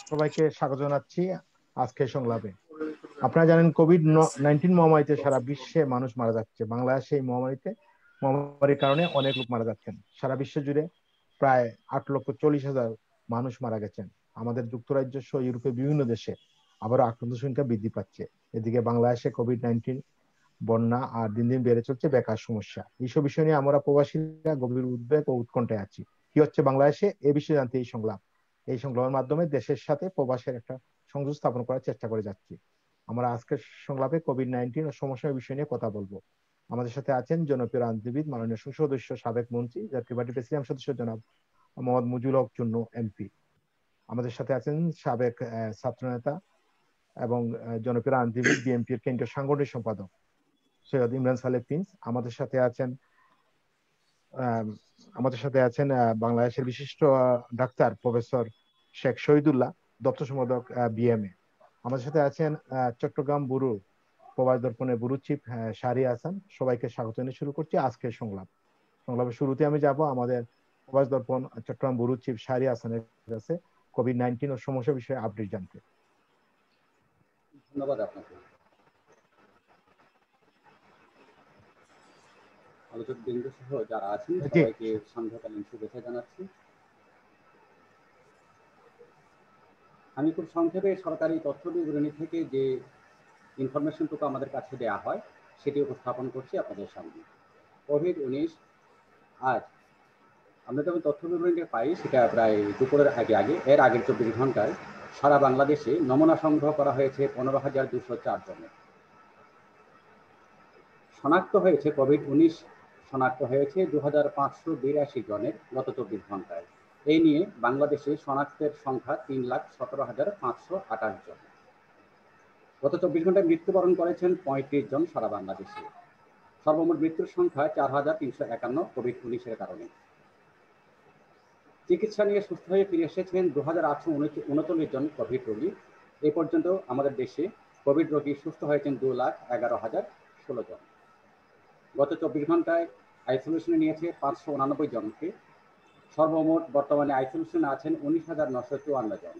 সবাইকে স্বাগত জানাচ্ছি আজকের সংলাপে। আপনারা জানেন কোভিড-19 মহামারীতে সারা বিশ্বে মানুষ মারা যাচ্ছে। বাংলাদেশে এই মহামারীর কারণে অনেক লোক মারা যাচ্ছেন। সারা বিশ্ব জুড়ে প্রায় 8,40,000 মানুষ মারা গেছেন। আমাদের যুক্তরাজ্য সহ ইউরোপের বিভিন্ন দেশে আবারও আক্রান্ত সংখ্যা বৃদ্ধি পাচ্ছে। এদিকে বাংলাদেশে কোভিড-19 বন্যা আর দিন দিন বেড়ে চলছে বেকার সমস্যা। এইসব বিষয় নিয়ে আমরা প্রবাসীরা গভীর উদ্বেগ ও উৎকণ্ঠায় আছি। কি হচ্ছে বাংলাদেশে এ বিষয়ে জানতে এই সংলাপের মাধ্যমে দেশের সাথে প্রবাসের একটা সংযোগ স্থাপন করার চেষ্টা করে যাচ্ছি। আমরা আজকের সংলাপে কোভিড-19 ও সমস্যার বিষয় নিয়ে কথা বলবো। আমাদের সাথে আছেন জনপ্রিয় রাজনীতিবিদ, মাননীয় সংসদ সদস্য, সাবেক মন্ত্রী, জাতীয় পার্টি প্রেসিডিয়াম সদস্য জনাব মোহাম্মদ মুজিবুল হক চুন্নু এমপি। আমাদের সাথে আছেন সাবেক ছাত্রনেতা এবং জনপ্রিয় রাজনীতিবিদ, বিএনপির কেন্দ্রীয় সাংগঠনিক সম্পাদক সৈয়দ ইমরান সালেহ প্রিন্স। আমাদের সাথে আছেন বাংলাদেশের বিশিষ্ট ডাক্তার প্রফেসর শেখ শহীদুল্লাহ, দপ্তর সম্পাদক বিএমএ। আমাদের সাথে আছেন চট্টগ্রাম ব্যুরো প্রবাস দর্পণের ব্যুরো চিফ শাহরি হাসান। সবাইকে স্বাগত জানিয়ে শুরু করছি আজকের সংলাপের শুরুতে আমি যাব আমাদের প্রবাস দর্পণ চট্টগ্রাম ব্যুরো চিফ শাহরি হাসানের কাছে কোভিড-19 ও সমস্যা বিষয়ে আপডেট জানতে। ধন্যবাদ আপনাকে। আলোচক বৃন্দ সহ যারা আছেন সবাইকে সন্ধ্যাকালীন শুভেচ্ছা জানাচ্ছি। আমি খুব সংক্ষেপে সরকারি তথ্য বিবরণী থেকে যে ইনফরমেশনটুকু আমাদের কাছে দেওয়া হয় সেটি উপস্থাপন করছি আপনাদের সামনে। কোভিড-19 আজ আমরা যখন তথ্য বিবরণীটা পাই সেটা প্রায় দুপুরের আগে এর আগের 24 ঘন্টায় সারা বাংলাদেশে নমুনা সংগ্রহ করা হয়েছে 15,204 জনের। শনাক্ত হয়েছে কোভিড-19 শনাক্ত হয়েছে 2,582 জনের গত 24 ঘন্টায়। এই নিয়ে বাংলাদেশে শনাক্তের সংখ্যা 3,17,528 জন। গত 24 ঘন্টায় মৃত্যুবরণ করেছেন 35 জন সারা বাংলাদেশে। সর্বমোট মৃত্যুর সংখ্যা 4,351 কোভিড-19 কারণে। চিকিৎসা নিয়ে সুস্থ হয়ে ফিরে এসেছেন 2,839 জন কোভিড রোগী। এ পর্যন্ত আমাদের দেশে কোভিড রোগী সুস্থ হয়েছেন 2,11,016 জন। গত 24 ঘন্টায় আইসোলেশনে নিয়েছে 589 জনকে। সর্বমোট বর্তমানে আইসোলেশনে আছেন 19,954 জন।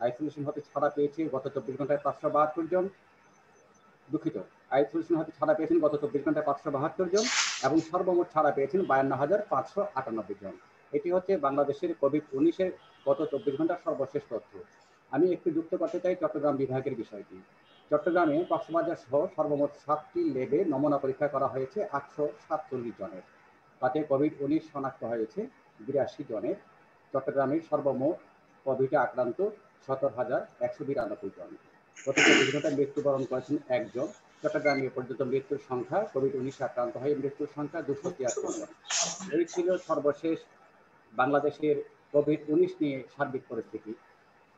আইসোলেশন হতে ছাড়া পেয়েছে গত 24 ঘন্টায় 572 জন। আইসোলেশন হতে ছাড়া পেয়েছেন গত 24 ঘন্টায় 572 জন এবং সর্বমোট ছাড়া পেয়েছেন 52,598 জন। এটি হচ্ছে বাংলাদেশের কোভিড-19 গত 24 ঘন্টার সর্বশেষ তথ্য। আমি একটু যুক্ত করতে চাই চট্টগ্রাম বিভাগের বিষয়টি। চট্টগ্রামে কক্সবাজার সহ সর্বমোট 7টি ল্যাবে নমুনা পরীক্ষা করা হয়েছে 847 জনের। তাতে কোভিড-19 শনাক্ত হয়েছে 82 জনের। চট্টগ্রামের সর্বমোট কোভিডে আক্রান্ত 17,192 জন। গত 24 ঘন্টায় মৃত্যুবরণ করেছেন একজন। চট্টগ্রামে এ পর্যন্ত মৃত্যুর সংখ্যা কোভিড-19 আক্রান্ত হয়ে মৃত্যুর সংখ্যা 273 জন। এই ছিল সর্বশেষ বাংলাদেশের কোভিড-19 নিয়ে সার্বিক পরিস্থিতি।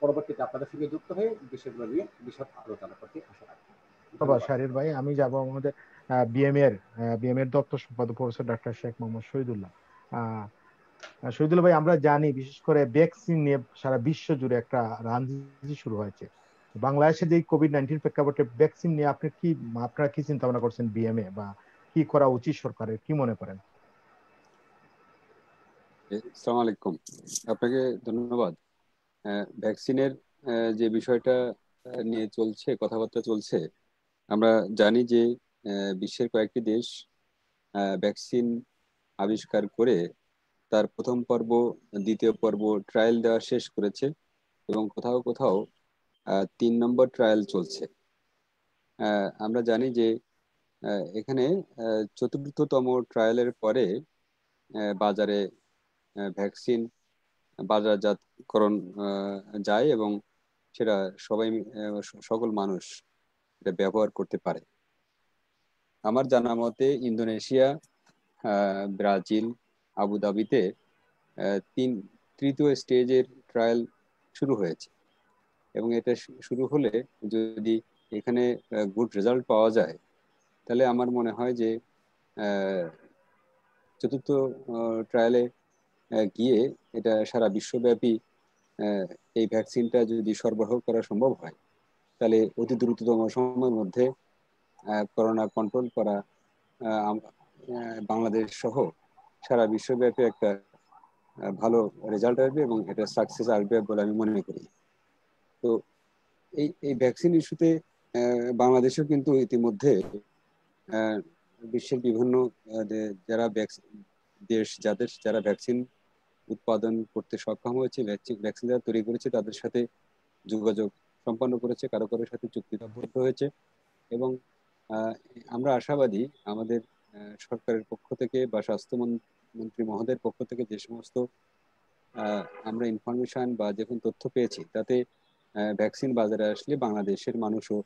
পরবর্তীতে আপনাদের সঙ্গে যুক্ত হয়ে বিষয়গুলো নিয়ে বিশদ আলোচনা করতে আশা রাখি। ধন্যবাদ শাহরির ভাই। আমি যাব আমাদের বিএমএর দপ্তর সম্পাদক প্রফেসর ডাক্তার শেখ মোহাম্মদ শহীদুল্লাহ। শহীদুল্লাহ ভাই, আমরা জানি বিশেষ করে ভ্যাকসিন নিয়ে সারা বিশ্ব জুড়ে একটা রাজনীতি শুরু হয়েছে। বাংলাদেশে যে কোভিড-19 প্রেক্ষাপটে ভ্যাকসিন নিয়ে আপনারা কি চিন্তা ভাবনা করছেন বিএমএ, বা কি করা উচিত সরকারের, কি মনে করেন? আসসালামু আলাইকুম, আপনাকে ধন্যবাদ। ভ্যাকসিনের যে বিষয়টা নিয়ে কথাবার্তা চলছে, আমরা জানি যে বিশ্বের কয়েকটি দেশ ভ্যাকসিন আবিষ্কার করে তার প্রথম পর্ব, দ্বিতীয় পর্ব ট্রায়াল দেওয়া শেষ করেছে এবং কোথাও কোথাও 3 নম্বর ট্রায়াল চলছে। আমরা জানি যে এখানে চতুর্থতম ট্রায়ালের পরে বাজারে ভ্যাকসিন বাজারজাতকরণ যায় এবং সেটা সকল মানুষ এটা ব্যবহার করতে পারে। আমার জানা মতে ইন্দোনেশিয়া, ব্রাজিল, আবুধাবিতে তৃতীয় স্টেজের ট্রায়াল শুরু হয়েছে এবং এটা শুরু হলে যদি এখানে গুড রেজাল্ট পাওয়া যায় তাহলে আমার মনে হয় যে চতুর্থ ট্রায়ালে গিয়ে এটা সারা বিশ্বব্যাপী এই ভ্যাকসিনটা যদি সরবরাহ করা সম্ভব হয় তাহলে অতি দ্রুততম সময়ের মধ্যে করোনা কন্ট্রোল করা বাংলাদেশ সহ সারা বিশ্বব্যাপী একটা ভালো রেজাল্ট আসবে এবং এটা সাকসেস আসবে বলে আমি মনে করি। তো এই এই ভ্যাকসিন ইস্যুতে বাংলাদেশেও কিন্তু ইতিমধ্যে বিশ্বের বিভিন্ন যারা যারা ভ্যাকসিন উৎপাদন করতে সক্ষম হয়েছে, ভ্যাকসিন যারা তৈরি করেছে তাদের সাথে যোগাযোগ সম্পন্ন করেছে, কারো কারোর সাথে চুক্তিবদ্ধ হয়েছে। এবং আমরা আশাবাদী আমাদের সরকারের পক্ষ থেকে বা স্বাস্থ্যমন্ত্রী মহোদয়ের পক্ষ থেকে যে সমস্ত আমরা ইনফরমেশন বা যে কোনো তথ্য পেয়েছি, তাতে ভ্যাকসিন বাজারে আসলে বাংলাদেশের মানুষও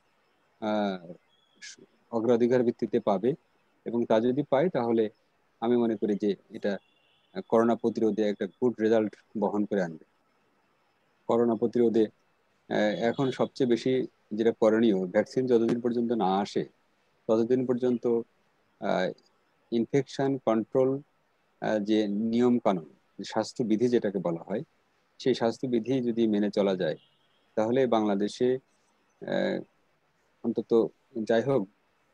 অগ্রাধিকার ভিত্তিতে পাবে। এবং তা যদি পায় তাহলে আমি মনে করি যে এটা করোনা প্রতিরোধে একটা গুড রেজাল্ট বহন করে আনবে। করোনা প্রতিরোধে এখন সবচেয়ে বেশি যেটা করণীয়, ভ্যাকসিন যতদিন পর্যন্ত না আসে ততদিন পর্যন্ত ইনফেকশন কন্ট্রোল যে নিয়ম কানুন, স্বাস্থ্যবিধি যেটাকে বলা হয়, সেই স্বাস্থ্যবিধি যদি মেনে চলা যায় তাহলে বাংলাদেশে অন্তত যাই হোক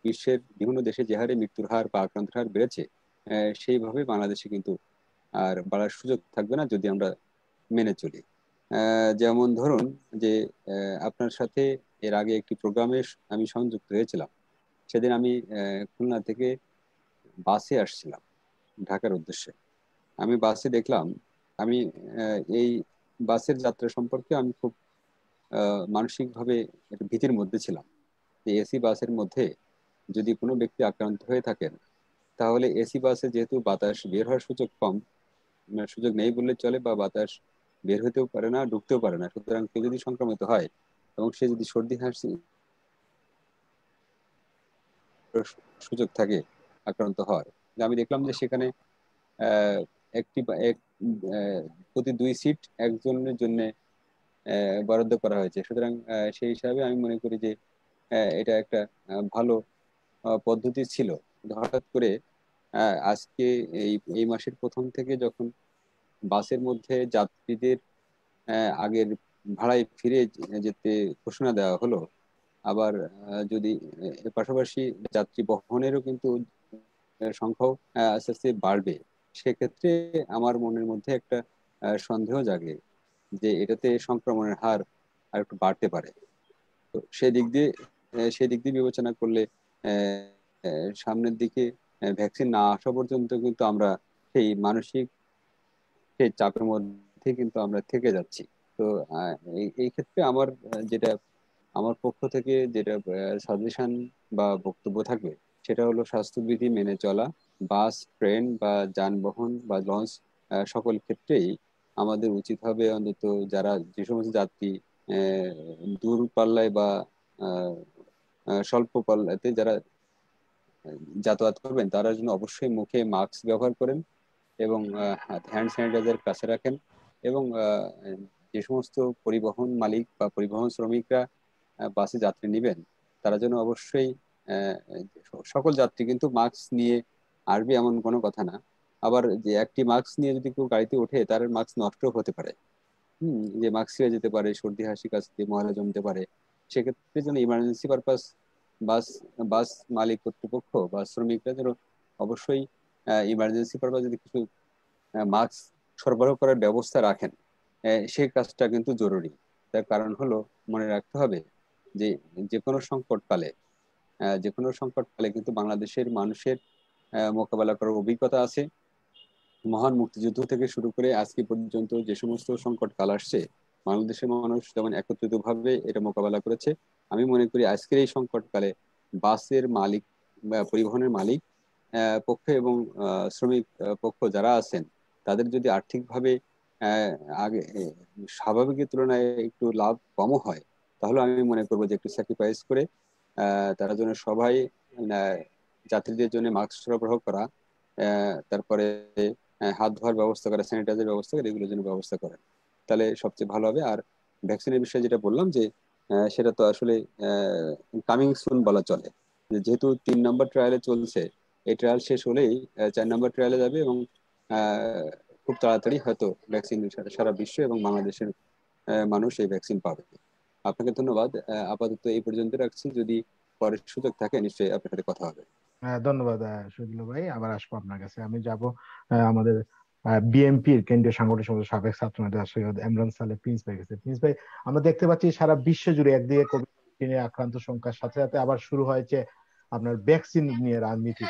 বিশ্বের বিভিন্ন দেশে যে হারে মৃত্যুর হার বা আক্রান্তের হার বেড়েছে, সেইভাবে বাংলাদেশে কিন্তু আর বাড়ার সুযোগ থাকবে না যদি আমরা মেনে চলি। যেমন ধরুন যে আপনার সাথে এর আগে একটি প্রোগ্রামে আমি সংযুক্ত হয়েছিলাম। সেদিন আমি খুলনা থেকে বাসে আসছিলাম ঢাকার উদ্দেশ্যে। আমি বাসে দেখলাম, আমি এই বাসের যাত্রা সম্পর্কে আমি খুব মানসিকভাবে একটা ভীতির মধ্যে ছিলাম যে এসি বাসের মধ্যে যদি কোনো ব্যক্তি আক্রান্ত হয়ে থাকেন তাহলে এসি বাসে যেহেতু বাতাস বের হওয়ার সুযোগ কম, সুযোগ নেই বললে চলে, বা বাতাস বের হতেও পারে না, ঢুকতেও পারে না, সুতরাং কেউ যদি সংক্রমিত হয় এবং সে যদি সর্দি কাশি সুযোগ থাকে আক্রান্ত হওয়ার। আমি দেখলাম যে সেখানে আহ, একটি প্রতি 2 সিট একজনের জন্য বরাদ্দ করা হয়েছে। সুতরাং সেই হিসাবে আমি মনে করি যে এটা একটা ভালো পদ্ধতি ছিল। হঠাৎ করে আজকে এই এই মাসের প্রথম থেকে যখন বাসের মধ্যে যাত্রীদের আগের ভাড়ায় ফিরে যেতে ঘোষণা দেওয়া হলো, আবার যদি এর পাশাপাশি যাত্রী বহনেরও কিন্তু সংখ্যাও আস্তে আস্তে বাড়বে, সেক্ষেত্রে আমার মনের মধ্যে একটা সন্দেহ জাগে যে এটাতে সংক্রমণের হার আর একটু বাড়তে পারে। তো সেই দিক দিয়ে বিবেচনা করলে সামনের দিকে ভ্যাকসিন না আসা পর্যন্ত কিন্তু আমরা সেই মানসিক সেই চাপের মধ্যে কিন্তু আমরা থেকে যাচ্ছি। তো এই ক্ষেত্রে আমার যেটা আমার পক্ষ থেকে যেটা সাজেশন বা বক্তব্য থাকবে সেটা হলো স্বাস্থ্যবিধি মেনে চলা। বাস, ট্রেন বা যানবাহন বা লঞ্চ সকল ক্ষেত্রেই আমাদের উচিত হবে অন্তত যারা যে সমস্ত যাত্রী আহ, দূর পাল্লায় বা আহ, স্বল্প পাল্লাতে যারা যাতায়াত করবেন তারা যেন অবশ্যই মুখে মাস্ক ব্যবহার করেন এবং হ্যান্ড স্যানিটাইজার কাছে রাখেন। এবং যে সমস্ত পরিবহন মালিক বা পরিবহন শ্রমিকরা বাসে যাত্রী নেবেন তারা যেন অবশ্যই আহ, সকল যাত্রী কিন্তু মাস্ক নিয়ে আসবে এমন কোনো কথা না। আবার যে একটি মাস্ক নিয়ে যদি কেউ গাড়িতে ওঠে তার মাস্ক নষ্ট হতে পারে, যে মাস্ক ছিঁড়ে যেতে পারে, সর্দি হাসি কাশিতে ময়লা জমতে পারে। সেক্ষেত্রে যেন ইমার্জেন্সি পারপাস বাস বাস মালিক কর্তৃপক্ষ বা শ্রমিকরা যেন অবশ্যই ইমার্জেন্সি পারপাস যদি কিছু মাস্ক সরবরাহ করার ব্যবস্থা রাখেন, সেই কাজটা কিন্তু জরুরি। তার কারণ হলো মনে রাখতে হবে যে যে কোনো সংকটকালে কিন্তু বাংলাদেশের মানুষের মোকাবেলা করার অভিজ্ঞতা আছে। মহান মুক্তিযুদ্ধ থেকে শুরু করে আজকে পর্যন্ত যে সমস্ত সংকট কাল আসছে বাংলাদেশের মানুষ যেমন একত্রিত ভাবে এটা মোকাবেলা করেছে, আমি মনে করি আজকের এই সংকটকালে বাসের মালিক বা পরিবহনের মালিক পক্ষ এবং শ্রমিক পক্ষ যারা আছেন তাদের যদি আর্থিকভাবে আহ, আগে স্বাভাবিকের তুলনায় একটু লাভ কমও হয় তাহলে আমি মনে করবো যে একটু স্যাক্রিফাইস করে তারা যেন সবাই আহ, যাত্রীদের জন্য মাস্ক সরবরাহ করা, তারপরে হাত ধোয়ার ব্যবস্থা করা, স্যানিটাইজার ব্যবস্থা করা, এগুলোর জন্য ব্যবস্থা করা, তাহলে সবচেয়ে ভালো হবে। আর ভ্যাকসিনের বিষয়ে যেটা বললাম যে সেটা তো আসলে কামিং সুন বলা চলে, যেহেতু 3 নম্বর ট্রায়ালে চলছে, এই ট্রায়াল শেষ হলেই 4 নম্বর ট্রায়ালে যাবে এবং আহ, খুব তাড়াতাড়ি হয়তো ভ্যাকসিন সারা বিশ্ব এবং বাংলাদেশের মানুষ এই ভ্যাকসিন পাবে। আপনাকে ধন্যবাদ। আপাতত এই পর্যন্ত রাখছি, যদি পরে সুযোগ থাকে নিশ্চয়ই আপনার সাথে কথা হবে। ধন্যবাদ শহীদুল্লাহ ভাই, আবার আসবো আপনার কাছে। আমি যাব আমাদের বিএনপির কেন্দ্রীয় সাংগঠনিক সম্পাদক সাবেক ছাত্র নেতা সৈয়দ ইমরান সালে প্রিন্স ভাই কাছে। প্রিন্স ভাই, আমরা দেখতে পাচ্ছি সারা বিশ্ব জুড়ে একদিকে কোভিড-19 আক্রান্ত সংখ্যার সাথে সাথে আবার শুরু হয়েছে আপনার ভ্যাকসিন নিয়ে রাজনীতি।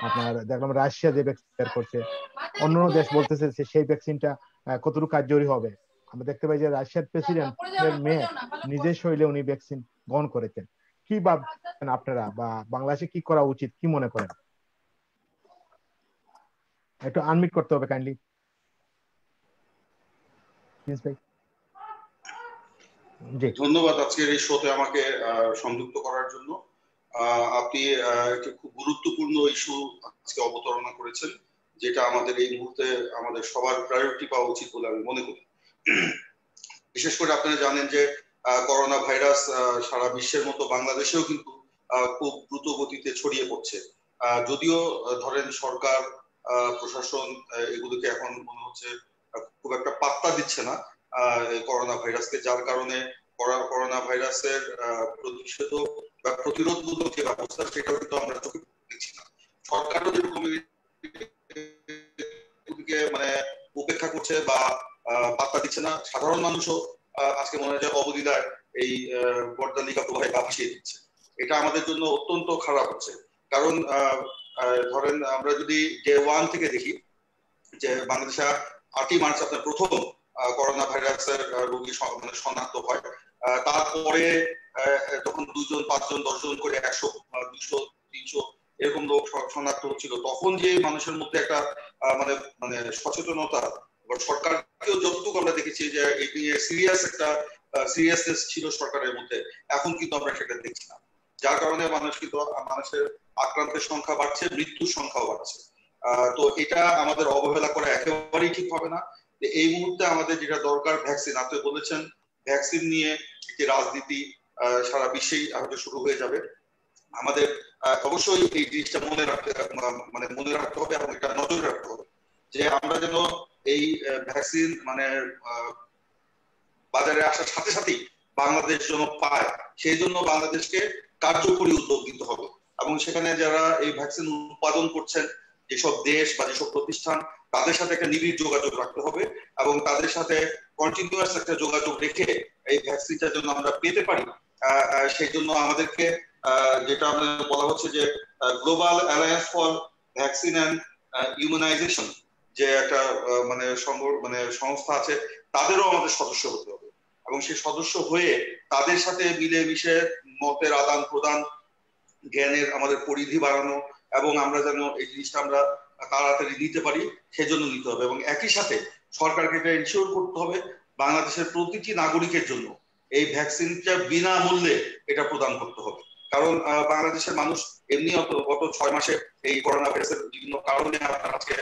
আপনার দেখলাম রাশিয়া যে ভ্যাকসিন বের করছে, অন্যান্য দেশ বলতেছে যে সেই ভ্যাকসিনটা কতটুকু কার্যকরী হবে। আমরা দেখতে পাই যে রাশিয়ার প্রেসিডেন্ট এর মেয়ে নিজের শরীরে উনি ভ্যাকসিন গ্রহণ করেছেন। কি ভাবছেন আপনারা, বা বাংলাদেশে কি করা উচিত, কি মনে করেন? একটু আনমিট করতে হবে কাইন্ডলি প্রিন্স ভাই। জি, ধন্যবাদ আজকের এই শোতে আমাকে সংযুক্ত করার জন্য। আপনি একটি খুব গুরুত্বপূর্ণ ইস্যু আজকে অবতারণা করেছেন, যেটা আমাদের এই মুহূর্তে আমাদের সবার প্রায়োরিটি পাওয়া উচিত বলে আমি মনে করি। বিশেষ করে আপনারা জানেন যে করোনা ভাইরাস সারা বিশ্বের মতো বাংলাদেশেও কিন্তু খুব দ্রুত গতিতে ছড়িয়ে পড়ছে। যদিও ধরেন সরকার প্রশাসন এগুলোকে এখন মনে হচ্ছে খুব একটা পাত্তা দিচ্ছে না করোনা ভাইরাসকে, যার কারণে করোনা ভাইরাসের প্রতিষেধক বা প্রতিরোধমূলক যে ব্যবস্থা সেটাও কিন্তু আমরা চোখে দেখছি না। সরকারও যেরকম মানে উপেক্ষা করছে বা পাত্তা দিচ্ছে না, সাধারণ মানুষও আজকে মনে হয় যে অবলীলায় এই বর্দালিকা প্রবাহে গা ভাসিয়ে দিচ্ছে। এটা আমাদের জন্য অত্যন্ত খারাপ হচ্ছে। কারণ ধরেন আমরা যদি ডে 1 থেকে দেখি যে বাংলাদেশে 8ই মার্চ আপনার প্রথম করোনা ভাইরাসের রোগী মানে শনাক্ত হয়। তারপরে যখন 2 জন 5 জন 10 জন করে 100 200 300 এরকম লোক শনাক্ত হচ্ছিল, তখন যে মানুষের মধ্যে একটা মানে মানে সচেতনতা, সরকারকেও যতটুকু আমরা দেখেছি যে এটি সিরিয়াস একটা সিরিয়াসনেস ছিল সরকারের মধ্যে, এখন কিন্তু আমরা সেটা দেখছি না। যার কারণে মানুষের আক্রান্তের সংখ্যা বাড়ছে, মৃত্যুর সংখ্যাও বাড়ছে। তো এটা আমাদের অবহেলা করা একেবারেই ঠিক হবে না। এই মুহূর্তে আমাদের যেটা দরকার ভ্যাকসিন। আপনি বলেছেন ভ্যাকসিন নিয়ে একটি রাজনীতি সারা বিশ্বেই হয়তো শুরু হয়ে যাবে। আমাদের অবশ্যই এই জিনিসটা মনে রাখতে হবে এবং এটা নজরে রাখতে হবে যে আমরা যেন এই ভ্যাকসিন মানে বাজারে আসার সাথে সাথেই বাংলাদেশ যেন পায়, সেই জন্য বাংলাদেশকে কার্যকরী উদ্যোগ নিতে হবে। এবং সেখানে যারা এই ভ্যাকসিন উৎপাদন করছেন যেসব দেশ বা যেসব প্রতিষ্ঠান, তাদের সাথে একটা নিবিড় যোগাযোগ রাখতে হবে এবং তাদের সাথে কন্টিনিউয়াস একটা যোগাযোগ রেখে এই ভ্যাকসিনটা যেন আমরা পেতে পারি। সেই জন্য আমাদেরকে যেটা আমাদের বলা হচ্ছে যে global alliance for vaccine and immunisation যে একটা মানে সংস্থা আছে, তাদেরও আমাদের সদস্য হতে হবে এবং সেই সদস্য হয়ে তাদের সাথে মিলেমিশে মতের আদান প্রদান, জ্ঞানের আমাদের পরিধি বাড়ানো এবং আমরা যেন এই জিনিসটা আমরা তাড়াতাড়ি নিতে পারি সেজন্য নিতে হবে। এবং একই সাথে সরকারকে এটা এনশিওর করতে হবে বাংলাদেশের প্রতিটি নাগরিকের জন্য এই ভ্যাকসিনটা বিনামূল্যে এটা প্রদান করতে হবে। কারণ বাংলাদেশের মানুষ এমনি গত 6 মাসে এই করোনা ভাইরাসের বিভিন্ন কারণে আজকে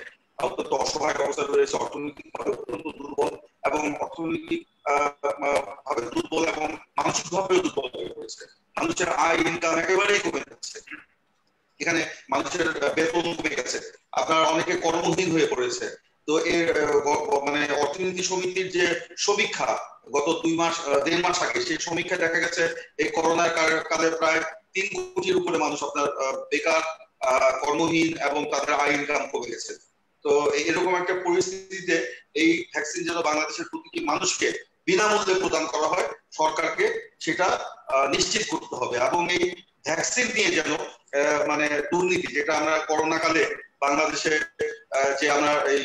অত্যন্ত অসহায় অবস্থায় রয়েছে, অর্থনৈতিকভাবে অত্যন্ত দুর্বল এবং দুর্বল এবং মানসিকভাবেও দুর্বল হয়ে পড়েছে। মানুষের আয় ইনকাম একেবারেই কমে যাচ্ছে, এখানে মানুষের বেতন কমে গেছে, আপনার অনেকে কর্মহীন হয়ে পড়েছে। তো এর মানে অর্থনীতি সমিতির যে সমীক্ষা গত 1.5 মাস আগে, সেই সমীক্ষা দেখা গেছে এই করোনার কালে প্রায় 3 কোটির উপরে মানুষ আপনার বেকার, কর্মহীন এবং তাদের আয় ইনকাম কমে গেছে। তো এরকম একটা পরিস্থিতিতে এই ভ্যাকসিন যেন বাংলাদেশের প্রতিটি মানুষকে বিনামূল্যে প্রদান করা হয়, সরকারকে সেটা নিশ্চিত করতে হবে। এবং এই ভ্যাকসিন নিয়ে যেন মানে দুর্নীতি, যেটা আমরা করোনা কালে বাংলাদেশে যে আমরা এই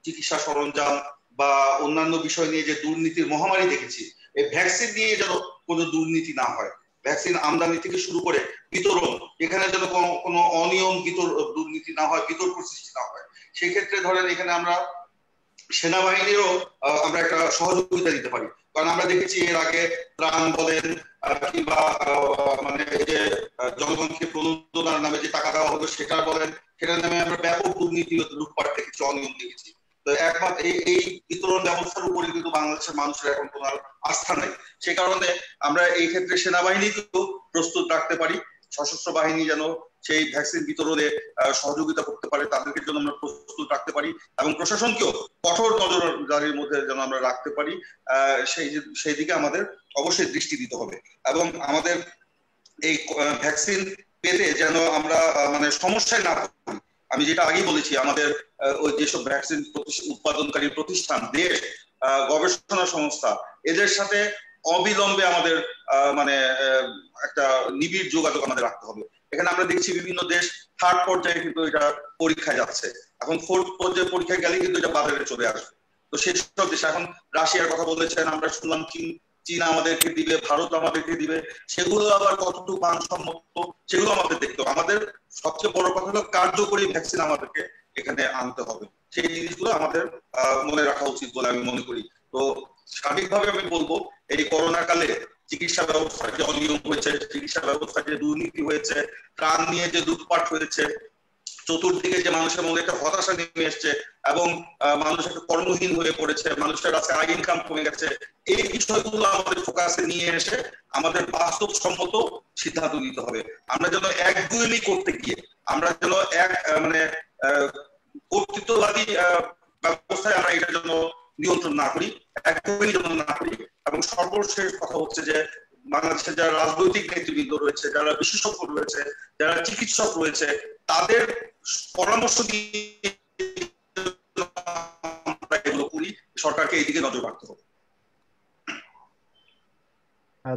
চিকিৎসা সরঞ্জাম বা অন্যান্য বিষয় নিয়ে যে দুর্নীতির মহামারী দেখেছি, এই ভ্যাকসিন নিয়ে যেন কোনো দুর্নীতি না হয়। ভ্যাকসিন আমদানি থেকে শুরু করে বিতরণ, এখানে যেন কোনো অনিয়ম দুর্নীতি না হয়, বিতর্ক সৃষ্টি না হয়। সেক্ষেত্রে ধরেন এখানে আমরা সেনাবাহিনীরও আমরা একটা সহযোগিতা দিতে পারি। কারণ আমরা দেখেছি এর আগে ত্রাণ বলেন কিংবা মানে যে জনগণকে প্রণোদনার নামে যে টাকা দেওয়া হতো সেটা বলেন, সেটার নামে আমরা ব্যাপক দুর্নীতি লুটপাট দেখেছি, অনিয়ম দেখেছি। তো একমাত্র এই বিতরণ ব্যবস্থার উপরে কিন্তু বাংলাদেশের মানুষের এখন কোনো আস্থা নাই। সে কারণে আমরা এই ক্ষেত্রে সেনাবাহিনীকেও প্রস্তুত রাখতে পারি, সশস্ত্র বাহিনী যেন সেই ভ্যাকসিন বিতরণে সহযোগিতা করতে পারে, তাদেরকে জন্য আমরা প্রস্তুত রাখতে পারি এবং প্রশাসনকেও কঠোর নজরদারির মধ্যে যেন আমরা রাখতে পারি। সেই দিকে আমাদের অবশ্যই দৃষ্টি দিতে হবে। এবং আমাদের এই ভ্যাকসিন পেতে যেন আমরা মানে সমস্যায় না পড়ি। আমি যেটা আগেই বলেছি, আমাদের ওই যেসব ভ্যাকসিন উৎপাদনকারী প্রতিষ্ঠান, দেশ, গবেষণা সংস্থা, এদের সাথে অবিলম্বে আমাদের মানে একটা নিবিড় যোগাযোগ আমাদের রাখতে হবে। এখানে আমরা দেখছি বিভিন্ন দেশ থার্ড পর্যায়ে কিন্তু এটা পরীক্ষায় যাচ্ছে, এখন ফোর্থ পর্যায়ে পরীক্ষায় গেলে কিন্তু এটা বাজারে চলে আসবে। তো সেই সব দেশ, এখন রাশিয়ার কথা বলেছেন, আমরা শুনলাম চীন আমাদেরকে দিবে, ভারত আমাদেরকে দিবে, সেগুলো আবার কতটুকু মানসম্মত সেগুলো আমাদের দেখতে হবে। আমাদের সবচেয়ে বড় কথা হলো কার্যকরী ভ্যাকসিন আমাদেরকে এখানে আনতে হবে, সেই জিনিসগুলো আমাদের মনে রাখা উচিত বলে আমি মনে করি। তো সার্বিকভাবে আমি বলবো, এই করোনা কালে চিকিৎসা ব্যবস্থা যে অনিয়ম হয়েছে, চিকিৎসা ব্যবস্থা যে দুর্নীতি হয়েছে, প্রাণ নিয়ে যে লুটপাট হয়েছে, চতুর্দিকে যে মানুষের মধ্যে একটা হতাশা নেমে এসছে এবং মানুষ একটা কর্মহীন হয়ে পড়েছে, মানুষের আজকে আয় ইনকাম কমে গেছে, এই বিষয়গুলো আমাদের ফোকাসে নিয়ে এসে আমাদের বাস্তবসম্মত সিদ্ধান্ত নিতে হবে। আমরা যেন একগুয়েমি করতে গিয়ে আমরা যেন এক মানে কর্তৃত্ববাদী ব্যবস্থায় আমরা এটার জন্য নিয়ন্ত্রণ না করি, একগুয়েমি যেন না করি। এবং সর্বশেষ কথা হচ্ছে যে বাংলাদেশের যারা রাজনৈতিক নেতৃবৃন্দ রয়েছে, যারা বিশেষজ্ঞ রয়েছে, যারা চিকিৎসক রয়েছে, তাদের পরামর্শ দিয়ে এগুলো করি, সরকারকে এইদিকে নজর রাখতে হবে।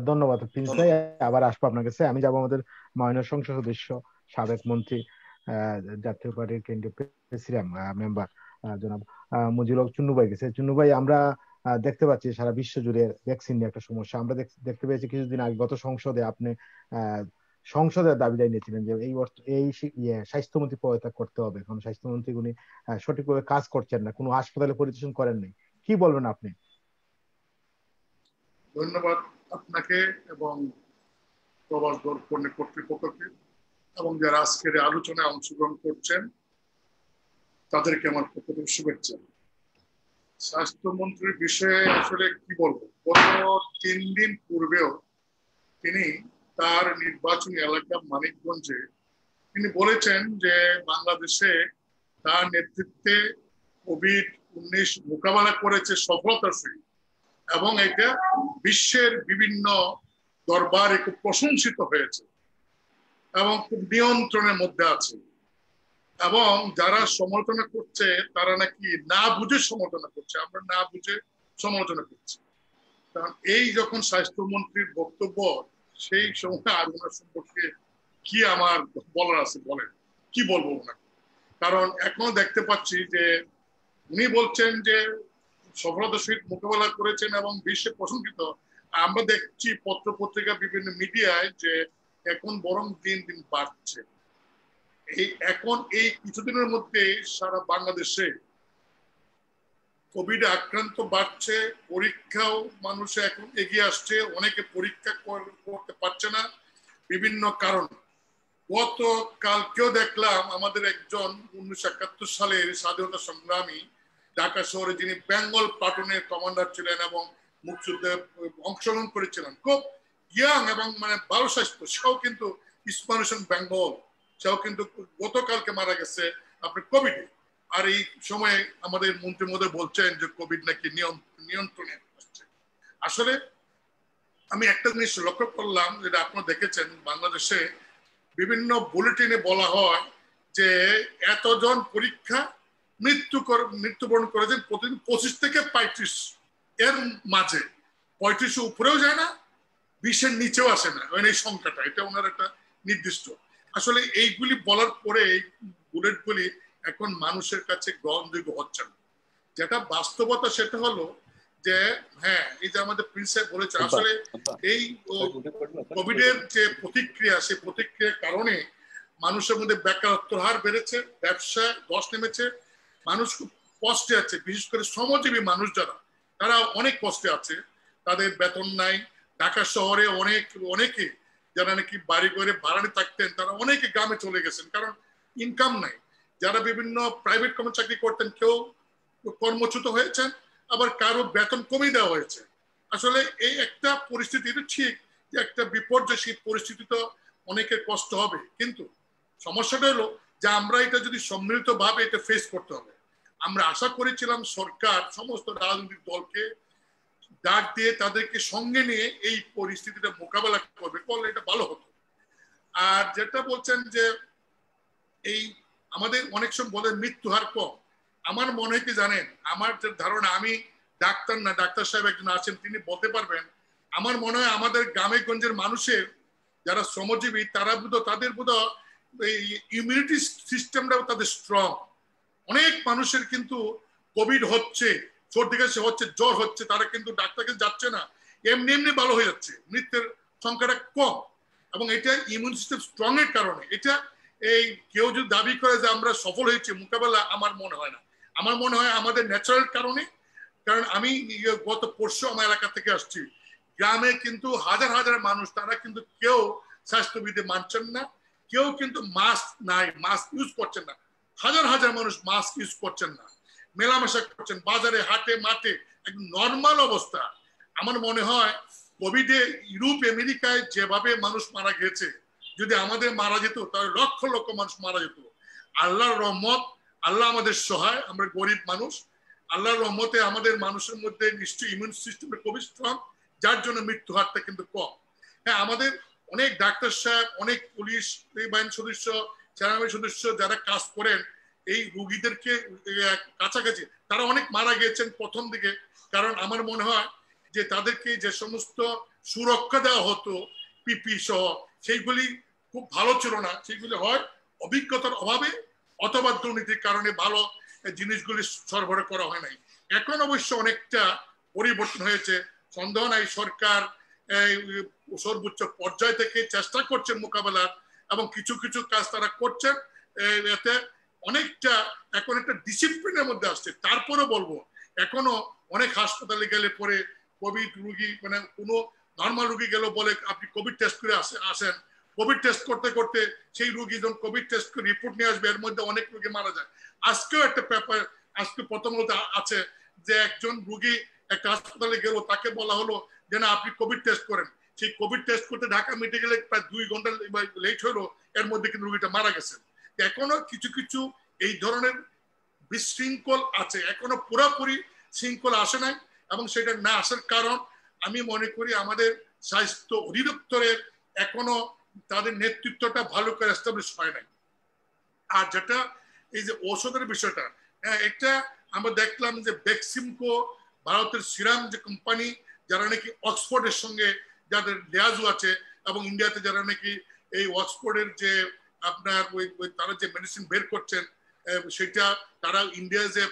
ধন্যবাদ প্রিন্স ভাই, আবার আসবো আপনার কাছে। আমি যাবো আমাদের মাননীয় সংসদ সদস্য, সাবেক মন্ত্রী, জাতীয় পার্টির কেন্দ্রীয় প্রেসিডেন্ট মেম্বার জনাব মুজিবুল হক চুন্নু ভাই গেছে। চুন্নু ভাই, আমরা দেখতে পাচ্ছি সারা বিশ্ব জুড়ে ভ্যাকসিন নিয়ে একটা সমস্যা। আমরা দেখতে পেয়েছি কিছুদিন আগে গত সংসদে আপনি সংসদের দাবি জানিয়েছিলেন যে এই স্বাস্থ্যমন্ত্রী পদত্যাগ করতে হবে। এখন স্বাস্থ্যমন্ত্রী উনি সঠিকভাবে কাজ করছেন না, কোনো হাসপাতালে পরিদর্শন করেন নাই। কি বলবেন আপনি? ধন্যবাদ আপনাকে এবং প্রবাস দর্পণের কর্তৃপক্ষকে এবং যারা আজকের আলোচনায় অংশগ্রহণ করছেন তাদেরকে আমার পক্ষ থেকে শুভেচ্ছা। স্বাস্থ্যমন্ত্রীর বিষয়ে আসলে কি বলবো, গত 3 দিন পূর্বেও তিনি তার নির্বাচনী এলাকা মানিকগঞ্জে তিনি বলেছেন যে বাংলাদেশে তার নেতৃত্বে কোভিড-19 মোকাবেলা করেছে সফলতার সহিত এবং এটা বিশ্বের বিভিন্ন দরবারে খুব প্রশংসিত হয়েছে এবং খুব নিয়ন্ত্রণের মধ্যে আছে। এবং যারা সমালোচনা করছে তারা নাকি না বুঝে সমালোচনা করছে, আমরা না বুঝে সমালোচনা করছি। কারণ এই যখন স্বাস্থ্যমন্ত্রীর বক্তব্য, সেই সময় আর ওনার সম্পর্কে কি আমার বলার আছে বলেন, কি বলবো ওনাকে। কারণ এখনো দেখতে পাচ্ছি যে উনি বলছেন যে সফলতার সহিত মোকাবেলা করেছেন এবং বিশ্বে প্রশংসিত। আমরা দেখছি পত্র পত্রিকা বিভিন্ন মিডিয়ায় যে এখন বরং দিন দিন বাড়ছে। এখন এই কিছুদিনের মধ্যে সারা বাংলাদেশে কোভিড আক্রান্ত বাড়ছে, পরীক্ষাও মানুষে এখন এগিয়ে আসছে, অনেকে পরীক্ষা করতে পারছে না বিভিন্ন কারণ। গত কালকেও দেখলাম আমাদের একজন 1971 সালের স্বাধীনতা সংগ্রামী, ঢাকা শহরে যিনি বেঙ্গল প্লাটুনের কমান্ডার ছিলেন এবং মুক্তিযুদ্ধে অংশগ্রহণ করেছিলেন, খুব ইয়াং এবং মানে ভালো স্বাস্থ্য, সেও কিন্তু ইসমাইল হোসেন বেঙ্গল, সেও কিন্তু গতকালকে মারা গেছে আপনার কোভিডে। আর এই সময় আমাদের মন্ত্রী মহোদয় বলছেন যে কোভিড নাকি নিয়ন্ত্রণে আসছে। আসলে আমি একটা জিনিস লক্ষ্য করলাম, যেটা আপনারা দেখেছেন, বাংলাদেশে বিভিন্ন বুলেটিনে বলা হয় যে এতজন পরীক্ষা মৃত্যুবরণ করেছেন প্রতিদিন 25 থেকে 35, এর মাঝে 35 উপরেও যায় না, 20-এর নিচেও আসে না, এই সংখ্যাটা, এটা ওনার একটা নির্দিষ্ট। আসলে এইগুলি বলার পরে এই বুলেটগুলি এখন মানুষের কাছে গ্রহণযোগ্য হচ্ছে না। যেটা বাস্তবতা সেটা হলো যে হ্যাঁ, এই যে আমাদের প্রিন্স সাহেব বলেছে, আসলে এই কোভিডের যে প্রতিক্রিয়া, সেই প্রতিক্রিয়ার কারণে মানুষের মধ্যে বেকারত্বের হার বেড়েছে, ব্যবসা ধস নেমেছে, মানুষ খুব কষ্টে আছে। বিশেষ করে শ্রমজীবী মানুষ যারা, তারা অনেক কষ্টে আছে, তাদের বেতন নাই। ঢাকা শহরে অনেকে যারা নাকি বাড়ি ঘরে ভাড়ায় থাকতেন, তারা অনেকে গ্রামে চলে গেছেন, কারণ ইনকাম নাই। যারা বিভিন্ন প্রাইভেট কোনো চাকরি করতেন, কেউ কর্মচ্যুত হয়েছেন, আবার কারো বেতন কমিয়ে দেওয়া হয়েছে। আসলে এই একটা পরিস্থিতি, এটা ঠিক যে একটা বিপর্যয়, সেই পরিস্থিতি তো অনেকের কষ্ট হবে, কিন্তু সমস্যাটা হলো যে আমরা এটা যদি সম্মিলিতভাবে এটা ফেস করতে হবে। আমরা আশা করেছিলাম সরকার সমস্ত রাজনৈতিক দলকে ডাক দিয়ে তাদেরকে সঙ্গে নিয়ে এই পরিস্থিতিটা মোকাবেলা করবে, করলে এটা ভালো হতো। আর যেটা বলছেন যে এই আমাদের অনেক সময় বলে মৃত্যু হার কম, আমার মনে হয় কি জানেন, আমার যে ধারণা, আমি ডাক্তার না, ডাক্তার সাহেব একজন আছেন তিনি বলতে পারবেন, আমার মনে হয় আমাদের গ্রামে গঞ্জের মানুষের যারা শ্রমজীবী তারা তাদের এই ইমিউনিটি সিস্টেমটাও তাদের স্ট্রং। অনেক মানুষের কিন্তু কোভিড হচ্ছে, সর্দি কাশি হচ্ছে, জ্বর হচ্ছে, তারা কিন্তু ডাক্তারকে যাচ্ছে না, এমনি এমনি ভালো হয়ে যাচ্ছে, মৃত্যুর সংখ্যাটা কম। এবং এটা ইমিউন সিস্টেম স্ট্রং এর কারণে। এটা এই কেউ যদি দাবি করে যে আমরা সফল হয়েছি মোকাবেলা, আমার মনে হয় না। আমার মনে হয় আমাদের ন্যাচারাল কারণে। কারণ আমি গত পরশু আমার এলাকা থেকে আসছি, গ্রামে কিন্তু হাজার হাজার মানুষ, তারা কিন্তু কেউ স্বাস্থ্যবিধি মানছেন না, কেউ কিন্তু মাস্ক নাই, মাস্ক ইউজ করছেন না, হাজার হাজার মানুষ মাস্ক ইউজ করছেন না, মেলামেশা করছেন বাজারে হাটে মাঠে, একদম নর্মাল অবস্থা। আমার মনে হয় কোভিডে ইউরোপ আমেরিকায় যেভাবে মানুষ মারা গেছে, যদি আমাদের মারা যেত তাহলে লক্ষ লক্ষ মানুষ মারা যেত। আল্লাহর রহমত, আল্লাহ আমাদের সহায়, আমরা গরিব মানুষ, আল্লাহর রহমতে আমাদের মানুষের মধ্যে নিশ্চয়ই ইমিউন সিস্টেম খুবই স্ট্রং, যার জন্য মৃত্যু হারটা কিন্তু কম। হ্যাঁ, আমাদের অনেক ডাক্তার সাহেব, অনেক পুলিশ বাহিনীর সদস্য, সেনাবাহিনীর সদস্য যারা কাজ করেন এই রোগীদেরকে কাছাকাছি, তারা অনেক মারা গিয়েছেন প্রথম দিকে। কারণ আমার মনে হয় যে তাদেরকে যে সমস্ত সুরক্ষা দেওয়া হতো পিপি সহ, সেইগুলি খুব ভালো ছিল না। সেইগুলি হয় অভিজ্ঞতার অভাবে অথবা দুর্নীতির কারণে ভালো জিনিসগুলি সরবরাহ করা হয় নাই। এখন অবশ্য অনেকটা পরিবর্তন হয়েছে, সন্দেহ নাই। সরকার সর্বোচ্চ পর্যায় থেকে চেষ্টা করছেন মোকাবেলার, এবং কিছু কিছু কাজ তারা করছেন, এতে অনেকটা এখন একটা ডিসিপ্লিনের মধ্যে আসছে। তারপরে বলবো এখনো অনেক হাসপাতালে গেলে পরে কোভিড রোগী, মানে কোনো নর্মাল রোগী গেল বলে আপনি কোভিড টেস্ট করে আসেন, কোভিড টেস্ট করতে করতে সেই রোগী যখন কোভিড টেস্ট করে রিপোর্ট নিয়ে আসবে, এর মধ্যে অনেক রোগী মারা যায়। আজকেও একটা পেপার, আজকে প্রথমত আছে যে একজন রোগী একটা হাসপাতালে গেল, তাকে বলা হলো যে না আপনি কোভিড টেস্ট করেন। সেই কোভিড টেস্ট করতে ঢাকা মেডিকেলে প্রায় 2 ঘন্টা লেট হলো, এর মধ্যে কিন্তু রোগীটা মারা গেছে। এখনো কিছু কিছু এই ধরনের বিশৃঙ্খল আছে, এখনো পুরোপুরি শৃঙ্খল আসে নাই। এবং সেটা না আসার কারণ আমি মনে করি আমাদের স্বাস্থ্য অধিদপ্তরের এখনো তাদের নেতৃত্বটা ভালো করে এস্টাবলিশ হয় নাই। আর যেটা এই যে ঔষধের বিষয়টা, এটা আমরা দেখলাম যে বেক্সিমকো, ভারতের সিরাম যে কোম্পানি, যারা নাকি অক্সফোর্ডের সঙ্গে যাদের লিয়াজু আছে, এবং ইন্ডিয়াতে যারা নাকি এই অক্সফোর্ডের যে আপনার ওই তারা যে মেডিসিন বের করছেন, সেটা তারা ইন্ডিয়ায় যে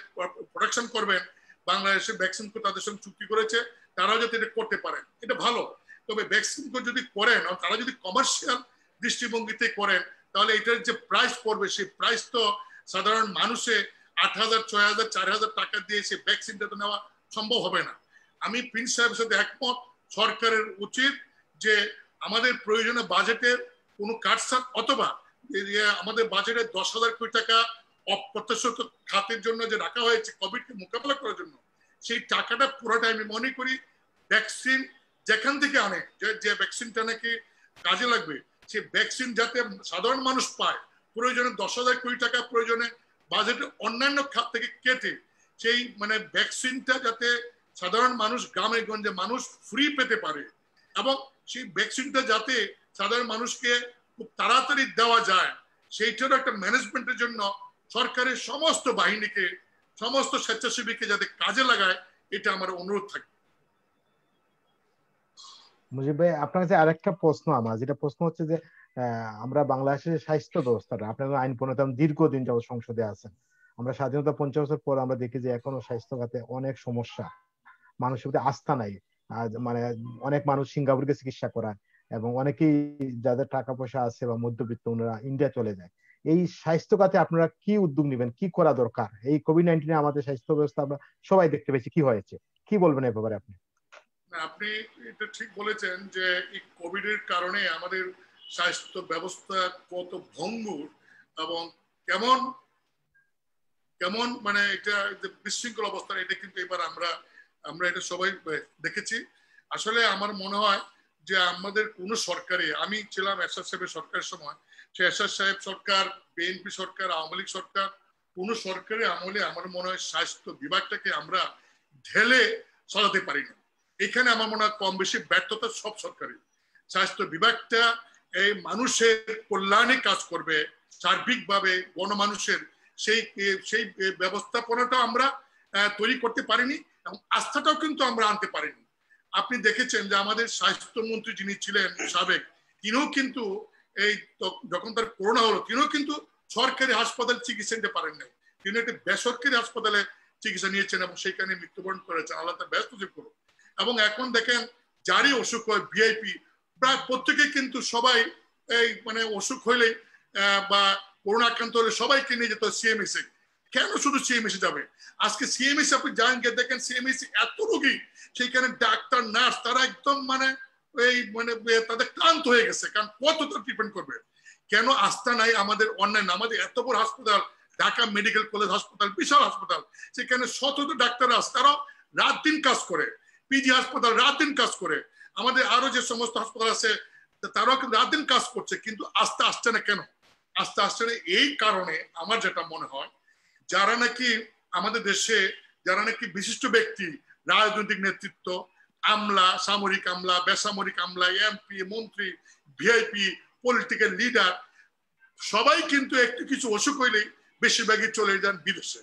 প্রোডাকশন করবেন, বাংলাদেশে বেক্সিমকো তাদের সঙ্গে চুক্তি করেছে, তারাও যাতে এটা করতে পারেন, এটা ভালো। তবে বেক্সিমকো যদি করেন, তারা যদি কমার্শিয়াল দৃষ্টিভঙ্গিতে করেন, তাহলে এটার যে প্রাইস পড়বে, সেই প্রাইস তো সাধারণ মানুষে 8,000, 6,000, 4,000 টাকা দিয়ে সে ভ্যাকসিনটা তো নেওয়া সম্ভব হবে না। আমি প্রিন্স সাহেবের সাথে একমত, সরকারের উচিত যে আমাদের প্রয়োজনে বাজেটের কোনো কাটছাট, অথবা আমাদের বাজেটে 10,000 কোটি টাকা অপ্রত্যাশিত খাতের জন্য যে রাখা হয়েছে কোভিডকে মোকাবেলা করার জন্য, সেই টাকাটা পুরোটা আমি মনে করি ভ্যাকসিন যেখান থেকে আনে, যে ভ্যাকসিনটা নাকি কাজে লাগবে, সেই ভ্যাকসিন যাতে সাধারণ মানুষ পায়, প্রয়োজনে 10,000 কোটি টাকা প্রয়োজনে বাজেটের অন্যান্য খাত থেকে কেটে সেই মানে ভ্যাকসিনটা যাতে সাধারণ মানুষ, গ্রামে গঞ্জে মানুষ ফ্রি পেতে পারে, এবং সেই ভ্যাকসিনটা যাতে সাধারণ মানুষকে খুব তাড়াতাড়ি দেওয়া যায়, সেইটারও একটা ম্যানেজমেন্টের জন্য সরকারের সমস্ত বাহিনীকে, সমস্ত স্বেচ্ছাসেবীকে যাতে কাজে লাগায়, এটা আমার অনুরোধ থাকে। মুজিব ভাই, আপনার কাছে আরেকটা প্রশ্ন আমার, যেটা প্রশ্ন হচ্ছে যে আমরা বাংলাদেশের স্বাস্থ্য ব্যবস্থাটা, আপনার আইন প্রণেতা দীর্ঘদিন যাবত সংসদে আছেন, আমরা স্বাধীনতা 50 বছর পর আমরা দেখি যে এখনো স্বাস্থ্য খাতে অনেক সমস্যা, মানুষের প্রতি আস্থা নাই। মানে অনেক মানুষ সিঙ্গাপুরকে চিকিৎসা করায়, এবং অনেকেই যাদের টাকা পয়সা আছে বা মধ্যবিত্ত, ওনারা ইন্ডিয়া চলে যায়। এই স্বাস্থ্য খাতে আপনারা কি উদ্যোগ নেবেন, কি করা দরকার? এই কোভিড-19 আমাদের স্বাস্থ্য ব্যবস্থা আমরা সবাই দেখতে পেয়েছি কি হয়েছে, কি বলবেন এ ব্যাপারে আপনি? আপনি এটা ঠিক বলেছেন যে এই কোভিড এর কারণে আমাদের স্বাস্থ্য ব্যবস্থা কত ভঙ্গুর এবং কেমন কেমন মানে এটা বিশৃঙ্খল অবস্থা, এটা কিন্তু এবার আমরা এটা সবাই দেখেছি। আসলে আমার মনে হয় যে আমাদের কোন সরকারে, আমি ছিলাম এরশাদ সাহেবের সরকারের সময়, সে এরশাদ সাহেব সরকার, বিএনপি সরকার, আওয়ামী লীগ সরকার, কোন সরকারের আমলে আমার মনে হয় স্বাস্থ্য বিভাগটাকে আমরা ঢেলে সাজাতে পারি না। এখানে আমার মনে হয় কম বেশি ব্যর্থতা সব সরকারের। স্বাস্থ্য বিভাগটা এই মানুষের কল্যাণে কাজ করবে সার্বিকভাবে গণমানুষের সেই সেই ব্যবস্থাপনাটা আমরা তৈরি করতে পারিনি এবং আস্থাটাও কিন্তু আমরা আনতে পারিনি। আপনি দেখেছেন যে আমাদের স্বাস্থ্যমন্ত্রী যিনি ছিলেন সাবেক, তিনিও কিন্তু এই যখন তার করোনা হলো তিনিও কিন্তু সরকারি হাসপাতালে চিকিৎসা নিতে পারেন নাই, তিনি একটা বেসরকারি হাসপাতালে চিকিৎসা নিয়েছেন এবং সেখানে মৃত্যুবরণ করেছেন। আল্লাহ তার ব্যস্ত যে করুন। এবং এখন দেখেন যারই অসুখ হয় ভিআইপি প্রায় প্রত্যেকে কিন্তু সবাই এই মানে অসুখ হইলে বা করোনা আক্রান্ত হলে সবাইকে নিয়ে যেত সিএমএসে। কেন শুধু সিএমএসে যাবে? আজকে সিএমএসে আপনি যান গিয়ে দেখেন সিএমএসে এত রোগী, সেইখানে ডাক্তার নার্স তারা একদম মানে এই মানে তাদের ক্লান্ত হয়ে গেছে, কারণ কত তার ট্রিটমেন্ট করবে। কেন আস্থা নাই আমাদের অনলাইন? আমাদের এত বড় হাসপাতাল ঢাকা মেডিকেল কলেজ হাসপাতাল, বিশাল হাসপাতাল, সেখানে শত ডাক্তার আছে, তারাও রাত দিন কাজ করে। পিজি হাসপাতাল রাত দিন কাজ করে, আমাদের আরো যে সমস্ত হাসপাতাল আছে তারাও কিন্তু রাত দিন কাজ করছে, কিন্তু আস্থা আসছে না। কেন আস্থা আসছে না? এই কারণে আমার যেটা মনে হয় যারা নাকি আমাদের দেশে যারা নাকি বিশিষ্ট ব্যক্তি, রাজনৈতিক নেতৃত্ব, আমলা, সামরিক আমলা, বেসামরিক আমলা, এমপি, মন্ত্রী, ভিআইপি, পলিটিক্যাল লিডার, সবাই কিন্তু একটু কিছু অসুখ হইলেই বেশিরভাগই চলে যান বিদেশে।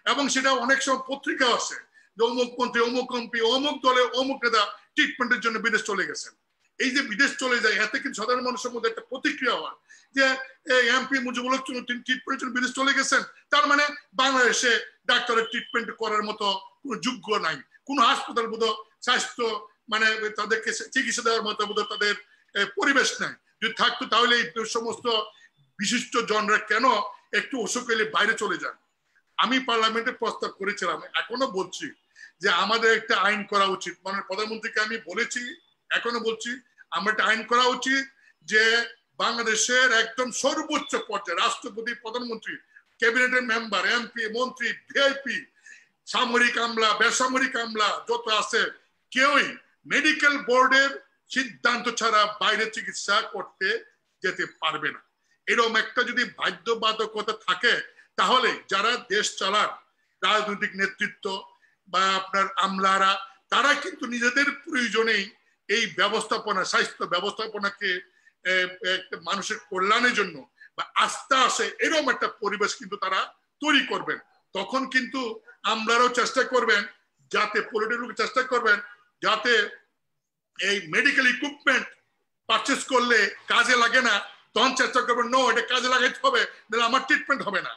এবং সেটা অনেক সময় পত্রিকা আছে যে অমুক মন্ত্রী, অমুক এমপি, অমুক দলে অমুক নেতা ট্রিটমেন্টের জন্য বিদেশ চলে গেছেন। এই যে বিদেশ চলে যায় এতে কিন্তু সাধারণ মানুষের মধ্যে একটা প্রতিক্রিয়া হয় যে এমপি মুজিবুল হক তিনি ট্রিটমেন্টের জন্য বিদেশ চলে গেছেন, তার মানে বাংলাদেশে ডাক্তারের ট্রিটমেন্ট করার মতো কোনো যোগ্য নাই, কোনো হাসপাতাল বোধ স্বাস্থ্য মানে তাদেরকে চিকিৎসা দেওয়ার মতো বোধ তাদের পরিবেশ নাই। যদি থাকতো তাহলে এই সমস্ত বিশিষ্ট জনরা কেন একটু অসুখ হলে বাইরে চলে যান? আমি পার্লামেন্টে প্রস্তাব করেছিলাম, এখনো বলছি যে আমাদের একটা আইন করা উচিত। মানে প্রধানমন্ত্রীকে আমি বলেছি, এখনো বলছি, আমরা একটা আইন করা উচিত যে বাংলাদেশের একদম সর্বোচ্চ পর্যায়ে রাষ্ট্রপতি, প্রধানমন্ত্রী, ক্যাবিনেটের মেম্বার, এমপি, মন্ত্রী, ভিআইপি, সামরিক আমলা, বেসামরিক আমলা যত আছে কেউই মেডিকেল বোর্ডের সিদ্ধান্ত ছাড়া বাইরে চিকিৎসা করতে যেতে পারবে না। এরকম একটা যদি বাধ্যবাধকতা থাকে তাহলে যারা দেশ চালান, রাজনৈতিক নেতৃত্ব বা আপনার আমলারা, তারা কিন্তু নিজেদের প্রয়োজনেই এই ব্যবস্থাপনা, স্বাস্থ্য ব্যবস্থাপনাকে মানুষের কল্যাণের জন্য বা আস্থা আসে এরকম একটা পরিবেশ কিন্তু তারা তৈরি করবেন। তখন কিন্তু আমরাও চেষ্টা করবেন যাতে, পলিটিক্যাল চেষ্টা করবেন যাতে এই মেডিকেল ইকুইপমেন্ট পারচেস করলে কাজে লাগে না, তখন চেষ্টা করবেন নো এটা কাজে লাগাইতে হবে, নাহলে আমার ট্রিটমেন্ট হবে না।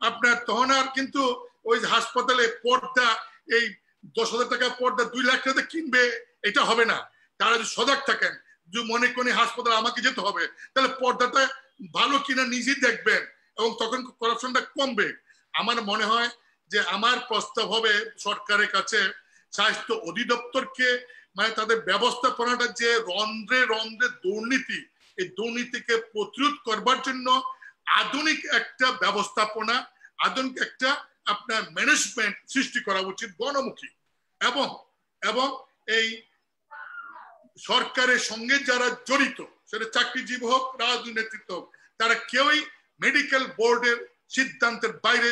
আপনার তখন আর কিন্তু ওই হাসপাতালে পর্দা, এই 10,000 টাকা পর্দা 2 লাখ টাকা কিনবে এটা হবে না। তারা যদি সজাগ থাকেন, যদি মনে করেন হাসপাতালে আমাকে যেতে হবে, তাহলে পর্দাটা ভালো কিনা নিজেই দেখবেন এবং তখন করাপশনটা কমবে। আমার মনে হয় যে আমার প্রস্তাব হবে সরকারের কাছে স্বাস্থ্য অধিদপ্তরকে মানে তাদের ব্যবস্থাপনাটা যে রন্ধ্রে রন্ধ্রে দুর্নীতি, এই দুর্নীতিকে প্রতিরোধ করবার জন্য আধুনিক একটা ব্যবস্থাপনা, আধুনিক একটা আপনার ম্যানেজমেন্ট সৃষ্টি করা উচিত গণমুখী। এবং এই সরকারের সঙ্গে যারা জড়িত, সেটা চাকরিজীবী হোক, রাজনৈতিক নেতৃত্ব হোক, তারা কেউই মেডিকেল বোর্ডের সিদ্ধান্তের বাইরে,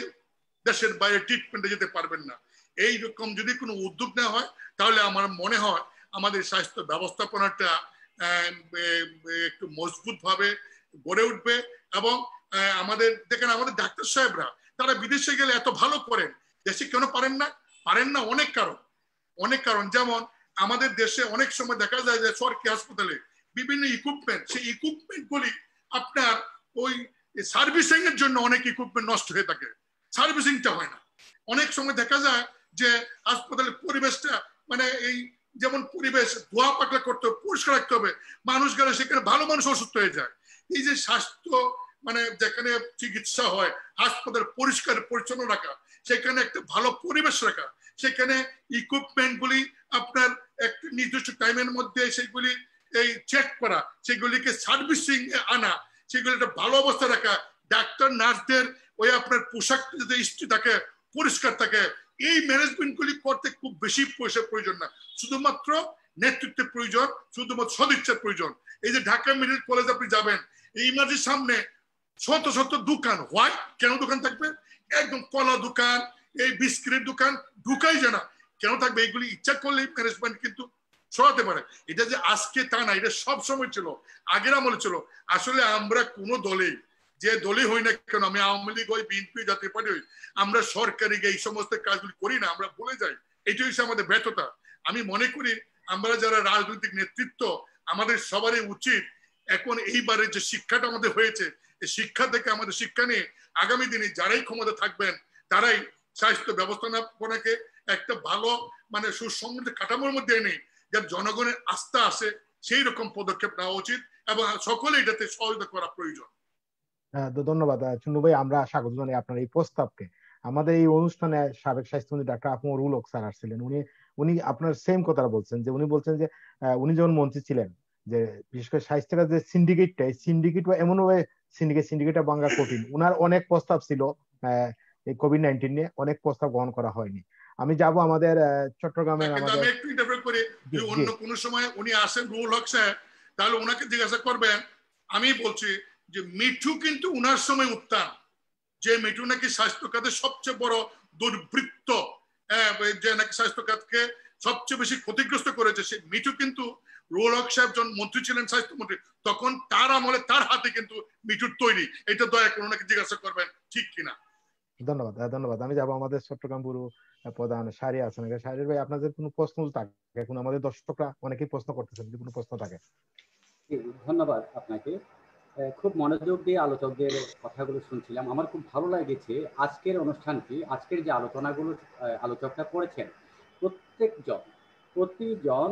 দেশের বাইরে ট্রিটমেন্টে যেতে পারবেন না। এইরকম যদি কোনো উদ্যোগ নেওয়া হয় তাহলে আমার মনে হয় আমাদের স্বাস্থ্য ব্যবস্থাপনাটা একটু মজবুত ভাবে গড়ে উঠবে। এবং আমাদের দেখেন আমাদের ডাক্তার সাহেবরা তারা বিদেশে গেলে এত ভালো করেন, দেশে কেন পারেন না? অনেক কারণ। যেমন আমাদের দেশে অনেক সময় দেখা যায় যে সরকারি হাসপাতালে বিভিন্ন ইকুইপমেন্ট, সেই ইকুইপমেন্ট গুলি আপনার ওই সার্ভিসিং এর জন্য অনেক ইকুইপমেন্ট নষ্ট হয়ে থাকে, সার্ভিসিংটা হয় না। অনেক সময় দেখা যায় যে হাসপাতালের পরিবেশটা মানে এই যেমন পরিবেশ ধোয়া পাকলা করতে হবে, পরিষ্কার রাখতে হবে, মানুষ গেলে সেখানে ভালো মানুষ অসুস্থ হয়ে যায়। এই যে স্বাস্থ্য মানে যেখানে চিকিৎসা হয়, হাসপাতাল পরিষ্কার পরিচ্ছন্ন রাখা, সেখানে একটা ভালো পরিবেশ রাখা, সেখানে ইকুইপমেন্ট গুলি আপনার একটা নির্দিষ্ট টাইমের মধ্যে সেগুলি এই চেক করা, সেগুলিকে সার্ভিসিং এ আনা, সেগুলি একটা ভালো অবস্থা রাখা, ডাক্তার নার্সদের ওই আপনার পোশাক যাতে ইস্ত্রি থাকে, পরিষ্কার থাকে, এই ম্যানেজমেন্ট গুলি করতে খুব বেশি পয়সার প্রয়োজন না, শুধুমাত্র নেতৃত্বের প্রয়োজন, শুধুমাত্র সদিচ্ছার প্রয়োজন। এই যে ঢাকা মেডিকেল কলেজ আপনি যাবেন, এই ইমার্জেন্সির সামনে শত দোকান, হোয়াই কেন দোকান থাকবে? একদম কলা দোকান, এই বিস্কিটের দোকান ঢুকাই যায় না, কেন থাকবে? এইগুলি ইচ্ছা করলে ম্যানেজমেন্ট কিন্তু সরাতে পারে। এটা যে আজকে তা না, এটা সব সময় ছিল, আগের আমলে ছিল। আসলে আমরা কোন দলে, যে দলই হই না কেন, আমি আওয়ামী লীগ হই, বিএনপি, জাতীয় পার্টি হই, আমরা সরকারি এই সমস্ত কাজগুলি করি না, আমরা ভুলে যাই। এটাই হচ্ছে আমাদের ব্যর্থতা। আমি মনে করি আমরা যারা রাজনৈতিক নেতৃত্ব, আমাদের সবারই উচিত এখন এইবারে যে শিক্ষাটা আমাদের হয়েছে, এই শিক্ষা থেকে আমাদের শিক্ষা নিয়ে আগামী দিনে যারাই ক্ষমতা থাকবেন তারাই স্বাস্থ্য ব্যবস্থাপনাকে একটা ভালো মানে সুসংগঠিত কাঠামোর মধ্যে এনে যার জনগণের আস্থা আসে সেই রকম পদক্ষেপ নেওয়া উচিত এবং সকলে এটাতে সহযোগিতা করা প্রয়োজন। ধন্যবাদ চুন্নু ভাই, আমরা স্বাগত জানাই আপনার এই প্রস্তাবকে। আমাদের এই অনুষ্ঠানে সাবেক স্বাস্থ্যমন্ত্রী ডাক্তার আফমরুল হক স্যার আসছিলেন। উনি উনি আপনার সেম কথা বলছেন, যে উনি বলছেন যে উনি যখন মন্ত্রী ছিলেন, যে বিশেষ করে স্বাস্থ্যের যে সিন্ডিকেটটা, এই সিন্ডিকেট এমন ভাবে সিন্ডিকেটটা ভাঙা কঠিন। উনার অনেক প্রস্তাব ছিল এই কোভিড-19 নিয়ে, অনেক প্রস্তাব গ্রহণ করা হয়নি। আমি যাব আমাদের চট্টগ্রামের আমাদের, আমি একটু ইন্টারফেয়ার করি, যে অন্য কোন সময় উনি আসেন রুহুল হক স্যার, তাহলে ওনাকে জিজ্ঞাসা করবেন। আমি বলছি যে মিঠু কিন্তু উনার সময় উত্থান, যে মিঠু নাকি স্বাস্থ্য খাতের সবচেয়ে বড় দুর্বৃত্ত, যে নাকি স্বাস্থ্য খাতকে সবচেয়ে বেশি ক্ষতিগ্রস্ত করেছে, সে মিঠু কিন্তু রুহুল হক সাহেব যখন মন্ত্রী ছিলেন স্বাস্থ্যমন্ত্রী, তখন তার আমলে তার হাতে কিন্তু মিঠুর তৈরি। এটা দয়া করে ওনাকে জিজ্ঞাসা করবেন, ঠিক কিনা। ধন্যবাদ ধন্যবাদ। আমি যাব আমাদের চট্টগ্রাম ব্যুরো প্রধান শাহরি আছেন। শাহরি ভাই, আপনাদের কোনো প্রশ্ন থাকে? এখন আমাদের দর্শকরা অনেকেই প্রশ্ন করতেছেন, যদি কোনো প্রশ্ন থাকে। ধন্যবাদ আপনাকে। খুব মনোযোগ দিয়ে আলোচকদের কথাগুলো শুনছিলাম, আমার খুব ভালো লেগেছে আজকের অনুষ্ঠানটি। আজকের যে আলোচনাগুলো আলোচকরা করেছেন, প্রতিজন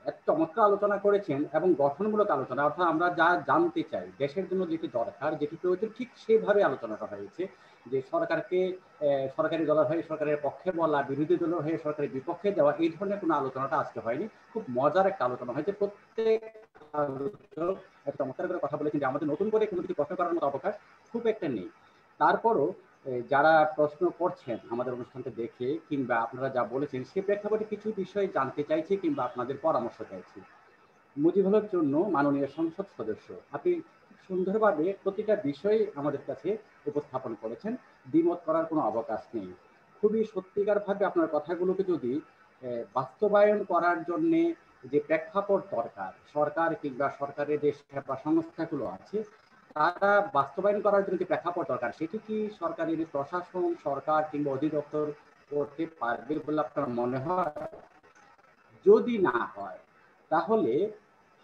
এক চমৎকার আলোচনা করেছেন এবং গঠনমূলক আলোচনা, অর্থাৎ আমরা যা জানতে চাই, দেশের জন্য যেটি দরকার, যেটি প্রয়োজন, ঠিক সেভাবে আলোচনাটা হয়েছে। যে সরকারকে সরকারি দলের হয়ে সরকারের পক্ষে বলা, বিরোধী দলের হয়ে সরকারের বিপক্ষে দেওয়া, এই ধরনের কোনো আলোচনাটা আজকে হয়নি। খুব মজার একটা আলোচনা হয়েছে। প্রত্যেক আলোচক একটা চমৎকার করে কথা বলেছেন যে আমাদের নতুন করে কোনো কিছু প্রশ্ন করার মতো অবকাশ খুব একটা নেই। তারপরও যারা প্রশ্ন করছেন আমাদের অনুষ্ঠানটা দেখে কিংবা আপনারা যা বলেছেন সে প্রেক্ষাপটে কিছু বিষয় জানতে চাইছি কিংবা আপনাদের পরামর্শ চাইছি। মুজিবুল হক জন্য মাননীয় সংসদ সদস্য, আপনি সুন্দরভাবে প্রতিটা বিষয় আমাদের কাছে উপস্থাপন করেছেন, দ্বিমত করার কোনো অবকাশ নেই। খুবই সত্যিকার ভাবে আপনার কথাগুলোকে যদি বাস্তবায়ন করার জন্য যে প্রেক্ষাপট দরকার, সরকার কিংবা সরকারের যে সেবা সংস্থাগুলো আছে তারা বাস্তবায়ন করার জন্য যে প্রেক্ষাপট দরকার, সেটি কি সরকারের প্রশাসন, সরকার কিংবা অধিদপ্তর করতে পারবে বলে আপনার মনে হয়? যদি না হয় তাহলে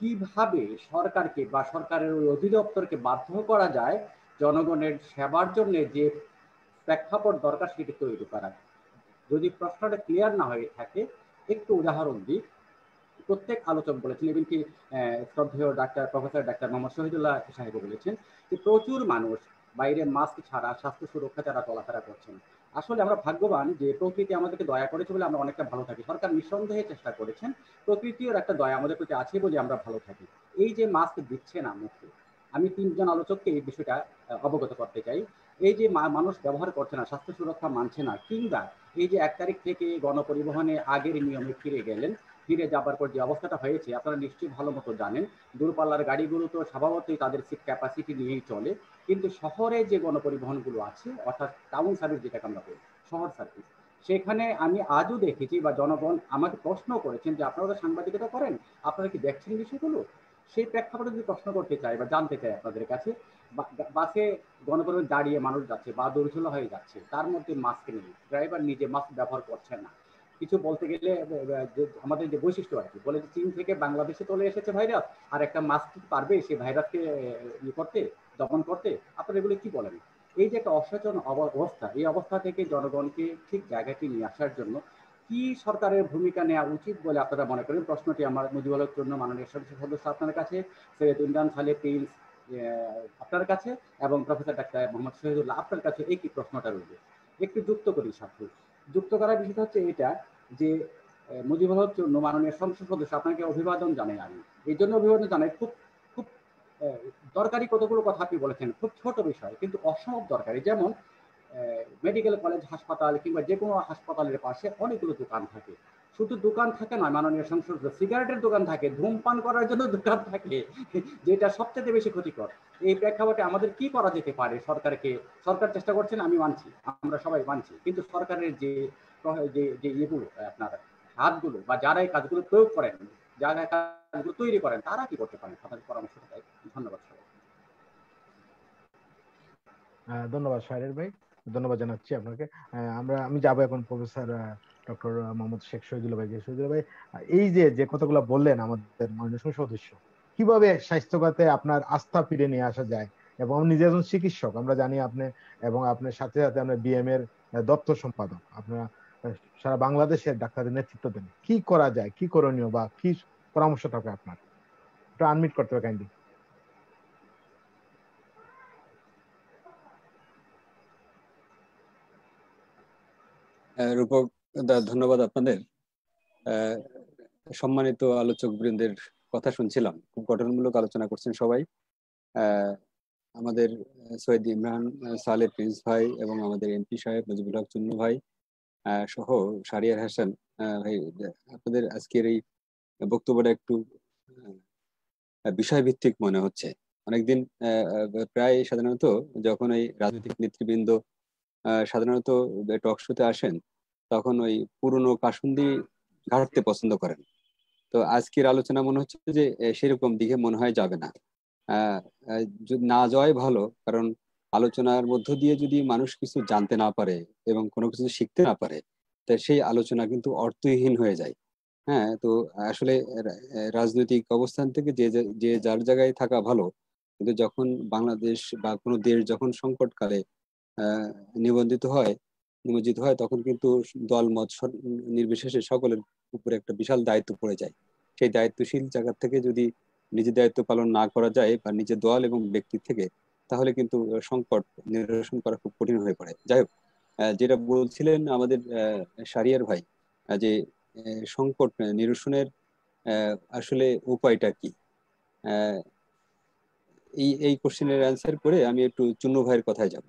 কিভাবে সরকারকে বা সরকারের ওই অধিদপ্তরকে বাধ্য করা যায় জনগণের সেবার জন্য যে প্রেক্ষাপট দরকার সেটি তৈরি করা? যদি প্রশ্নটা ক্লিয়ার না হয়ে থাকে একটু উদাহরণ দিই। প্রত্যেক আলোচক বলেছেন, এবং কি শ্রদ্ধেয় প্রফেসর ডাক্তার মোহাম্মদ শহীদুল্লাহ সাহেব বলেছেন যে প্রচুর মানুষ বাইরে মাস্ক ছাড়া স্বাস্থ্য সুরক্ষা ছাড়া চলাফেরা করছেন। আসলে আমরা ভাগ্যবান যে প্রকৃতি আমাদেরকে দয়া করেছে বলে আমরা অনেকটা ভালো থাকি। সরকার নিঃসন্দেহে চেষ্টা করেছেন, প্রকৃতির একটা দয়া আমাদের প্রতি আছে বলে আমরা ভালো থাকি। এই যে মাস্ক দিচ্ছে না মুখে, আমি তিনজন আলোচককে এই বিষয়টা অবগত করতে চাই। এই যে মানুষ ব্যবহার করছে না, স্বাস্থ্য সুরক্ষা মানছে না, কিংবা এই যে 1 তারিখ থেকে গণপরিবহনে আগের নিয়মে ফিরে যাবার পর যে অবস্থাটা হয়েছে আপনারা নিশ্চয়ই ভালো মতো জানেন। দূরপাল্লার গাড়িগুলো তো স্বভাবতই তাদের সিট ক্যাপাসিটি নিয়েই চলে, কিন্তু শহরে যে গণপরিবহনগুলো আছে, অর্থাৎ টাউন সার্ভিস যেটাকে আমরা বলি, শহর সার্ভিস, সেখানে আমি আজও দেখেছি বা জনগণ আমাকে প্রশ্ন করেছেন যে আপনারা তো সাংবাদিকতা করেন, আপনারা কি দেখছেন বিষয়গুলো? সেই প্রেক্ষাপটে যদি প্রশ্ন করতে চাই বা জানতে চাই আপনাদের কাছে, বাসে গণপরিবহন দাঁড়িয়ে মানুষ যাচ্ছে বা দৌড়ঝোলা হয়ে যাচ্ছে, তার মধ্যে মাস্ক নেই, ড্রাইভার নিজে মাস্ক ব্যবহার করছে না। কিছু বলতে গেলে আমাদের যে বৈশিষ্ট্য আর কি, বলে যে চীন থেকে বাংলাদেশে চলে এসেছে ভাইরাস, আর একটা মাস্ক পারবে সেই ভাইরাসকে করতে, দমন করতে? আপনারা এগুলো কি বলেন? এই যে একটা অসচেতন অবস্থা, এই অবস্থা থেকে জনগণকে ঠিক জায়গাটি নিয়ে আসার জন্য কি সরকারের ভূমিকা নেওয়া উচিত বলে আপনারা মনে করেন? প্রশ্নটি আমার মুজিবুল হক জন্য মাননীয় সংসদ সদস্য আপনার কাছে, সৈয়দ ইমরান খালেদ প্রিন্স আপনার কাছে, এবং প্রফেসর ডাক্তার মোহাম্মদ শহীদুল্লাহ আপনার কাছে একই প্রশ্নটা রইবে। একটু যুক্ত করি সাথে। যুক্ত করার বিষয়টা হচ্ছে এটা যে মুজিবুল হক জন্য মাননীয় সংসদ সদস্য আপনাকে অভিবাদন জানাই। আমি এই জন্য অভিবাদন জানাই, খুব খুব দরকারি কতগুলো কথা আপনি বলেছেন, খুব ছোট বিষয় কিন্তু অসম্ভব দরকারি। যেমন মেডিকেল কলেজ, হাসপাতাল কিংবা যে কোনো হাসপাতালের পাশে অনেকগুলো দোকান থাকে। শুধু দোকান থাকে না, মাননীয় সংসদ, সিগারেটের দোকান থাকে, ধূমপান করার জন্য দোকান থাকে, যেটা সবচেয়ে বেশি ক্ষতিকর। এই প্রেক্ষাপটে আমাদের কি করা যেতে পারে? সরকার চেষ্টা করছেন, আমি মানছি, আমরা সবাই মানছি, কিন্তু সরকারের যে ইয়েগুলো, আপনার হাতগুলো বা যারা এই কাজগুলো প্রয়োগ করেন, জায়গায় কাজগুলো তৈরি করেন, তারা কি করতে পারেন? আপনাদের পরামর্শটা চাই। ধন্যবাদ সবাই। ধন্যবাদ শাহরিয়ার ভাই, ধন্যবাদ জানাচ্ছি আপনাকে। আমি যাবো এখন প্রফেসর ডক্টর মোহাম্মদ শেখ শহীদুল ভাই। শহীদুল ভাই, এই যে কথাগুলো বললেন আমাদের মাননীয় সংসদ সদস্য, কিভাবে স্বাস্থ্য খাতে আপনার আস্থা ফিরে নিয়ে আসা যায়? এবং আমি নিজে একজন চিকিৎসক, আমরা জানি আপনি, এবং আপনার সাথে সাথে আমরা বিএম এর দপ্তর সম্পাদক, আপনারা সারা বাংলাদেশের ডাক্তারদের নেতৃত্ব দেন। কি করা যায়, কি করণীয়, বা কি পরামর্শ থাকবে আপনার? একটু আনমিট করতে হবে কাইন্ডলি। রূপক দা, ধন্যবাদ আপনাদের। আহ, সম্মানিত আলোচক বৃন্দের কথা শুনছিলাম, খুব গঠনমূলক আলোচনা করছেন সবাই। আহ, আমাদের সৈয়দ ইমরান সালে প্রিন্স ভাই এবং আমাদের এমপি সাহেব মুজিবুল হক চুন্নু ভাই সহ শারিয়ার হাসান ভাই, আপনাদের আজকের এই বক্তব্যটা একটু বিষয়ভিত্তিক মনে হচ্ছে। অনেকদিন প্রায় সাধারণত যখন এই রাজনৈতিক নেতৃবৃন্দ সাধারণত টক শোতে আসেন, তখন ওই পুরনো কাসুন্দি ঘাঁটতে পছন্দ করেন। তো আজকের আলোচনা মনে হচ্ছে যে সেরকম দিকে মনে হয় যাবে না। আহ না যাওয়াই ভালো, কারণ আলোচনার মধ্য দিয়ে যদি মানুষ কিছু জানতে না পারে এবং কোনো কিছু শিখতে না পারে, তা সেই আলোচনা কিন্তু অর্থহীন হয়ে যায়। হ্যাঁ, তো আসলে রাজনৈতিক অবস্থান থেকে যে যে যার জায়গায় থাকা ভালো, কিন্তু যখন বাংলাদেশ বা কোনো দেশ যখন সংকটকালে আহ নিবন্ধিত হয় নিমজ্জিত হয়, তখন কিন্তু দল মত নির্বিশেষে সকলের উপরে একটা বিশাল দায়িত্ব পড়ে যায়। সেই দায়িত্বশীল জায়গা থেকে যদি নিজের দায়িত্ব পালন না করা যায় বা নিজের দল এবং ব্যক্তি থেকে, তাহলে কিন্তু সংকট নিরসন করা খুব কঠিন হয়ে পড়ে। যাই হোক, যেটা বলছিলেন আমাদের শারিয়ার ভাই, যে সংকট নিরসনের আসলে উপায়টা কি, আহ, এই এই কোশ্চেনের অ্যান্সার করে আমি একটু চুন্নু ভাইয়ের কথায় যাব।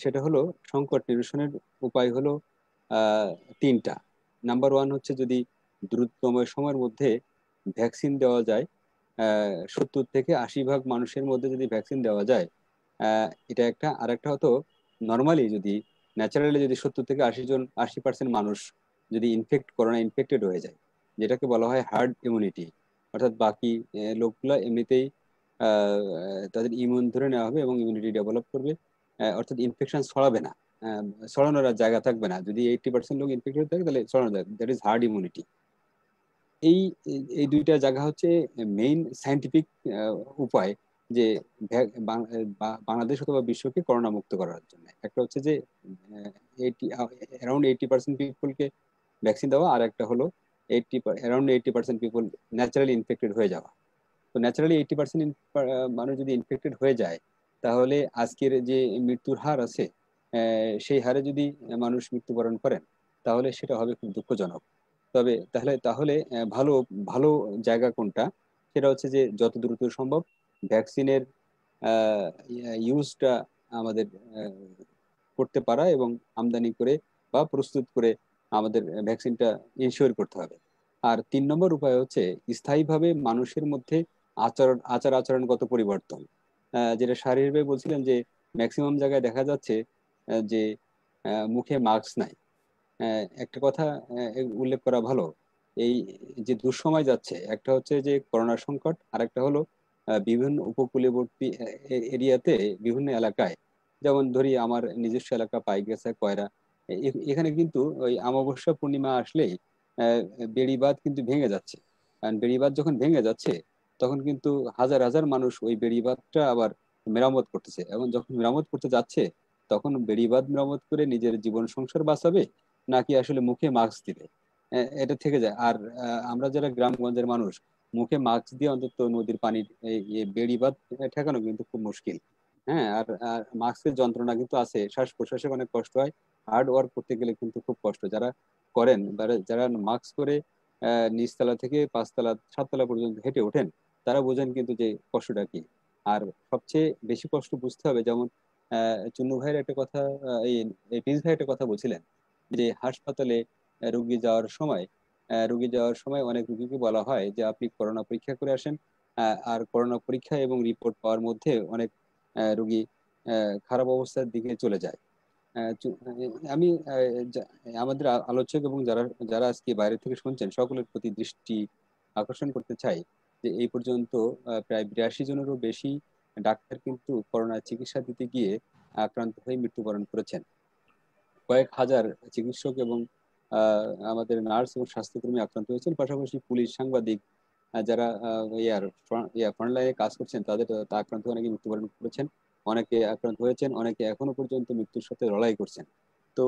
সেটা হলো, সংকট নিরসনের উপায় হলো আহ, তিনটা। নাম্বার ওয়ান হচ্ছে, যদি দ্রুততম সময়ের মধ্যে ভ্যাকসিন দেওয়া যায়, 70 থেকে 80 ভাগ মানুষের মধ্যে যদি ভ্যাকসিন দেওয়া যায়, এটা একটা। আর একটা হতো, নর্মালি যদি ন্যাচারালি যদি 70 থেকে 80 জন 80% মানুষ যদি করোনা ইনফেক্টেড হয়ে যায়, যেটাকে বলা হয় হার্ড ইমিউনিটি, অর্থাৎ বাকি লোকগুলা এমনিতেই তাদের ইমিউন ধরে নেওয়া হবে এবং ইমিউনিটি ডেভেলপ করবে, অর্থাৎ ইনফেকশন ছড়াবে না। আহ, ছড়ানোর আর জায়গা থাকবে না। যদি 80% লোক ইনফেক্টেড থাকে, তাহলে ছড়ানো যাবে, দ্যাট ইজ হার্ড ইমিউনিটি। এই এই দুইটা জায়গা হচ্ছে মেইন সায়েন্টিফিক উপায়, যে বাংলাদেশ অথবা বিশ্বকে করোনা মুক্ত করার জন্য। একটা হচ্ছে যে অ্যারাউন্ড 80% পিপলকে ভ্যাকসিন দেওয়া, আর একটা হলো অ্যারাউন্ড 80% পিপল ন্যাচারালি ইনফেক্টেড হয়ে যাওয়া। তো ন্যাচারালি 80% মানুষ যদি ইনফেক্টেড হয়ে যায়, তাহলে আজকের যে মৃত্যুর হার আছে, সেই হারে যদি মানুষ মৃত্যুবরণ করেন, তাহলে সেটা হবে খুব দুঃখজনক। তবে তাহলে তাহলে ভালো ভালো জায়গা কোনটা, সেটা হচ্ছে যে যত দ্রুত সম্ভব ভ্যাকসিনের ইউজটা আমাদের আহ, করতে পারা এবং আমদানি করে বা প্রস্তুত করে আমাদের ভ্যাকসিনটা ইনশিওর করতে হবে। আর 3 নম্বর উপায় হচ্ছে স্থায়ীভাবে মানুষের মধ্যে আচার আচরণগত পরিবর্তন। যেটা শারীরিকভাবে বলছিলেন, যে ম্যাক্সিমাম জায়গায় দেখা যাচ্ছে যে মুখে মাস্ক নাই। একটা কথা উল্লেখ করা ভালো, এই যে দুঃসময় যাচ্ছে, একটা হচ্ছে যে করোনা সংকট, আর একটা হলো বিভিন্ন উপকূলীয়বর্তী এরিয়াতে, বিভিন্ন এলাকায়, যেমন ধরি আমার নিজস্ব এলাকা পাইকগাছা, কয়রা, এখানে কিন্তু ওই অমাবস্যা পূর্ণিমা আসলেই আহ, বেড়িবাঁধ কিন্তু ভেঙে যাচ্ছে। কারণ বেড়িবাঁধ যখন ভেঙে যাচ্ছে, তখন কিন্তু হাজার হাজার মানুষ ওই বেড়িবাঁধটা আবার মেরামত করতেছে, এবং যখন মেরামত করতে যাচ্ছে, তখন বেড়িবাঁধ মেরামত করে নিজের জীবন সংসার বাঁচাবে, নাকি আসলে মুখে মাস্ক দিবে, এটা থেকে যায়। আর আমরা যারা গ্রামগঞ্জের মানুষ, মুখে মাস্ক দিয়ে অন্তত নদীর পানির এই বেড়িবাঁধ ঠেকানো কিন্তু খুব মুশকিল। হ্যাঁ, আর মাস্কের যন্ত্রণা কিন্তু আছে, শ্বাস প্রশ্বাসে অনেক কষ্ট হয়। হার্ড ওয়ার্ক করতে গেলে কিন্তু খুব কষ্ট। যারা করেন, যারা মাস্ক করে নিচতলা থেকে 5 তলা 7 তলা পর্যন্ত হেঁটে ওঠেন, তারা বোঝেন কিন্তু যে কষ্টটা কি। আর সবচেয়ে বেশি কষ্ট বুঝতে হবে, যেমন চুন্নু ভাইয়ের একটা কথা, এই এই প্রিন্স ভাই একটা কথা বলছিলেন, যে হাসপাতালে রুগী যাওয়ার সময় অনেক রুগীকে বলা হয় যে আপনি করোনা পরীক্ষা করে আসেন। আর করোনা পরীক্ষা এবং রিপোর্ট পাওয়ার মধ্যে অনেক রুগী খারাপ অবস্থার দিকে চলে যায়। আমি আমাদের আলোচক এবং যারা যারা আজকে বাইরে থেকে শুনছেন, সকলের প্রতি দৃষ্টি আকর্ষণ করতে চাই যে এই পর্যন্ত প্রায় 82 জনেরও বেশি ডাক্তার কিন্তু করোনা চিকিৎসা দিতে গিয়ে আক্রান্ত হয়ে মৃত্যুবরণ করেছেন। কয়েক হাজার চিকিৎসক এবং আমাদের নার্স এবং স্বাস্থ্যকর্মী আক্রান্ত হয়েছেন, পাশাপাশি পুলিশ, সাংবাদিক, যারা ফ্রন্ট লাইনে কাজ করছেন তাদের আক্রান্ত হয়ে অনেকে মৃত্যুবরণ করেছেন, অনেকে আক্রান্ত হয়েছেন, অনেকে এখনো পর্যন্ত মৃত্যুর সাথে লড়াই করছেন। তো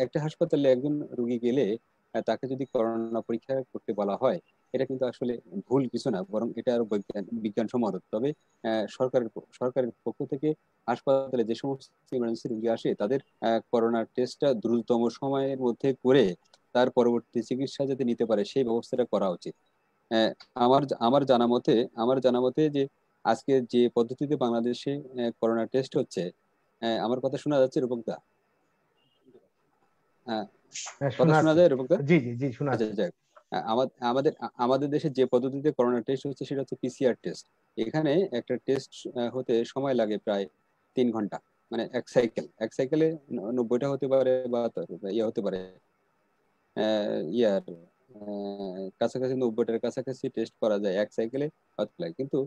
একটা হাসপাতালে একজন রোগী গেলে তাকে যদি করোনা পরীক্ষা করতে বলা হয়, এটা কিন্তু আসলে ভুল কিছু না, বরং এটা আরো বিজ্ঞানসম্মত। তবে সরকারের পক্ষ থেকে হাসপাতালে যে সমস্ত ইমার্জেন্সি রোগী আসে তাদের করোনা টেস্টটা দ্রুততম সময়ের মধ্যে করে তার পরবর্তী চিকিৎসা যাতে নিতে পারে সেই ব্যবস্থাটা করা উচিত। আহ, আমার আমার জানা মতে যে আজকে যে পদ্ধতিতে বাংলাদেশে করোনা টেস্ট হচ্ছে, আমার কথা শোনা যাচ্ছে রূপকদা? আহ, কথা শোনা শোনা যাচ্ছে। যায় রূপকদা? জি জি জি, শোনা আচ্ছা, যাচ্ছে। যাক। আমাদের আমাদের দেশে যে পদ্ধতিতে করোনা টেস্ট হচ্ছে সেটা হচ্ছে পিসিআর টেস্ট। এখানে একটা টেস্ট হতে সময় লাগে প্রায় 3 ঘন্টা। মানে এক সাইকেলে 90টা হতে পারে বা ইয়ে হতে পারে, ইয়ার কাছাকাছি 90টার কাছাকাছি টেস্ট করা যায় এক সাইকেলে লাগে। কিন্তু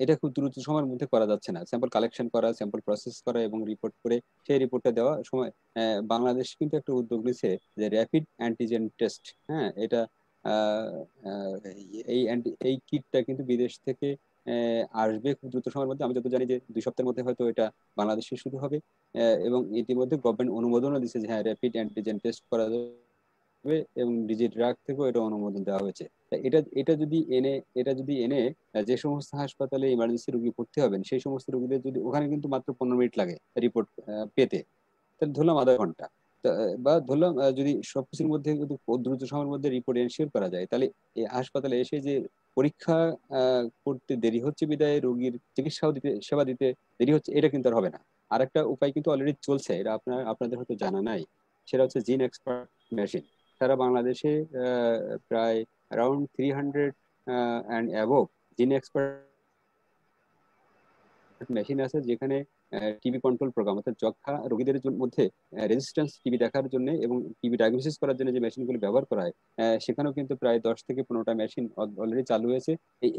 এটা খুব দ্রুত সময়ের মধ্যে করা যাচ্ছে না। স্যাম্পল কালেকশন করা, স্যাম্পল প্রসেস করা এবং রিপোর্ট করে সেই রিপোর্টটা দেওয়া সময়। বাংলাদেশ কিন্তু একটা উদ্যোগ নিছে যে র্যাপিড অ্যান্টিজেন টেস্ট। হ্যাঁ, এটা আহ, আহ, এই কিটটা কিন্তু বিদেশ থেকে আসবে খুব দ্রুত সময়ের মধ্যে। আমি যত জানি যে 2 সপ্তাহের মধ্যে হয়তো এটা বাংলাদেশে শুরু হবে। এবং ইতিমধ্যে গভর্নমেন্ট অনুমোদনও দিচ্ছে যে হ্যাঁ, র্যাপিড অ্যান্টিজেন টেস্ট করা হবে এবং ডিজি ড্রাগ থেকেও এটা অনুমোদন দেওয়া হয়েছে। তা এটা যদি এনে যে সমস্ত হাসপাতালে ইমার্জেন্সি রোগী ভর্তি হবেন সেই সমস্ত রোগীদের যদি ওখানে কিন্তু মাত্র 15 মিনিট লাগে রিপোর্ট পেতে, তাহলে ধরলাম আধা ঘন্টা। বা ধরলাম যদি সবকিছুর মধ্যে কিন্তু দ্রুত সময়ের মধ্যে রিপোর্ট এনশিওর করা যায়, তাহলে এই হাসপাতালে এসে যে পরীক্ষা করতে দেরি হচ্ছে বিদায় রোগীর সেবা দিতে দেরি হচ্ছে, এটা কিন্তু আর হবে না। আরেকটা উপায় কিন্তু অলরেডি চলছে, এটা আপনাদের হয়তো জানা নাই। সেটা হচ্ছে জিন এক্সপার্ট মেশিন। সারা বাংলাদেশে প্রায় around 300 and above gene expert machine আছে, যেখানে টিবি কন্ট্রোল প্রোগ্রাম, অর্থাৎ যক্ষ্মা রোগীদের মধ্যে রেজিস্ট্যান্স টিবি দেখার জন্য এবং টিবি ডায়াগনোসিস করার জন্য যে মেশিনগুলো ব্যবহার করা হয়, সেখানেও কিন্তু প্রায় 10 থেকে 15টা মেশিন অলরেডি চালু হয়েছে।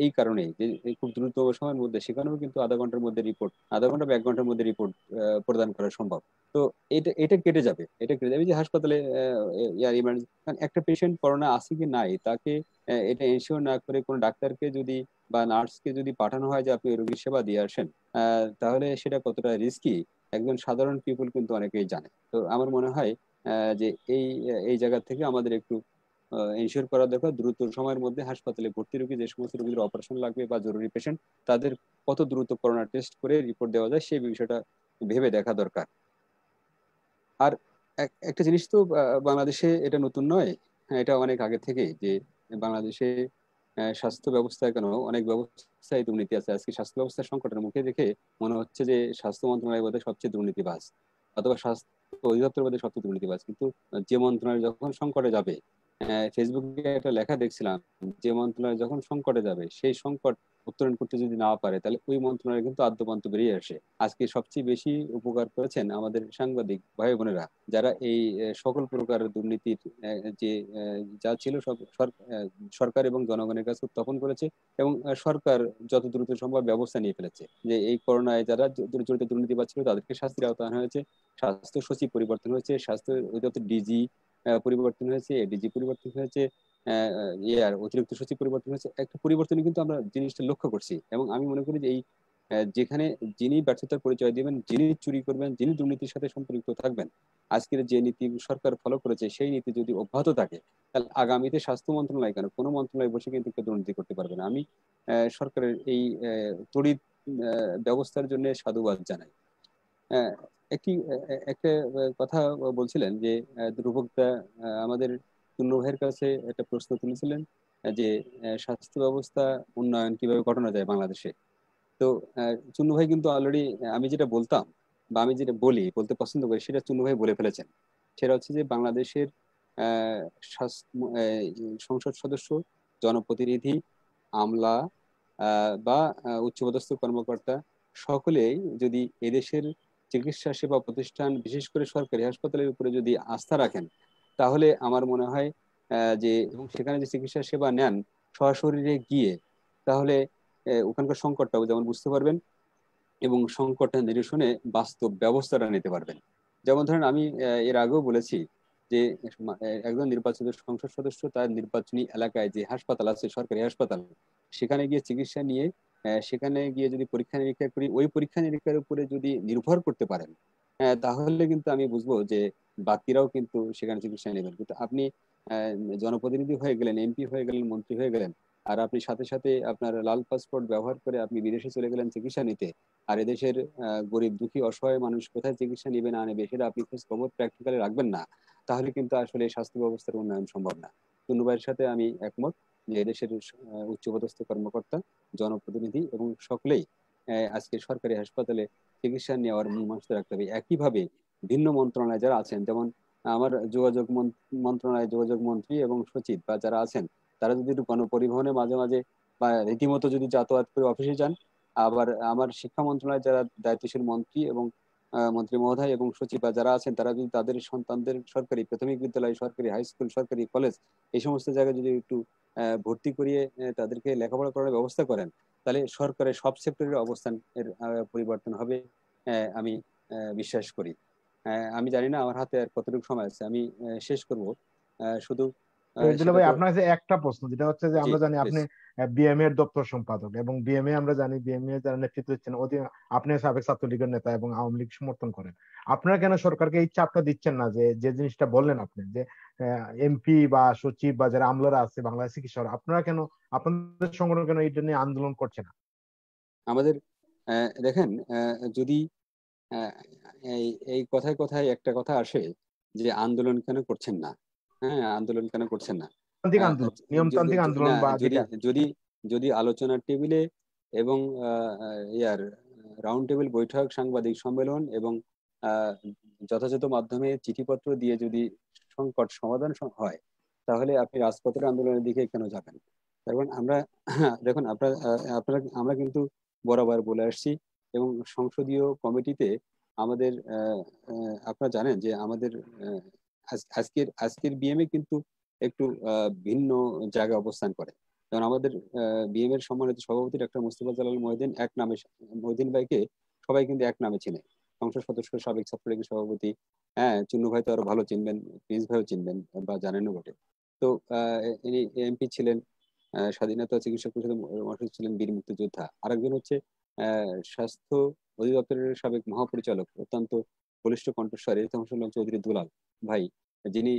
এই কারণেই যে এই খুব দ্রুত সময়ের মধ্যে সেখানেও কিন্তু আধা ঘন্টা বা 1 ঘন্টার মধ্যে রিপোর্ট প্রদান করা সম্ভব। তো এটা কেটে যাবে যে হাসপাতালে ইয়ার ইমার্জেন্সি একটা পেশেন্ট করোনা আছে কি নাই তাকে এটা এনশিওর না করে কোনো ডাক্তারকে যদি বা নার্সকে যদি পাঠানো হয় যে আপনি রোগীর সেবা দিয়ে আসেন, তাহলে সেটা কতটা রিস্কি একজন সাধারণ পিপল কিন্তু অনেকেই জানে। তো আমার মনে হয় যে এই এই জায়গা থেকে আমাদের একটু এনশিওর করা দরকার দ্রুত সময়ের মধ্যে হাসপাতালে ভর্তি রোগী, যে সমস্ত রোগীদের অপারেশন লাগবে বা জরুরি পেশেন্ট, তাদের কত দ্রুত করোনা টেস্ট করে রিপোর্ট দেওয়া যায় সেই বিষয়টা ভেবে দেখা দরকার। আর একটা জিনিস তো বাংলাদেশে এটা নতুন নয়। হ্যাঁ, এটা অনেক আগে থেকেই যে বাংলাদেশে স্বাস্থ্য ব্যবস্থায় কেন অনেক ব্যবস্থায় দুর্নীতি আছে। আজকে স্বাস্থ্য ব্যবস্থার সংকটের মুখে দেখে মনে হচ্ছে যে স্বাস্থ্য মন্ত্রণালয় বোধহয় সবচেয়ে দুর্নীতিবাজ, অথবা স্বাস্থ্য অধিদপ্তর বোধহয় সবচেয়ে দুর্নীতিবাজ। কিন্তু যে মন্ত্রণালয় যখন সংকটে যাবে, ফেসবুকে একটা লেখা দেখছিলাম, যে মন্ত্রণালয় যখন সংকটে যাবে সেই সংকট উত্তরণ করতে যদি না পারে তাহলে ওই মন্ত্রণালয় কিন্তু আদ্যপান্ত বেরিয়ে আসে। আজকে সবচেয়ে বেশি উপকার করেছেন আমাদের সাংবাদিক ভাই বোনেরা, যারা এই সকল প্রকার দুর্নীতির যে যা ছিল সব সরকার এবং জনগণের কাছে উত্থাপন করেছে। এবং সরকার যত দ্রুত সম্ভব ব্যবস্থা নিয়ে ফেলেছে যে এই করোনায় যারা জড়িত দুর্নীতিবাজ ছিল তাদেরকে শাস্তির আওতায় আনা হয়েছে। স্বাস্থ্য সচিব পরিবর্তন হয়েছে, স্বাস্থ্য অধিদপ্তর ডিজি পরিবর্তন হয়েছে, এডিজি পরিবর্তন হয়েছে, আর অতিরিক্ত সচিব পরিবর্তন হয়েছে। একটা পরিবর্তন কিন্তু আমরা জিনিসটা লক্ষ্য করছি। এবং আমি মনে করি যে এই যেখানে যিনি ব্যর্থতার পরিচয় দিবেন, যিনি চুরি করবেন, যিনি দুর্নীতির সাথে সম্পৃক্ত থাকবেন, আজকের যে নীতি সরকার ফলো করেছে সেই নীতি যদি অব্যাহত থাকে, তাহলে আগামীতে স্বাস্থ্য মন্ত্রণালয় কেন কোনো মন্ত্রণালয় বসে কিন্তু কেউ দুর্নীতি করতে পারবে না। আমি সরকারের এই তড়িৎ ব্যবস্থার জন্য সাধুবাদ জানাই। আহ, একটা কথা বলছিলেন যে ধ্রুবকদা আমাদের টুন্নু ভাইয়ের কাছে একটা প্রশ্ন তুলেছিলেন যে স্বাস্থ্য ব্যবস্থা উন্নয়ন কিভাবে ঘটানো যায় বাংলাদেশে। তো চুন্নু ভাই কিন্তু অলরেডি আমি যেটা বলতাম বা আমি যেটা বলতে পছন্দ করি সেটা চুন্নু ভাই বলে ফেলেছেন। সেটা হচ্ছে যে বাংলাদেশের আহ সংসদ সদস্য, জনপ্রতিনিধি, আমলা বা উচ্চপদস্থ কর্মকর্তা সকলেই যদি এদেশের চিকিৎসা সেবা প্রতিষ্ঠান বিশেষ করে সরকারি হাসপাতালের উপরে যদি আস্থা রাখেন, তাহলে আমার মনে হয় যে এবং সেখানে যে চিকিৎসা সেবা নেন সশরীরে গিয়ে তাহলে ওখানকার সংকটটাও যেমন বুঝতে পারবেন এবং সংকটটা নিরসনে বাস্তব ব্যবস্থাটা নিতে পারবেন। যেমন ধরেন আমি এর আগেও বলেছি যে একজন নির্বাচিত সংসদ সদস্য তার নির্বাচনী এলাকায় যে হাসপাতাল আছে, সরকারি হাসপাতাল, সেখানে গিয়ে চিকিৎসা নিয়ে সেখানে গিয়ে যদি পরীক্ষা নিরীক্ষা করি, ওই পরীক্ষা নিরীক্ষার উপরে যদি নির্ভর করতে পারেন, তাহলে কিন্তু আমি বুঝবো যে বাকিরাও কিন্তু সেখানে চিকিৎসা নেবেন। কিন্তু আপনি আহ, জনপ্রতিনিধি হয়ে গেলেন, এমপি হয়ে গেলেন, মন্ত্রী হয়ে গেলেন, আর আপনি সাথে সাথে আপনার লাল পাসপোর্ট ব্যবহার করে আপনি বিদেশে চলে গেলেন চিকিৎসা নিতে, আর এদেশের গরিব দুঃখী অসহায় মানুষ কোথায় চিকিৎসা নেবে না নেবে সেটা আপনি খোঁজ খবর প্র্যাকটিক্যালি রাখবেন না, তাহলে কিন্তু আসলে স্বাস্থ্য ব্যবস্থার উন্নয়ন সম্ভব না। টুন্নু সাথে আমি একমত যে এদেশের উচ্চপদস্থ কর্মকর্তা, জনপ্রতিনিধি এবং সকলেই আজকে সরকারি হাসপাতালে চিকিৎসা নেওয়ার মূল মানুষ রাখতে হবে। একইভাবে ভিন্ন মন্ত্রণালয় যারা আছেন, যেমন আমার যোগাযোগ মন্ত্রণালয় যোগাযোগ মন্ত্রী এবং সচিব বা যারা আছেন, তারা যদি একটু গণপরিবহনে মাঝে মাঝে বা রীতিমতো যদি যাতায়াত করে অফিসে যান, আবার আমার শিক্ষা মন্ত্রণালয়ের যারা দায়িত্বশীল মন্ত্রী এবং মন্ত্রী মহোদয় এবং সচিব বা যারা আছেন, তারা যদি তাদের সন্তানদের সরকারি প্রাথমিক বিদ্যালয়, সরকারি হাই স্কুল, সরকারি কলেজ, এই সমস্ত জায়গায় যদি একটু ভর্তি করিয়ে তাদেরকে লেখাপড়া করার ব্যবস্থা করেন, তাহলে সরকারের সব সেক্টরের অবস্থান এর পরিবর্তন হবে আমি বিশ্বাস করি। আমি জানি না আমার হাতে আর কতটুকু সময় আছে, আমি শেষ করব শুধু শহীদুল্লাহ সেটা ভাই, তো। আপনার কাছে একটা প্রশ্ন, যেটা হচ্ছে যে জি আমরা জানি প্লিজ। আপনি বিএমএ এর দপ্তর সম্পাদক, এবং বিএমএ আমরা জানি বিএমএ যারা নেতৃত্ব দিচ্ছেন আপনি সাবেক ছাত্রলীগের নেতা এবং আওয়ামী লীগ সমর্থন করেন। আপনারা কেন সরকারকে এই চাপটা দিচ্ছেন না, যে যে জিনিসটা বললেন আপনি, যে এমপি বা সচিব বা যারা আমলারা আছে বাংলাদেশ চিকিৎসক, আপনারা কেন, আপনাদের সংগঠন কেন এটা নিয়ে আন্দোলন করছে না? আমাদের দেখেন, যদি আহ, এই এই কথায় কথায় একটা কথা আসে যে আন্দোলন কেন করছেন না, হ্যাঁ আন্দোলন কেন করছেন না। তান্ত্রিক আহ, আন্দোলন, নিয়মতান্ত্রিক না, আন্দোলন বা যদি যেটা। যদি যদি আলোচনার টেবিলে এবং ইয়ার রাউন্ড টেবিল বৈঠক, সাংবাদিক সম্মেলন এবং আহ, যথাযথ মাধ্যমে চিঠিপত্র দিয়ে যদি সংকট সমাধান হয়, তাহলে আপনি রাজপথের আন্দোলনের দিকে কেন যাবেন? কারণ আমরা দেখুন আপনারা আমরা কিন্তু বরাবর বলে আসছি এবং সংসদীয় কমিটিতে আমাদের আপনারা জানেন যে আমাদের আহ, আজকের বিএমএ কিন্তু একটু ভিন্ন জায়গায় অবস্থান করে। যেমন আমাদের বিএম এর সম্মানিত সভাপতি ডক্টর মুস্তফা জালাল মহিউদ্দিন এক নামে, মহিউদ্দিন ভাইকে সবাই কিন্তু এক নামে চিনে। সংসদ সদস্য, সাবেক ছাত্রলীগের সভাপতি, হ্যাঁ চুন্নু ভাই তো আরো ভালো চিনবেন, প্রিন্স ভাইও চিনবেন বা জানেনও বটে। তো ইনি এমপি ছিলেন, স্বাধীনতা চিকিৎসক পরিষদের মহাসচিব ছিলেন, বীর মুক্তিযোদ্ধা। আরেকজন হচ্ছে স্বাস্থ্য অধিদপ্তরের সাবেক মহাপরিচালক, অত্যন্ত বলিষ্ঠ কণ্ঠস্বর ইরফান চৌধুরী দুলাল ভাই, যিনি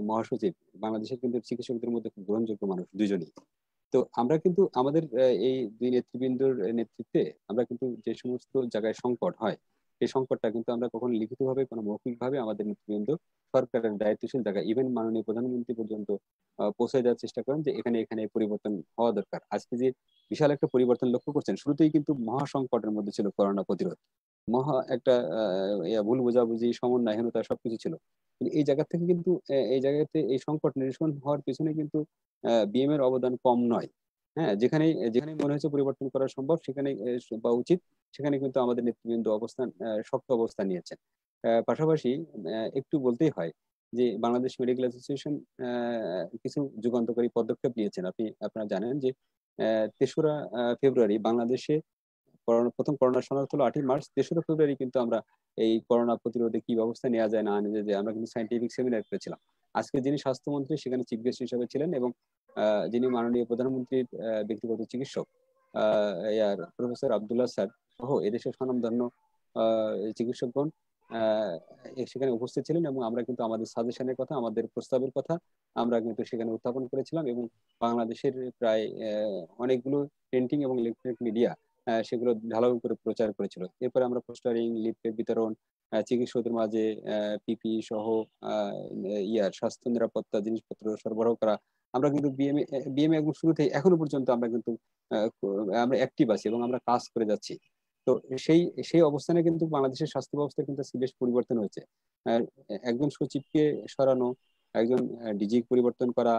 মহাসচিব। বাংলাদেশের কিন্তু চিকিৎসকদের মধ্যে খুব গ্রহণযোগ্য মানুষ দুজনই। তো আমরা কিন্তু আমাদের এই দুই নেতৃবৃন্দর নেতৃত্বে আমরা কিন্তু যে সমস্ত জায়গায় সংকট হয়, সেই সংকটটা কিন্তু আমরা কখনো লিখিতভাবে, কোনো মৌখিকভাবে আমাদের নেতৃবৃন্দ সরকারের দায়িত্বশীল জায়গায়, ইভেন মাননীয় প্রধানমন্ত্রী পর্যন্ত পৌঁছে দেওয়ার চেষ্টা করেন যে এখানে এখানে পরিবর্তন হওয়া দরকার। আজকে যে বিশাল একটা পরিবর্তন লক্ষ্য করছেন, শুরুতেই কিন্তু মহা সংকটের মধ্যে ছিল করোনা প্রতিরোধ, মহা একটা ভুল বোঝাবুঝি, সমন্বয়হীনতা সবকিছু ছিল। কিন্তু এই জায়গা থেকে কিন্তু এই জায়গাতে এই সংকট নিরসন হওয়ার পিছনে কিন্তু বিএম এর অবদান কম নয়। হ্যাঁ, যেখানে যেখানে মনে হচ্ছে পরিবর্তন করা সম্ভব সেখানে বা উচিত, সেখানে কিন্তু আমাদের নেতৃবৃন্দ অবস্থান শক্ত অবস্থান নিয়েছেন। পাশাপাশি একটু বলতেই হয় যে বাংলাদেশ মেডিকেল অ্যাসোসিয়েশন কিছু যুগান্তকারী পদক্ষেপ নিয়েছেন। আপনারা জানেন যে 3রা ফেব্রুয়ারি বাংলাদেশে প্রথম করোনা শনাক্ত হলো 8ই মার্চ। 3রা ফেব্রুয়ারি কিন্তু আমরা এই করোনা প্রতিরোধে কি ব্যবস্থা নেওয়া যায় না নেওয়া যায় আমরা কিন্তু সাইন্টিফিক সেমিনার করেছিলাম। আজকে যিনি স্বাস্থ্যমন্ত্রী সেখানে চিফ গেস্ট হিসেবে ছিলেন, এবং যিনি মাননীয় প্রধানমন্ত্রীর ব্যক্তিগত চিকিৎসক প্রফেসর আবদুল্লাহ স্যার সহ এদেশের স্বনামধন্য চিকিৎসকগণ সেখানে উপস্থিত ছিলেন, এবং আমরা কিন্তু আমাদের সাজেশনের কথা, আমাদের প্রস্তাবের কথা আমরা কিন্তু সেখানে উত্থাপন করেছিলাম, এবং বাংলাদেশের প্রায় অনেকগুলো প্রিন্টিং এবং ইলেকট্রনিক মিডিয়া সেগুলো ঢালাও করে প্রচার করেছিল। এরপরে আমরা পোস্টারিং, লিফলেট বিতরণ, চিকিৎসকদের মাঝে পিপি সহ স্বাস্থ্য নিরাপত্তা জিনিসপত্র সরবরাহ করা, আমরা কিন্তু বিএমএ একদম শুরু থেকে এখনো পর্যন্ত আমরা কিন্তু আমরা অ্যাক্টিভ আছি এবং আমরা কাজ করে যাচ্ছি। তো সেই সেই অবস্থানে কিন্তু বাংলাদেশের স্বাস্থ্য ব্যবস্থা কিন্তু বেশ পরিবর্তন হয়েছে। আহ, একজন সচিবকে সরানো, একজন ডিজি পরিবর্তন করা,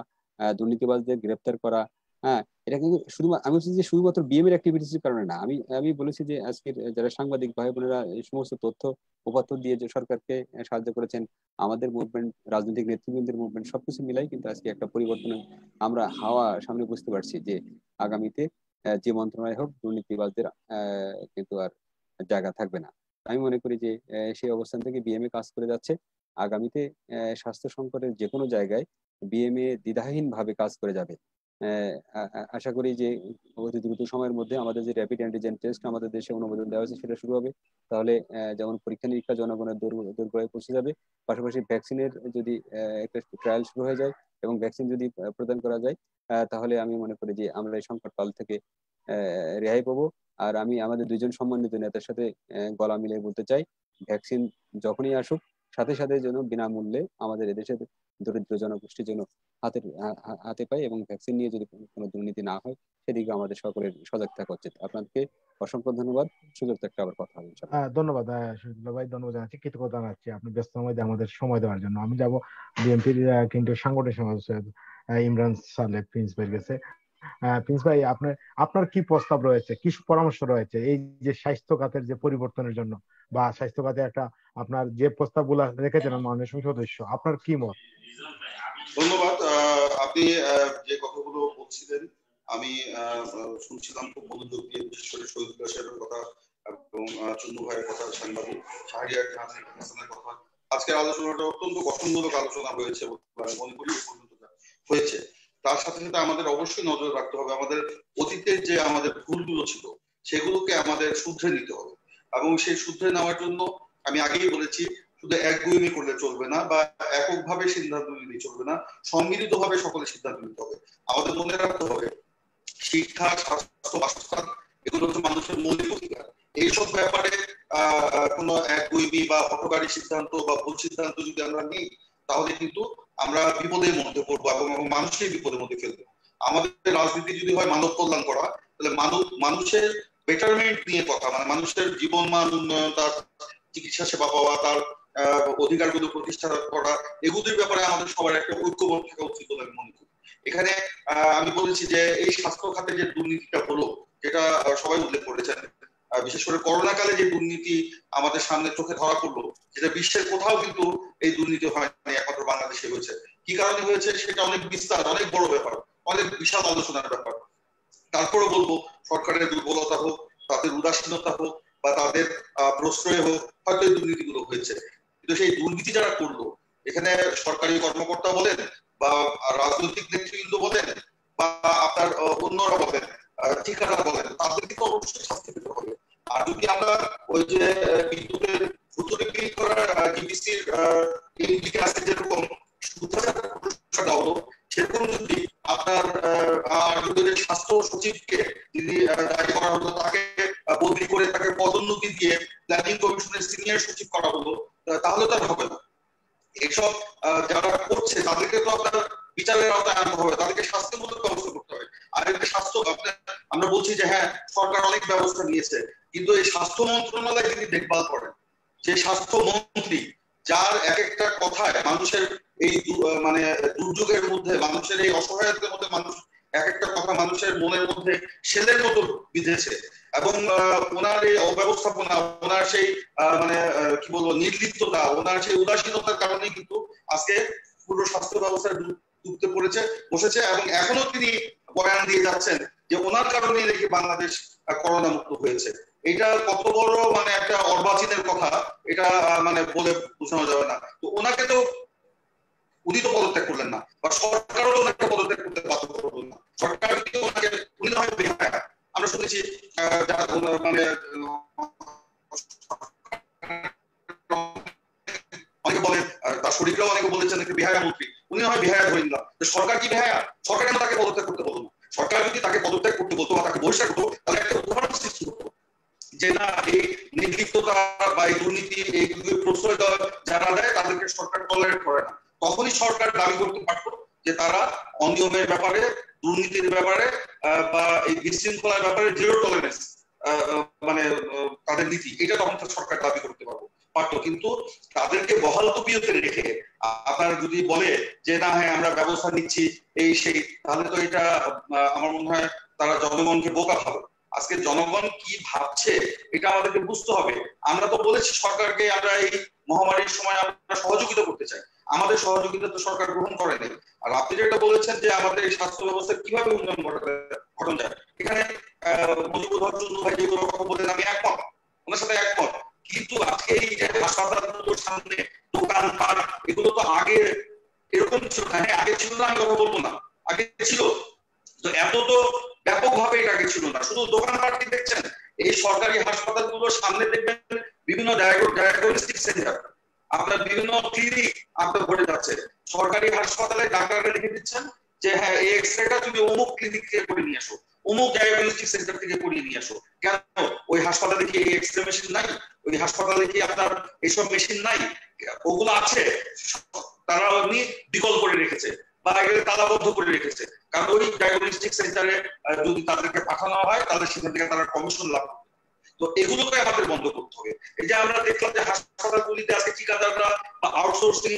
দুর্নীতিবাজদের গ্রেপ্তার করা, হ্যাঁ, এটা কিন্তু আমি বলছি যে শুধুমাত্র বিএম এর অ্যাক্টিভিটিসের কারণে না। আমি বলেছি যে আজকের যারা সাংবাদিক ভাই বোনেরা এই সমস্ত তথ্য উপাত্ত দিয়ে যে সরকারকে সাহায্য করেছেন, আমাদের মুভমেন্ট, রাজনৈতিক নেতৃবৃন্দের মুভমেন্ট, সবকিছু মিলাই কিন্তু আজকে একটা পরিবর্তন আমরা হাওয়া সামনে বুঝতে পারছি যে আগামীতে যে মন্ত্রণালয় হোক, দুর্নীতিবাজদের কিন্তু আর জায়গা থাকবে না। আমি মনে করি যে সেই অবস্থান থেকে বিএমএ কাজ করে যাচ্ছে। আগামীতে স্বাস্থ্য সংকটের যে কোনো জায়গায় বিএমএ দ্বিধাহীন ভাবে কাজ করে যাবে। আশা করি যে অতি দ্রুত সময়ের মধ্যে আমাদের যে র্যাপিড অ্যান্টিজেন টেস্ট আমাদের দেশে অনুমোদন দেওয়া হয়েছে সেটা শুরু হবে। তাহলে যেমন পরীক্ষা নিরীক্ষা জনগণের দোরগোড়ায় পৌঁছে যাবে, পাশাপাশি ভ্যাকসিনের যদি একটা ট্রায়াল শুরু হয়ে যায় এবং ভ্যাকসিন যদি প্রদান করা যায়, তাহলে আমি মনে করি যে আমরা এই সংকট কাল থেকে রেহাই পাবো। আর আমি আমাদের দুইজন সম্মানিত নেতার সাথে গলা মিলিয়ে বলতে চাই, ভ্যাকসিন যখনই আসুক সাথে সাথে যেন বিনামূল্যে আমাদের এদেশের দরিদ্র জনগোষ্ঠীর জন্য হাতে পায়, এবং ভ্যাকসিন নিয়ে যদি কোনো দুর্নীতি না হয় সেদিকে আমাদের সকলের সজাগ থাকা উচিত। আপনাকে অসংখ্য ধন্যবাদ। সুযোগ থাকলে আবার কথা হবে। ধন্যবাদ শহীদুল্লাহ ভাই, ধন্যবাদ জানাচ্ছি, কৃতজ্ঞতা জানাচ্ছি আপনি ব্যস্ত সময় আমাদের সময় দেওয়ার জন্য। আমি যাব বিএনপির কিন্তু সাংগঠনিক সম্পাদক ইমরান সালেহ প্রিন্স ভাইয়ের কাছে। প্রিন্স ভাই, আপনার কি প্রস্তাব রয়েছে, কি পরামর্শ রয়েছে এই যে স্বাস্থ্য খাতের যে পরিবর্তনের জন্য, বা স্বাস্থ্য খাতে একটা আপনার যে প্রস্তাবগুলো রেখেছেন মাননীয় সংসদ সদস্য, আপনার কি মত? ধন্যবাদ। আপনি যে কথাগুলো বলছিলেন আমি শুনছিলাম খুব মনোযোগ দিয়ে, বিশেষ করে শহীদুল্লাহ সাহেবের কথা এবং চুন্নু ভাইয়ের কথা, সাংবাদিক শাহরিয়ার হাসানের কথা। আজকের আলোচনাটা অত্যন্ত গঠনমূলক আলোচনা হয়েছে আমি মনে করি হয়েছে। তার সাথে সাথে আমাদের অবশ্যই নজর রাখতে হবে আমাদের অতীতের যে আমাদের ভুলগুলো ছিল সেগুলোকে আমাদের শুধরে নিতে হবে, এবং সেই শুধরে নেওয়ার জন্য আমি আগেই বলেছি শুধু একগুঁয়েমি করলে চলবে না, বা এককভাবে সিদ্ধান্ত নিলে চলবে না, সম্মিলিতভাবে সকলে সিদ্ধান্ত নিতে হবে। আমাদের মনে রাখতে হবে শিক্ষা, স্বাস্থ্য, বাসস্থান এগুলো হচ্ছে মানুষের মৌলিক অধিকার। এইসব ব্যাপারে কোনো একগুঁয়েমি বা হঠকারী সিদ্ধান্ত বা ভুল সিদ্ধান্ত যদি আমরা নিই তাহলে কিন্তু আমরা বিপদের মধ্যে পড়বো এবং মানুষের বিপদের মধ্যে ফেলবো। আমাদের রাজনীতি যদি হয় মানব কল্যাণ করা, তাহলে মানুষের বেটারমেন্ট নিয়ে কথা, মানে মানুষের জীবন মান উন্নয়ন, তার চিকিৎসা সেবা পাওয়া, তার অধিকারগুলো প্রতিষ্ঠা করা, এগুলির ব্যাপারে আমাদের সবার একটা ঐক্যবদ্ধ থাকা উচিত বলে আমি মনে করি। এখানে আমি বলেছি যে এই স্বাস্থ্য খাতে যে দুর্নীতিটা হলো, যেটা সবাই উল্লেখ করেছেন, বিশেষ করে করোনা কালে যে দুর্নীতি আমাদের সামনে চোখে ধরা পড়লো, যেটা বিশ্বের কোথাও কিন্তু এই দুর্নীতি হয়নি, একমাত্র বাংলাদেশে হয়েছে। কি কারণে হয়েছে সেটা অনেক বিস্তার, অনেক বড় ব্যাপার, অনেক বিশাল আলোচনার ব্যাপার। তারপরে বলবো সরকারের দুর্বলতা হোক, তাদের উদাসীনতা হোক, বা তাদের প্রশ্রয় হোক, হয়তো এই দুর্নীতিগুলো হয়েছে। কিন্তু সেই দুর্নীতি যারা করলো, এখানে সরকারি কর্মকর্তা বলেন বা রাজনৈতিক নেতৃবৃন্দ বলেন বা আপনার অন্যরা বলেন, ঠিকাদার বলেন, তাদেরকে তো অবশ্যই শাস্তি পেতে হবে। আর যদি আমরা ওই যে বিদ্যুতের ভুতুরে বিল করার ডিবিসির এই দিকে আছে যেরকম হলো, সেরকম যদি আপনার স্বাস্থ্য সচিবকে যিনি দায়ী করা হলো তাকে বদলি করে তাকে পদোন্নতি দিয়ে প্ল্যানিং কমিশনের সিনিয়র সচিব করা হলো, তাহলে তো আর হবে না। এইসব যারা করছে তাদেরকে তো আপনার বিচারের আওতায় আনতে হবে, তাদেরকে স্বাস্থ্যমূলক ব্যবস্থা করতে হবে। আর একটা স্বাস্থ্য আমরা বলছি যে হ্যাঁ সরকার অনেক ব্যবস্থা নিয়েছে, কিন্তু এই স্বাস্থ্য মন্ত্রণালয় যিনি দেখভাল করেন, যে স্বাস্থ্য মন্ত্রী, যার এক একটা কথায় মানুষের এই মানে দুর্যোগের মধ্যে, মানুষের এই অসহায়তার মধ্যে মানুষ এক একটা কথা মানুষের মনের মধ্যে শেলের মতো বিঁধেছে, এবং ওনার এই অব্যবস্থাপনা, ওনার সেই মানে কি বলবো নির্লিপ্ততা, ওনার সেই উদাসীনতার কারণে কিন্তু আজকে পুরো স্বাস্থ্য ব্যবস্থায় ডুবতে বসেছে, এবং এখনো তিনি বয়ান দিয়ে যাচ্ছেন যে ওনার কারণে নাকি বাংলাদেশ করোনা মুক্ত হয়েছে। এটা কত বড় মানে একটা অর্বাচীনের কথা, এটা মানে বলে বোঝানো যাবে না। তো ওনাকে তো উনি তো পদত্যাগ করলেন না, বা সরকারও ওনাকে পদত্যাগ করতে বাধ্য করলেন না। সরকার কিন্তু ওনাকে, উনি না হয় বেহায়া, আমরা শুনেছি যারা মানে অনেকে বলেন, তার শরীররাও অনেকে বলেছেন একটা বেহায়া মন্ত্রী, উনি না হয় বেহায়া ধরে নিলাম। সরকার কি বেহায়া? সরকার কেন তাকে পদত্যাগ করতে বলল না? সরকার যদি তাকে পদত্যাগ করতে বলতো বা তাকে বহিষ্কার করতো তাহলে একটা উদাহরণ সৃষ্টি হতো যে না, এই নির্লিপ্ততা বা এই দুর্নীতি, এই প্রশ্রয় যারা দেয় তাদেরকে সরকার টলারেট করে না। তখনই সরকার দাবি করতে পারতো যে তারা অনিয়মের ব্যাপারে, দুর্নীতির ব্যাপারে বা এই বিশৃঙ্খলার ব্যাপারে জিরো টলারেন্স মানে তাদের নীতি, এটা তখন সরকার দাবি করতে পারবো। পারতো, কিন্তু তাদেরকে বহাল তবিয়তে রেখে আপনারা যদি বলে যে না হ্যাঁ আমরা ব্যবস্থা নিচ্ছি এই সেই, তাহলে তো এটা আমার মনে হয় তারা জনগণকে বোকা ভাবে। আজকে জনগণ কি ভাবছে এটা আমাদেরকে বুঝতে হবে। আমরা তো বলেছি সরকারকে আমরা এই মহামারীর সময় আমরা সহযোগিতা করতে চাই, আমাদের সহযোগিতা তো সরকার গ্রহণ করেনি। আর আপনি যেটা বলেছেন যে আমাদের এই স্বাস্থ্য ব্যবস্থা কিভাবে উন্নয়ন ঘটানো যায়, এখানে মুজিবুর রহমান চন্দ্র ভাই যেগুলো কথা বলেন আমি একমত, ওনার সাথে একমত। কিন্তু আজকে এই যে হাসপাতালগুলোর সামনে দোকানপাট এগুলো তো আগে এরকম ছিল না। হ্যাঁ আগে ছিল না আমি কথা বলবো না, আগে ছিল, তো এত তো ব্যাপকভাবে এটা আগে ছিল না। শুধু দোকানপাট কি দেখছেন, এই সরকারি হাসপাতালগুলোর সামনে দেখবেন বিভিন্ন ডায়াগনস্টিক সেন্টার, আপনার বিভিন্ন ক্লিনিক আপনার ভরে যাচ্ছে। সরকারি হাসপাতালে ডাক্তাররা লিখে দিচ্ছেন যে হ্যাঁ এই এক্সরেটা তুমি অমুক ক্লিনিক থেকে করে নিয়ে আসো, অমুক ডায়াগনস্টিক সেন্টার থেকে করিয়ে নিয়ে আসো। কেন? ওই হাসপাতালে কি এই এক্সরে মেশিন নাই? ওই হাসপাতালে কি আপনার এইসব মেশিন নাই? ওগুলো আছে, তারা এমনি বিকল করে রেখেছে বা তালাবদ্ধ করে রেখেছে, কারণ ওই ডায়াগনস্টিক সেন্টারে যদি তাদেরকে পাঠানো হয় তাহলে সেখান থেকে তারা কমিশন লাভ করে। তো এগুলোকে আমাদের বন্ধ করতে হবে। এই যে আমরা দেখলাম যে হাসপাতালগুলিতে আজকে ঠিকাদাররা বা আউটসোর্সিং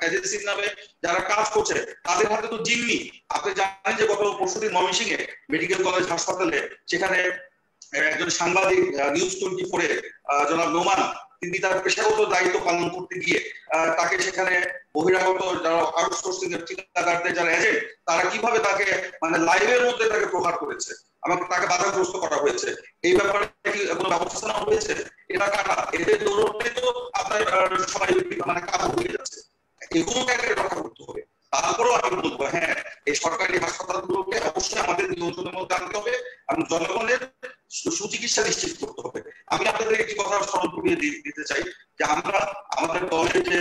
এজেন্সির নামে যারা কাজ করছে তাদের হাতে তো জিম্মি। আপনি জানেন যে গত পরশুদিন ময়মনসিংহে মেডিকেল কলেজ হাসপাতালে সেখানে একজন সাংবাদিক নিউজ 24 জনাব নোমান, তিনি তার পেশাগত দায়িত্ব পালন করতে গিয়ে তাকে সেখানে বহিরাগত যারা আউটসোর্সিং এর ঠিকাদারদের যারা এজেন্ট তারা কিভাবে তাকে মানে লাইভের মধ্যে তাকে প্রহার করেছে, আমাকে তাকে বাধাগ্রস্ত করা হয়েছে। এই ব্যাপারে কি কোনো ব্যবস্থা নেওয়া হয়েছে? এরা কারা? এদের দৌড়ে তো আপনার সবাই মানে কাবু হয়ে যাচ্ছে। এগুলোকে রক্ষা করতে হবে। তারপরেও আমি বলবো হ্যাঁ এই সরকারি হাসপাতালগুলোকে অবশ্যই আমাদের নিয়ন্ত্রণের মধ্যে আনতে হবে এবং জনগণের সুচিকিৎসা নিশ্চিত করতে হবে। আমি আপনাদের একটি কথা স্মরণ করিয়ে দিতে চাই যে আমরা আমাদের দলের যে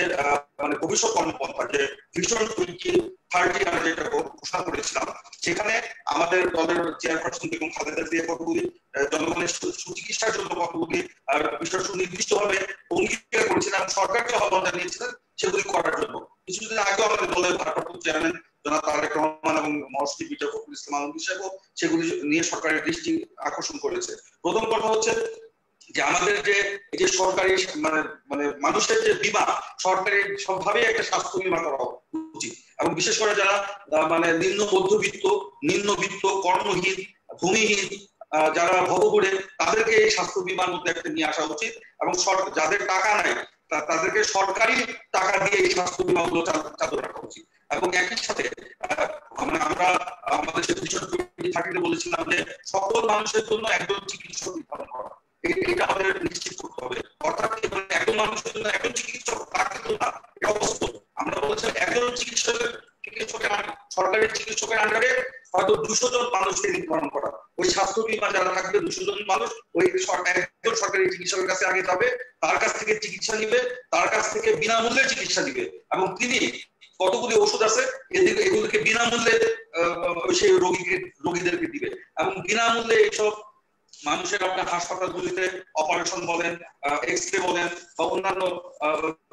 মানে ভবিষ্যৎ কর্মপন্থা যে ভিশন 2030 আমরা যেটা ঘোষণা করেছিলাম, সেখানে আমাদের দলের চেয়ারপারসন এবং খালেদা জিয়া কতগুলি জনগণের সুচিকিৎসার জন্য কতগুলি বিষয় সুনির্দিষ্টভাবে অঙ্গীকার করেছিলেন, সরকারকে আহ্বান জানিয়েছিলেন সেগুলি করার জন্য। কিছুদিন আগে আমাদের দলের ভারপ্রাপ্ত চেয়ারম্যান জনাব তারেক রহমান এবং মহাসচিব মির্জা ফখরুল ইসলাম আলমগীর সাহেব সেগুলি নিয়ে সরকারের দৃষ্টি আকর্ষণ করেছে। প্রথম কথা হচ্ছে যে আমাদের যে এই যে সরকারি মানে মানে মানুষের যে বীমা, সরকারি সবভাবে একটা স্বাস্থ্য বীমা করা উচিত এবং বিশেষ করে যারা মানে নিম্নবিত্ত কর্মহীন ভূমিহীন যারা ভবঘুরে তাদেরকে এই স্বাস্থ্য বীমার মধ্যে একটা নিয়ে আসা উচিত এবং যাদের টাকা নাই তাদেরকে সরকারি টাকা দিয়ে এই স্বাস্থ্য বীমা গুলো চালু রাখা উচিত। এবং একই সাথে মানে আমরা আমাদের ভিশন বলেছিলাম যে সকল মানুষের জন্য একজন চিকিৎসক নির্ধারণ করা, এটা আমাদের নিশ্চিত করতে হবে। অর্থাৎ একজন মানুষের জন্য একজন চিকিৎসক তাকে তো না, এটা অবস্থা আমরা বলেছি একজন চিকিৎসকের সরকারি চিকিৎসকের আন্ডারে হয়তো 200 জন মানুষকে নির্ধারণ করা। ওই স্বাস্থ্য বীমা যারা থাকবে 200 জন মানুষ ওই একজন সরকারি চিকিৎসকের কাছে আগে যাবে, তার কাছ থেকে চিকিৎসা নিবে, তার কাছ থেকে বিনামূল্যে চিকিৎসা নিবে এবং তিনি কতগুলি ওষুধ আছে এগুলোকে বিনামূল্যে সেই রোগীদেরকে দিবে এবং বিনামূল্যে এইসব মানুষের আপনার হাসপাতালগুলিতে অপারেশন বলেন, এক্সরে বলেন বা অন্যান্য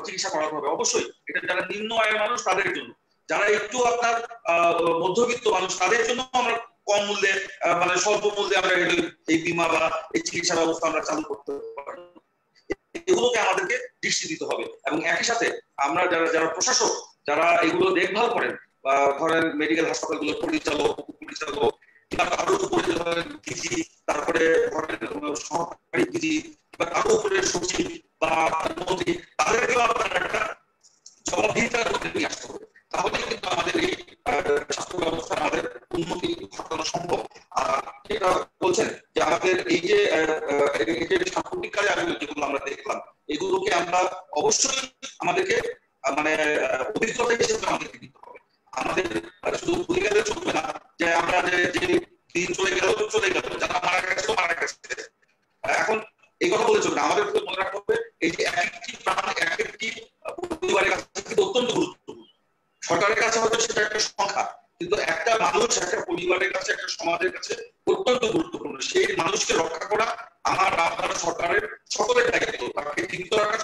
চিকিৎসা করাতে হবে। অবশ্যই এটা যারা নিম্ন আয়ের মানুষ তাদের জন্য, যারা একটু আপনার মধ্যবিত্ত মানুষ তাদের জন্য আমরা কম মূল্যে মানে স্বল্প মূল্যে আমরা এই বীমা বা এই চিকিৎসা ব্যবস্থা আমরা চালু করতে পারি। এগুলোকে আমাদেরকে দৃষ্টি দিতে হবে এবং একই সাথে আমরা যারা প্রশাসক যারা এগুলো দেখভাল করেন বা ধরেন মেডিকেল হাসপাতালগুলোর পরিচালক তারপরে সহকারী পিজি বা কারো উপরে সচিব বা মন্ত্রী তাদেরকেও আপনার একটা জবাবদিহিতার মধ্যে নিয়ে আসতে হবে। তাহলে কিন্তু আমাদের এই স্বাস্থ্য ব্যবস্থা আমাদের উন্নতি ঘটানো সম্ভব। আর যেটা বলছেন যে আমাদের এই যে সাম্প্রতিক কালে যেগুলো আমরা দেখলাম এগুলোকে আমরা অবশ্যই আমাদেরকে মানে অভিজ্ঞতা হিসেবে আমাদেরকে দিতে হবে। আমাদের শুধু ভুলে গেলে চলবে না যে আমরা যে দিন চলে গেল তো চলে গেল, যারা মারা গেছে তো মারা গেছে। এখন এই কথা বলে চলবে না, আমাদের মনে রাখতে হবে এই যে একটি প্রাণ একটি পরিবারের কাছে কিন্তু অত্যন্ত গুরুত্বপূর্ণ। সরকারের কাছে হয়তো সেটা একটা সংখ্যা, কিন্তু একটা মানুষ একটা পরিবারের কাছে একটা সমাজের কাছে অত্যন্ত গুরুত্বপূর্ণ। সেই মানুষকে রক্ষা করা আমার আপনার সরকারের সকলের দায়িত্ব, তাকে জীবিত রাখা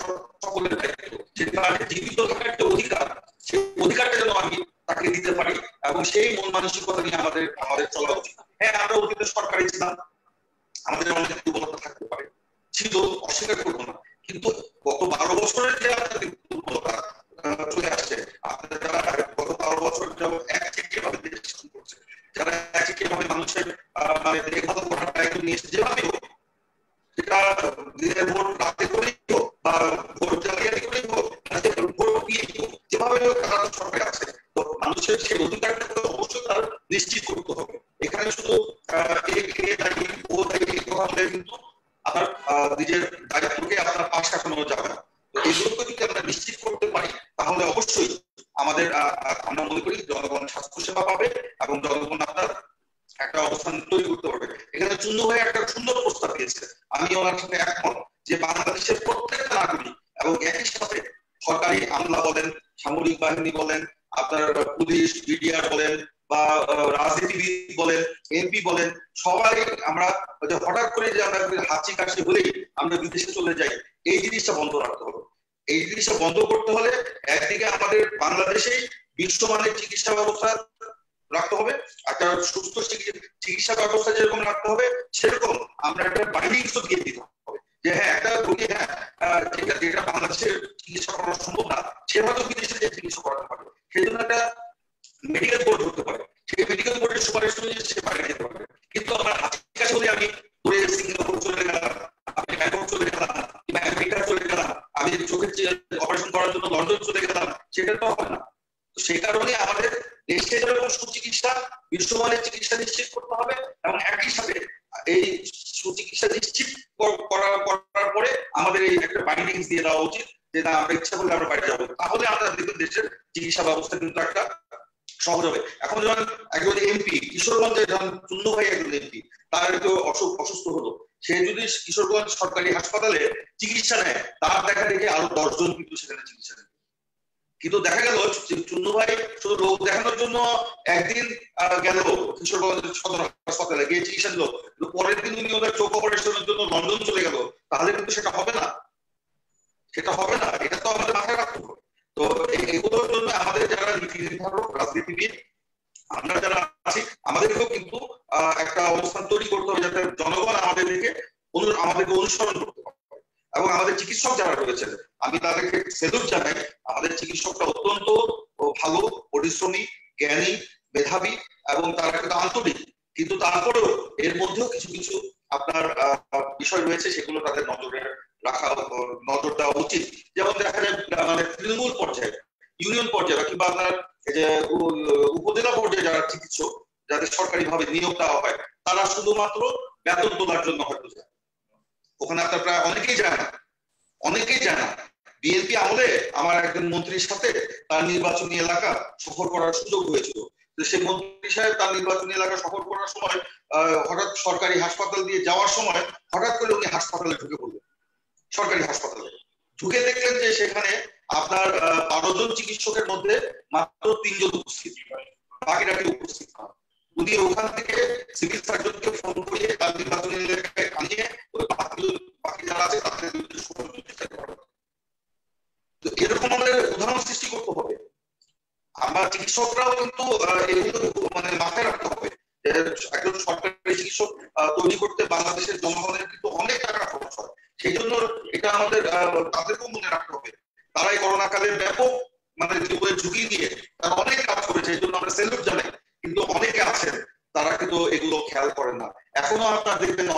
সকলের দায়িত্ব। সেটা জীবিত থাকার একটা অধিকার, সেই অধিকারটা যেন আমি তাকে দিতে পারি এবং সেই মন মানসিকতা নিয়ে আমাদের চলা উচিত। হ্যাঁ আমরা অতীতে সরকারি ছিলাম, আমাদের অনেক দুর্বলতা থাকতে পারে, ছিল, অস্বীকার করবো না, কিন্তু গত 12 বছরের যে আপনাদের দুর্বলতা চলে আসছে, আপনারা যারা গত 12 বছর যাবত একচেটিয়াভাবে দেশ শাসন করছে, যারা একচেটিয়াভাবে মানুষের মানে দেখভাল করার দায়িত্ব নিয়েছে, যেভাবে হোক, সেটা দিনের ভোট রাতে করেই হোক বা ভোট জালিয়াতি করেই হোক, ভোট দিয়েই হোক, যেভাবে হোক তারা সরকার আছে। তো মানুষের সেই অধিকারটা অবশ্যই তার নিশ্চিত করতে হবে। এখানে শুধু ও কিন্তু আপনার নিজের দায়িত্বকে আপনার পাশ কাটানো যাবে না। তো এগুলোকে যদি আমরা নিশ্চিত করতে পারি তাহলে অবশ্যই আমাদের আমরা মনে করি জনগণ স্বাস্থ্য সেবা পাবে এবং জনগণ আপনার একটা অবস্থান তৈরি করতে পারবে। এখানে চুন্নু ভাই একটা সুন্দর প্রস্তাব দিয়েছে, আমি ওনার সাথে একমত, যে বাংলাদেশের প্রত্যেকটা নাগরিক এবং একই সাথে সরকারি আমলা বলেন, সামরিক বাহিনী বলেন, আপনার পুলিশ, বিডিআর বলেন বা রাজনীতিবিদ বলেন, এমপি বলেন, সবাই আমরা হঠাৎ করে যে আমরা হাঁচি কাশি হলেই আমরা বিদেশে চলে যাই, এই জিনিসটা বন্ধ রাখতে হবে। এই জিনিসটা বন্ধ করতে হলে একদিকে আমাদের বাংলাদেশেই বিশ্বমানের চিকিৎসা ব্যবস্থা রাখতে হবে, একটা সুস্থ চিকিৎসা ব্যবস্থা যেরকম রাখতে হবে, সেরকম আমরা একটা বাইন্ডিংস দিয়ে দিতে হবে যে হ্যাঁ একটা রোগী যেটা বাংলাদেশের চিকিৎসা করা সম্ভব না, সে হয়তো বিদেশে যে চিকিৎসা করাতে পারে, সেই জন্য একটা মেডিকেল বোর্ড হতে পারে, সেই মেডিকেল বোর্ডের সুপারিশ অনুযায়ী সে বাইরে যেতে পারে। কিন্তু আমার কাছে হলে আমি ঘুরে সিঙ্গাপুর চলে গেলাম, আমি ব্যাংকক চলে গেলাম, কিংবা আমেরিকা চলে গেলাম, আমি চোখের অপারেশন করার জন্য লন্ডন চলে গেলাম, সেটা তো হবে না। তো সেই কারণে আমাদের দেশে যেরকম সুচিকিৎসা, বিশ্বমানের চিকিৎসা নিশ্চিত করতে হবে এবং একই সাথে এই সুচিকিৎসা নিশ্চিত করার পরে আমাদের এই একটা বাইন্ডিংস দিয়ে দেওয়া উচিত যে না আমরা ইচ্ছা করলে আমরা বাইরে যাবো, তাহলে আমরা দেশের চিকিৎসা ব্যবস্থা কিন্তু একটা সহজ হবে। এখন যখন একজন এমপি কিশোরগঞ্জে যখন চুন্নু ভাই একজন এমপি, তার একটু অসুস্থ হলো, সে যদি কিশোরগঞ্জ সরকারি হাসপাতালে চিকিৎসা নেয়, তার দেখা দেখে আরো 10 জন কিন্তু সেখানে চিকিৎসা নেয়। কিন্তু দেখা গেল চুন্নু ভাই শুধু লোক দেখানোর জন্য একদিন গেল কিশোরগঞ্জ সদর হাসপাতালে গিয়ে চিকিৎসা নিল, পরের দিন উনি ওনার চোখ অপারেশনের জন্য লন্ডন চলে গেল, তাহলে কিন্তু সেটা হবে না, সেটা হবে না। এটা তো আমাদের মাথায় রাখতে হবে। তো এগুলোর জন্য আমাদের যারা নীতি নির্ধারক, রাজনীতিবিদ, আমরা যারা আছি, আমাদেরকেও কিন্তু একটা অবস্থান তৈরি করতে হবে যাতে জনগণ আমাদেরকে অনুসরণ করতে পারে। এবং আমাদের চিকিৎসক যারা রয়েছেন, আমি তাদেরকে সেলুট জানাই। আমাদের চিকিৎসকরা অত্যন্ত ভালো, পরিশ্রমী, জ্ঞানী, মেধাবী এবং তারা কিন্তু আন্তরিক, কিন্তু তারপরেও এর মধ্যেও কিছু কিছু আপনার বিষয় রয়েছে, সেগুলো তাদের নজর দেওয়া উচিত। যেমন দেখা যায় মানে তৃণমূল পর্যায়ে, ইউনিয়ন পর্যায়ে কিংবা আপনার যে উপজেলা পর্যায়ে যারা চিকিৎসক, যাদের সরকারি ভাবে নিয়োগ দেওয়া হয়, তারা শুধুমাত্র বেতন তোলার জন্য হয়তো যায়, ওখানে আপনার প্রায় অনেকেই যায় না। বিএনপি আমলে আমার একজন মন্ত্রীর সাথে তার নির্বাচনী এলাকা সফর করার সুযোগ হয়েছিল। সেই মন্ত্রী সাহেব তার নির্বাচনী এলাকা সফর করার সময় হঠাৎ সরকারি হাসপাতাল দিয়ে যাওয়ার সময় হঠাৎ করে উনি হাসপাতালে ঢুকে পড়লেন। সরকারি হাসপাতালে ঢুকে দেখলেন যে সেখানে আপনার 12 জন চিকিৎসকের মধ্যে মাত্র 3 জন উপস্থিত, বাকিরা কেউ উপস্থিত না। উনি ওখান থেকে সিভিল সার্জনকে ফোন করে তার নির্বাচনী এলাকায় আনিয়ে বাকি যারা আছে তাদের তো এরকম আমাদের উদাহরণ সৃষ্টি করতে হবে। আমরা চিকিৎসকরাও কিন্তু এগুলো মানে মাথায় রাখতে হবে। একজন সরকারি চিকিৎসক তৈরি করতে বাংলাদেশের জনগণের কিন্তু অনেক টাকা খরচ হয়, সেই জন্য এটা আমাদের তাদেরকেও মনে রাখতে হবে। তারা এই করোনা কালে ব্যাপক মানে জীবনের ঝুঁকি দিয়ে তারা অনেক কাজ করেছে, এই জন্য আমরা স্যালুট জানাই। কিন্তু অনেকে আছেন তারা কিন্তু এগুলো খেয়াল করেন না। এখনো আপনারা দেখবেন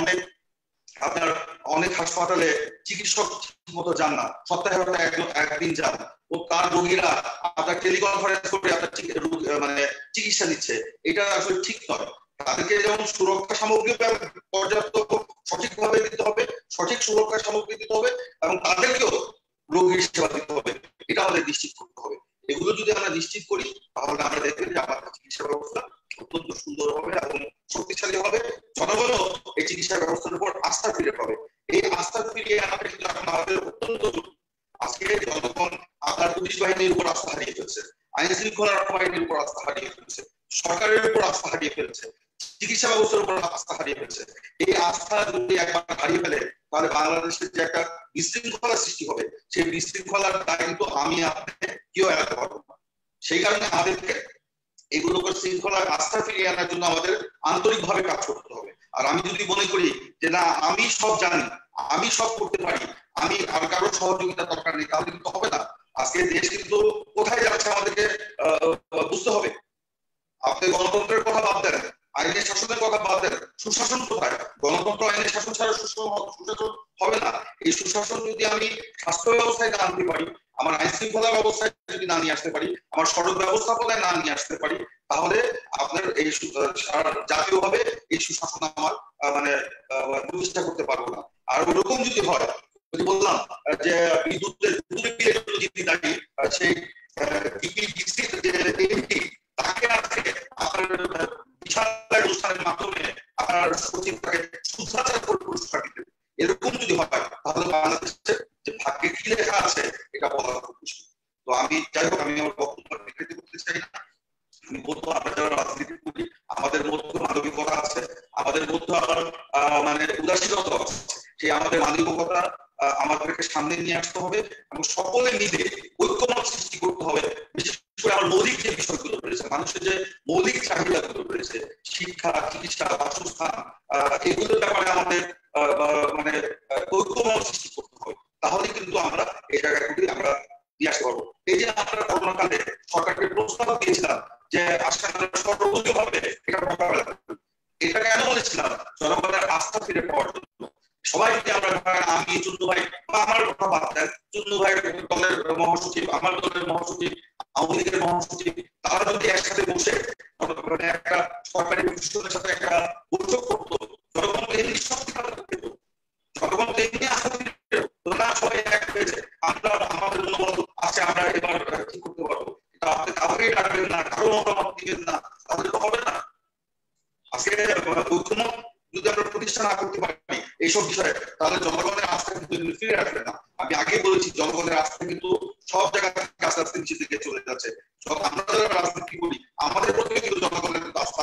অনেক হাসপাতালে চিকিৎসক মতো যান না, সপ্তাহে একদিন যান, ও তার রোগীরা আপনার টেলিকনফারেন্স করে আপনার মানে চিকিৎসা নিচ্ছে। এটা আসলে ঠিক নয়। তাদেরকে যেমন সুরক্ষা সামগ্রী পর্যাপ্ত সঠিকভাবে দিতে হবে, সঠিক সুরক্ষা সামগ্রী দিতে হবে এবং তাদেরকেও রোগীর সেবা দিতে হবে, এটা আমাদের নিশ্চিত করতে হবে। এগুলো যদি আমরা নিশ্চিত করি তাহলে আমরা দেখবেন যে আমাদের চিকিৎসা ব্যবস্থা অত্যন্ত সুন্দর হবে এবং শক্তিশালী হবে। জনগণও এই চিকিৎসা ব্যবস্থার উপর আস্থা ফিরে পাবে। এই আস্থা ফিরিয়ে আনাটা কিন্তু এখন আমাদের অত্যন্ত জরুরি। আজকে জনগণ আপনার পুলিশ বাহিনীর উপর আস্থা হারিয়ে ফেলছে, আইন শৃঙ্খলা রক্ষা বাহিনীর উপর আস্থা হারিয়ে ফেলছে, সরকারের উপর আস্থা হারিয়ে ফেলছে, চিকিৎসা ব্যবস্থার উপর আস্থা হারিয়ে ফেলছে। এই আস্থা যদি একবার হারিয়ে ফেলে তাহলে বাংলাদেশের যে একটা বিশৃঙ্খলা সৃষ্টি হবে, সেই বিশৃঙ্খলার দায় কিন্তু আমি আপনি কেউ এড়াতে পারবো না। সেই কারণে আমাদেরকে এগুলোকে শৃঙ্খলার আস্থা ফিরিয়ে আনার জন্য আমাদের আন্তরিকভাবে কাজ করতে হবে। আর আমি যদি মনে করি যে না আমি সব জানি, আমি সব করতে পারি, আমি আর কারো সহযোগিতা দরকার নেই, তাহলে কিন্তু হবে না। আজকে দেশ কিন্তু কোথায় যাচ্ছে আমাদেরকে বুঝতে হবে। আপনি গণতন্ত্রের কথা বাদ দেন, আইনের শাসনের কথা বাদ দেন, সুশাসন কোথায়? গণতন্ত্র আইনের শাসন ছাড়া সুশাসন হবে না। এই সুশাসন যদি আমি স্বাস্থ্য ব্যবস্থায় না আনতে পারি, আমার আইন শৃঙ্খলা ব্যবস্থায় যদি না নিয়ে আসতে পারি, আমার সড়ক ব্যবস্থাপনায় না নিয়ে আসতে পারি, তাহলে আপনার এই জাতীয়ভাবে এই সুশাসন আমার মানে প্রতিষ্ঠা করতে পারবো না। আর ওরকম যদি হয়, যদি বললাম যে বিদ্যুতের বিলের জন্য যিনি দাঁড়িয়ে সেই তাকে আজকে আপনার বিশাল অনুষ্ঠানের মাধ্যমে আপনার সচিব তাকে শুদ্ধাচার করে পুরস্কার দিতে, এরকম যদি হয় তাহলে বাংলাদেশের যে ভাগ্যে কি লেখা আছে এটা বলা খুব মুশকিল। তো আমি যাই হোক, আমি আমার বক্তব্য বিকৃতি করতে চাই না। আমি বলবো আমরা যারা রাজনীতি করি আমাদের মধ্যে মানবিকতা আছে, আমাদের মধ্যে আবার মানে উদাসীনতা আছে। সেই আমাদের মানবিকতা আমাদেরকে সামনে নিয়ে আসতে হবে এবং সকলে মিলে ঐক্যমত সৃষ্টি করতে হবে। বিশেষ করে আমার মৌলিক যে বিষয়গুলো রয়েছে, মানুষের যে মৌলিক চাহিদাগুলো রয়েছে, শিক্ষা, চিকিৎসা, বাসস্থান, এগুলোর ব্যাপারে আমাদের মানে ঐক্যমত সৃষ্টি করতে হবে। তাহলে কিন্তু আমরা এই জায়গাগুলি আমরা নিয়ে আসতে পারবো। এই যে আমরা করোনা কালে সরকারকে প্রস্তাব দিয়েছিলাম যে আসলে সর্বভাবে এটা মোকাবেলা করবে, এটা কেন বলেছিলাম? জনগণের আস্থা ফিরে পাওয়ার জন্য। সবাই যদি আমরা আমি চুন্নু ভাই বা আমার কথা বাদ দেন, চুন্নু ভাই দলের মহাসচিব, আমার দলের মহাসচিব, আওয়ামী লীগের মহাসচিব, তারা যদি একসাথে বসে একটা সরকারি প্রতিষ্ঠানের সাথে একটা বৈঠক করতো, জনগণকে এমনি শক্তি পেত, জনগণকে এমনি আস্থা ফিরে পেত না। সবাই এক হয়েছে, আমরা আমাদের মনোবল আছে, আমরা এবার ঠিক করতে পারবো। এটা আপনি কাউকেই ডাকবেন না, কারো মতামত দিবেন না, তাহলে তো হবে না। আজকে ঐক্যমত যদি আমরা প্রতিষ্ঠা না করতে পারি এইসব বিষয়ে, তাহলে জনগণের আস্থা কিন্তু ফিরে আসবে না। আমি আগে বলেছি জনগণের আস্থা কিন্তু সব জায়গা থেকে আস্তে আস্তে নিচের দিকে চলে যাচ্ছে। আমরা যারা রাজনীতি করি আমাদের প্রতি কিন্তু জনগণের আস্থা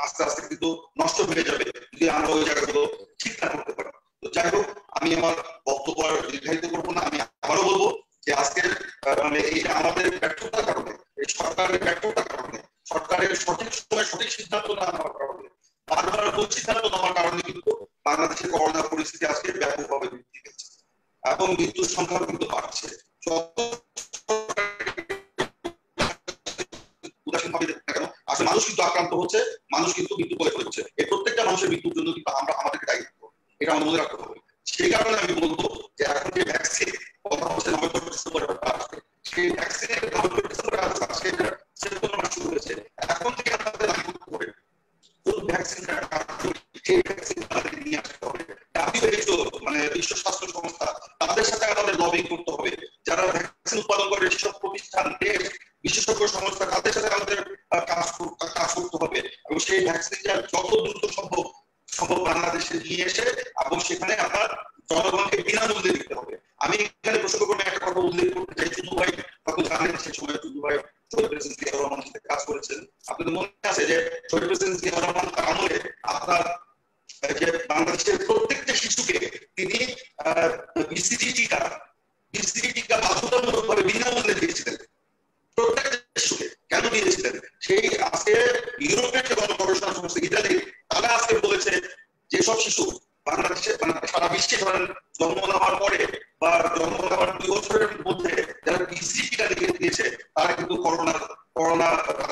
আস্তে আস্তে কিন্তু নষ্ট হয়ে যাবে যদি আমরা ওই জায়গাগুলো ঠিক না করতে পারি। তো যাই হোক, আমি আমার বক্তব্য নির্ধারিত করবো না। আমি আবারও বলবো যে আজকের মানে এই আমাদের ব্যর্থতার কারণে, এই সরকারের ব্যর্থতার কারণে, সরকারের সঠিক সময় সঠিক সিদ্ধান্ত না নেওয়ার কারণে, বারবার ভুল সিদ্ধান্ত নেওয়ার কারণে কিন্তু বাংলাদেশের করোনা পরিস্থিতি আজকে ব্যাপকভাবে বৃদ্ধি পেয়েছে এবং মৃত্যুর সংখ্যাও কিন্তু বাড়ছে। আসলে মানুষ কিন্তু আক্রান্ত হচ্ছে, মানুষ কিন্তু মৃত্যু বলে ফেলছে। এই প্রত্যেকটা মানুষের মৃত্যুর জন্য কিন্তু আমরা আমাদেরকে দায়ী করবো, এটা আমাদের মনে রাখতে হবে। সেই কারণে আমি বলবো যে এখন যে ভ্যাকসিন কথা হচ্ছে নভেম্বর ডিসেম্বরে আসবে, সেই ভ্যাকসিনের নভেম্বর ডিসেম্বরে আসছে সেপ্টেম্বর মাস শুরু হয়েছে। এখন থেকে আপনাদের দায়ী করতে হবে কোন ভ্যাকসিনটা সেই ভ্যাকসিন আমাদের নিয়ে আসতে হবে। WHO মানে বিশ্ব স্বাস্থ্য সংস্থা, তাদের সাথে আমাদের লবিং করতে হবে। যারা ভ্যাকসিন উৎপাদন করে সেসব প্রতিষ্ঠান, দেশ, বিশেষজ্ঞ সংস্থা, তাদের সাথে আমাদের কাজ করতে হবে এবং সেই ভ্যাকসিনটা যত দ্রুত সম্ভব বাংলাদেশে নিয়ে এসে এবং সেখানে আপনার জনগণকে বিনামূল্যে দিতে হবে। আমি এখানে প্রসঙ্গক্রমে একটা কথা উল্লেখ করতে চাই। চুন্নু ভাই হয়তো জানেন সেই সময় চুন্নু ভাই শহীদ প্রেসিডেন্ট জিয়াউর রহমানের সাথে কাজ করেছেন। আপনাদের মনে আছে যে শহীদ প্রেসিডেন্ট জিয়াউর রহমান তার আমলে আপনার যে বাংলাদেশের প্রত্যেকটা শিশুকে তিনি বিসিজি টিকা বাধ্যতামূলকভাবে বিনামূল্যে দিয়েছিলেন প্রত্যেকটা শিশুকে। কেন দিয়েছিলেন? সেই আজকে ইউরোপের যে গণগবেষণা সংস্থা ইতালি, তারা আজকে বলেছে যেসব শিশু বাংলাদেশে মানে সারা বিশ্বে ধরেন জন্ম নেওয়ার পরে বা জন্ম নেওয়ার 2 বছরের মধ্যে যারা বিসিজি টিকা দিয়েছে তারা কিন্তু করোনা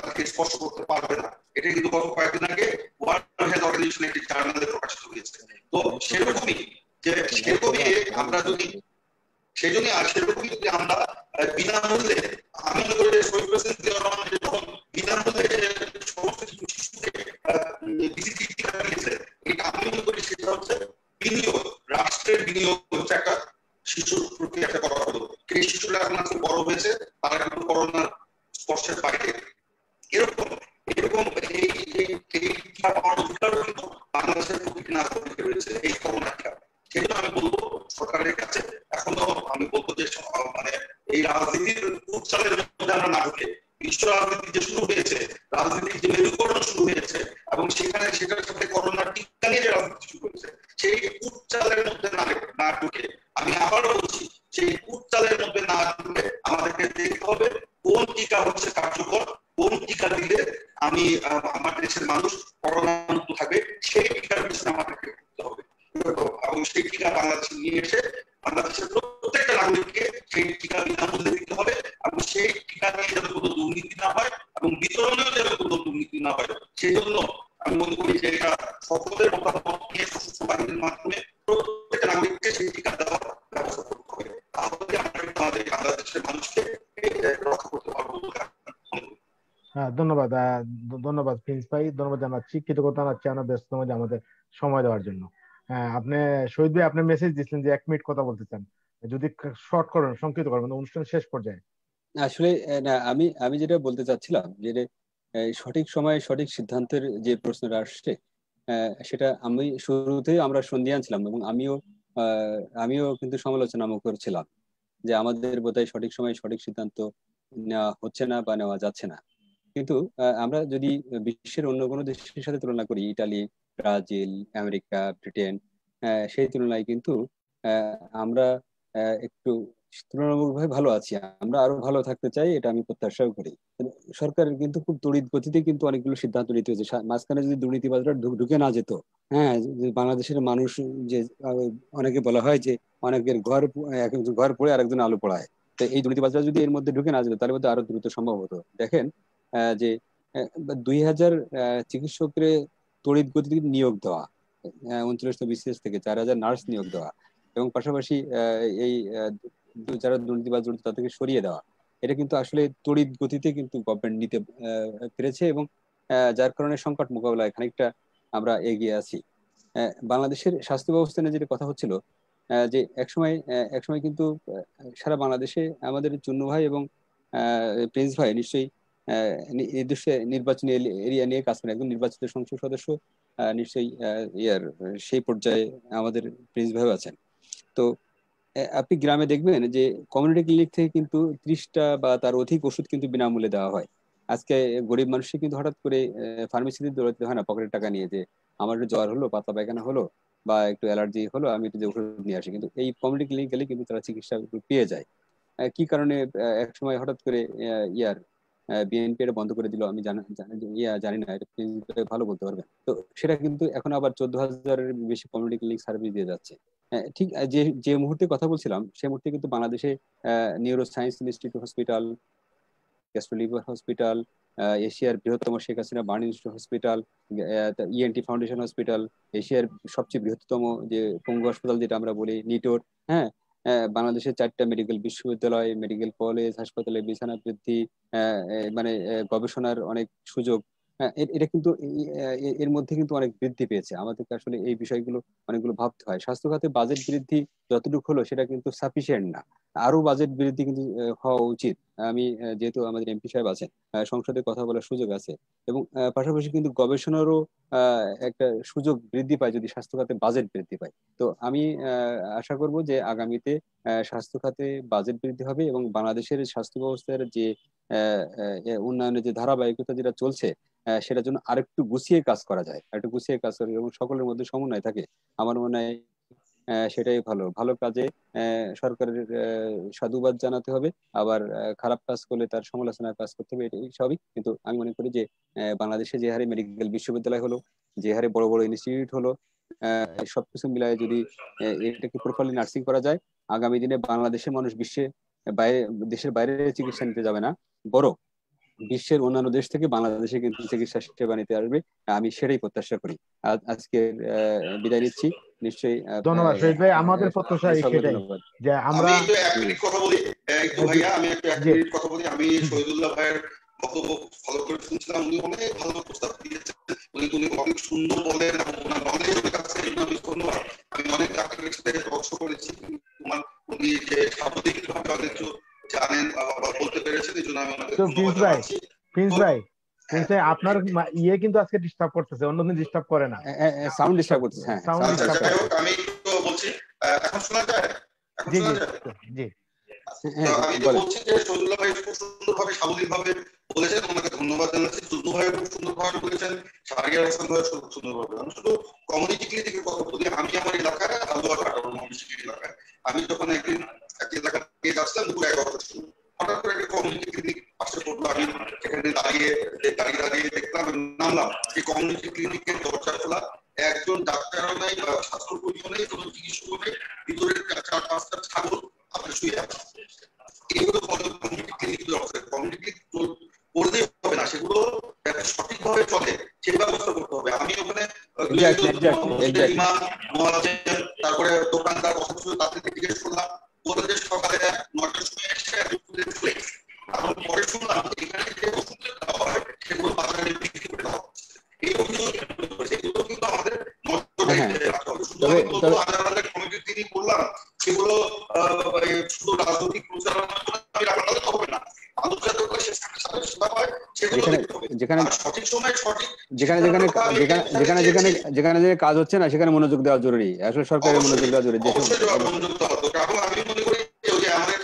তাকে স্পর্শ করতে পারবে না। এটা কিন্তু গত কয়েকদিন আগে ওয়ার্ল্ড হেলথ অর্গানাইজেশন একটি জার্নালে প্রকাশিত হয়েছে। তো সেরকমই আমরা যদি সেরকমই যদি আমরা বিনামূল্যে, আমি মনে করি শহীদ প্রেসিডেন্ট জিয়াউর রহমান যখন বিনামূল্যে সমস্ত শিশুকে বিসিজি টিকা দিয়েছে, এটা আমি মনে করি সেটা হচ্ছে বিনিয়োগ, রাষ্ট্রের বিনিয়োগ হচ্ছে একটা শিশুর প্রতি একটা করা হলো। সেই শিশুরা এখন আজকে বড় হয়েছে, তারা কিন্তু করোনার স্পর্শের বাইরে। এরকম এই টিকা পাওয়ার অধিকারও কিন্তু বাংলাদেশের প্রতিটি নাগরিকের রয়েছে এই করোনা টিকা। সেই জন্য আমি বলবো সরকারের কাছে এখনো আমি বলবো যে মানে এই রাজনীতির উচ্চালের মধ্যে আমরা না ঢুকে বিশ্ব রাজনীতি যে শুরু হয়েছে, রাজনীতির যে মেরুকরণ শুরু হয়েছে এবং সেটার সাথে করোনার টিকা নিয়ে যে রাজনীতি শুরু হয়েছে, সেই উচ্চালের মধ্যে না ঢুকে, আমি আবারও বলছি সেই উচ্চালের মধ্যে না ঢুকে আমাদেরকে দেখতে হবে কোন টিকা হচ্ছে কার্যকর, কোন টিকা দিলে আমি আমার দেশের মানুষ করোনা মুক্ত থাকবে, সেই টিকার পিছনে আমাদেরকে করতে হবে এবং সেই টিকা বাংলাদেশে নিয়ে এসে বাংলাদেশের সেই টিকা নিয়ে যাতে কোনো দুর্নীতি না হয় এবং বিতরণেও যাতে কোনো দুর্নীতি না হয়, সেই জন্য আমি মনে করি যে এটা সকলের মতামত নিয়ে সশস্ত্র বাহিনীর মাধ্যমে প্রত্যেকটা নাগরিককে সেই টিকা দেওয়ার ব্যবস্থা করতে হবে। তাহলে আমরা আমাদের বাংলাদেশের মানুষকে রক্ষা করতে পারবো। হ্যাঁ, ধন্যবাদ ধন্যবাদ প্রিন্স ভাই, ধন্যবাদ জানাচ্ছি, কৃতজ্ঞতা জানাচ্ছি আপনার ব্যস্ততম মধ্যে আমাদের সময় দেওয়ার জন্য। হ্যাঁ, আপনি শহীদ ভাই, আপনি মেসেজ দিচ্ছেন যে 1 মিনিট কথা বলতে চান, যদি শর্ট করেন, সংক্ষিপ্ত করবেন, অনুষ্ঠান শেষ পর্যায়ে। আসলে না, আমি যেটা বলতে চাচ্ছিলাম যে সঠিক সময়ে সঠিক সিদ্ধান্তের যে প্রশ্নটা আসছে, সেটা আমি শুরুতেই আমরা সন্ধিয়ান ছিলাম এবং আমিও কিন্তু সমালোচনা করছিলাম যে আমাদের বোধহয় সঠিক সময়ে সঠিক সিদ্ধান্ত নেওয়া হচ্ছে না বা নেওয়া যাচ্ছে না। কিন্তু আমরা যদি বিশ্বের অন্য কোনো দেশের সাথে তুলনা করি, ইটালি, ব্রাজিল, আমেরিকা, ব্রিটেন, সেই তুলনায় কিন্তু আমরা একটু তুলনামূলকভাবে ভালো আছি। আমরা আরো ভালো থাকতে চাই, এটা আমি প্রত্যাশাও করি। সরকারের কিন্তু খুব তড়িৎ গতিতে কিন্তু অনেকগুলো সিদ্ধান্ত নিতে হয়েছে। মাঝখানে যদি দুর্নীতিবাজরা ঢুকে না যেত, হ্যাঁ, বাংলাদেশের মানুষ যে অনেকে বলা হয় যে অনেকের ঘর পড়ে আরেকজন আলু পোড়ায়, তো এই দুর্নীতিবাজরা যদি এর মধ্যে ঢুকে না যেত তাহলে বোধহয় আরো দ্রুত সম্ভব হতো। দেখেন যে 2000 চিকিৎসকের তড়িৎ গতিতে নিয়োগ দেওয়া, 39 BCS থেকে 4000 নার্স নিয়োগ দেওয়া এবং পাশাপাশি এই যারা দুর্নীতিবাজ জড়িত তাদেরকে সরিয়ে দেওয়া, এটা কিন্তু আসলে তড়িৎ গতিতে কিন্তু গভর্নমেন্ট নিতে পেরেছে এবং যার কারণে সংকট মোকাবেলায় খানিকটা আমরা এগিয়ে আছি। বাংলাদেশের স্বাস্থ্য ব্যবস্থা নিয়ে যেটা কথা হচ্ছিল, যে একসময় কিন্তু সারা বাংলাদেশে আমাদের চুন্নু ভাই এবং প্রিন্স ভাই নিশ্চয়ই নির্দিষ্ট নির্বাচনী এরিয়া নিয়ে কাজ করেন, একজন নির্বাচিত সংসদ সদস্য নিশ্চয়ই সেই পর্যায়ে আমাদের প্রিন্স ভাই আছেন। তো আপনি গ্রামে দেখবেন যে কমিউনিটি ক্লিনিক থেকে কিন্তু 30টা বা তার অধিক ওষুধ কিন্তু বিনামূল্যে দেওয়া হয়। আজকে গরিব মানুষই কিন্তু হঠাৎ করে ফার্মেসিতে দৌড়াতে হয় না পকেটের টাকা নিয়ে, যে আমার একটু জ্বর হলো, পাতলা পায়খানা হলো বা একটু অ্যালার্জি হলো, আমি একটু যে ওষুধ নিয়ে আসি, কিন্তু এই কমিউনিটি ক্লিনিক গেলে কিন্তু তারা চিকিৎসা পেয়ে যায়। কি কারণে একসময় হঠাৎ করে বিএনপি এটা বন্ধ করে দিল আমি জানি না, এটা ভালো বলতে পারবেন। তো সেটা কিন্তু এখন আবার 14,000-এর বেশি কমিউনিটি ক্লিনিক সার্ভিস দিয়ে যাচ্ছে। ঠিক যে মুহূর্তে কথা বলছিলাম সেই মুহূর্তে কিন্তু বাংলাদেশে neuro science institute hospital, gastro liver hospital, এশিয়ার বৃহত্তম Sheikh Hasina burn institute hospital, ENT foundation hospital, এশিয়ার সবচেয়ে বৃহত্তম যে পঙ্গু হাসপাতাল যেটা আমরা বলি নিটোর, হ্যাঁ, বাংলাদেশের 4টা মেডিকেল বিশ্ববিদ্যালয়, মেডিকেল কলেজ, হাসপাতালে বিছানা বৃদ্ধি, মানে গবেষণার অনেক সুযোগ, এটা কিন্তু এর মধ্যে কিন্তু অনেক বৃদ্ধি পেয়েছে। আমাদেরকে আসলে এই বিষয়গুলো অনেকগুলো ভাবতে হয়। স্বাস্থ্য খাতে বাজেট বৃদ্ধি যতটুকু হলো সেটা কিন্তু সাফিসিয়েন্ট না, আরো বাজেট বৃদ্ধি কিন্তু হওয়া উচিত। আমি যেহেতু আমাদের এমপি সাহেব আছেন, সংসদে কথা বলার সুযোগ আছে এবং পাশাপাশি কিন্তু গবেষণারও একটা সুযোগ বৃদ্ধি পায় যদি স্বাস্থ্য খাতে বাজেট বৃদ্ধি পায়। তো আমি আশা করব যে আগামীতে স্বাস্থ্য খাতে বাজেট বৃদ্ধি হবে এবং বাংলাদেশের স্বাস্থ্য ব্যবস্থার যে উন্নয়নের যে ধারাবাহিকতা যেটা চলছে সেটার জন্য আরেকটু গুছিয়ে কাজ করা যায়, আরেকটু গুছিয়ে কাজ করে এবং সকলের মধ্যে সমন্বয় থাকে, আমার মনে হয় সেটাই ভালো। ভালো কাজে সরকারের সাধুবাদ জানাতে হবে, আবার খারাপ কাজ করলে তার সমালোচনার কাজ করতে হবে, এটাই স্বাভাবিক। কিন্তু আমি মনে করি যে বাংলাদেশে যে হারে মেডিকেল বিশ্ববিদ্যালয় হলো, যে হারে বড় বড় ইনস্টিটিউট হলো, সবকিছু মিলায় যদি এটাকে প্রপারলি নার্সিং করা যায়, আগামী দিনে বাংলাদেশের মানুষ দেশের বাইরে চিকিৎসা নিতে যাবে না, বরং বিশ্বের অন্যান্য দেশ থেকে বাংলাদেশে কিন্তু চিকিৎসা সেবা নিতে আসবে। আমি সেটাই প্রত্যাশা করি। আজকের বিদায় নিচ্ছি। নিশ্চয়ই ধন্যবাদ শহীদ ভাই, আমাদের প্রত্যাশা সেটাই যে আমরা আমি এক মিনিট কথা বলি ভাইয়া, আমি এক মিনিট কথা বলি। আমি শহীদুল্লাহ ভাইয়ের বক্তব্য ভালো করে শুনছিলাম, উনি অনেক ভালো প্রস্তাব দিয়েছেন, উনি অনেক সুন্দর বলেন এবং ওনার নলেজের কাছে ধন্যবাদ। আমি অনেক আপনাদের সাথে পরামর্শ করেছি, উনি যে সাংবাদিকভাবে অনেক কিছু জানেন বা বলতে পেরেছেন, এই জন্য আমি ওনাকে ধন্যবাদ জানাচ্ছি। প্রিন্স ভাই আপনার কিন্তু আজকে ডিস্টার্ব করতেছে, অন্যদিন ডিস্টার্ব করে না, সাউন্ড ডিস্টার্ব করতেছে। হ্যাঁ, সাউন্ড ডিস্টার্ব। আমি তো বলছি এখন শোনা যায়? জি জি আমি তো বলছি যে শহীদুল্লাহ ভাই খুব সুন্দরভাবে স্বাভাবিকভাবে বলেছেন, ওনাকে ধন্যবাদ জানাচ্ছি। চুন্নু ভাই খুব সুন্দরভাবে বলেছেন, শাহরিয়ার হাসান ভাই খুব সুন্দরভাবে। আমি শুধু কমিউনিটি ক্লিনিকের কথা বলি। আমি আমার এলাকায় এলাকায় আমি যখন একদিন একটা এলাকা পেয়ে যাচ্ছিলাম দুপুর 11টার সময়, হঠাৎ করে একটা কমিউনিটি ক্লিনিক পাশে পড়লো। আমি সেখানে দাঁড়িয়ে দেখলাম, নামলাম, এই কমিউনিটি ক্লিনিকের দরজা খোলা, একজন ডাক্তারও নাই বা স্বাস্থ্যকর্মীও নেই, কোনো চিকিৎসকও নেই, ভিতরে 4-5টা ছাগল আপনি শুয়ে আছেন। এইগুলো কমিউনিটি ক্লিনিকের ইমাম, মুয়াজ্জিন, তারপরে দোকানদার কত কিছু তাদেরকে জিজ্ঞেস করলাম, বলে যে সকালে 9টার সময় এসে ফ্লেক্স, এখন পরে শুনলাম এখানে যে ওষুধের দেওয়া হয় সেগুলো বাজারে বিক্রি করে দেওয়া হচ্ছে। এই অভিযোগ সেগুলো কিন্তু আমাদের নজরে রাখতে হবে। শুধু আলাদা কমিটির তিনি বললাম সেগুলো শুধু রাজনৈতিক প্রচারণার জন্য রাখা হবে না, যেখানে কাজ হচ্ছে না সেখানে মনোযোগ দেওয়া জরুরি, আসলে সরকারের মনোযোগ দেওয়া জরুরি। আমি মনে করি যে আমাদের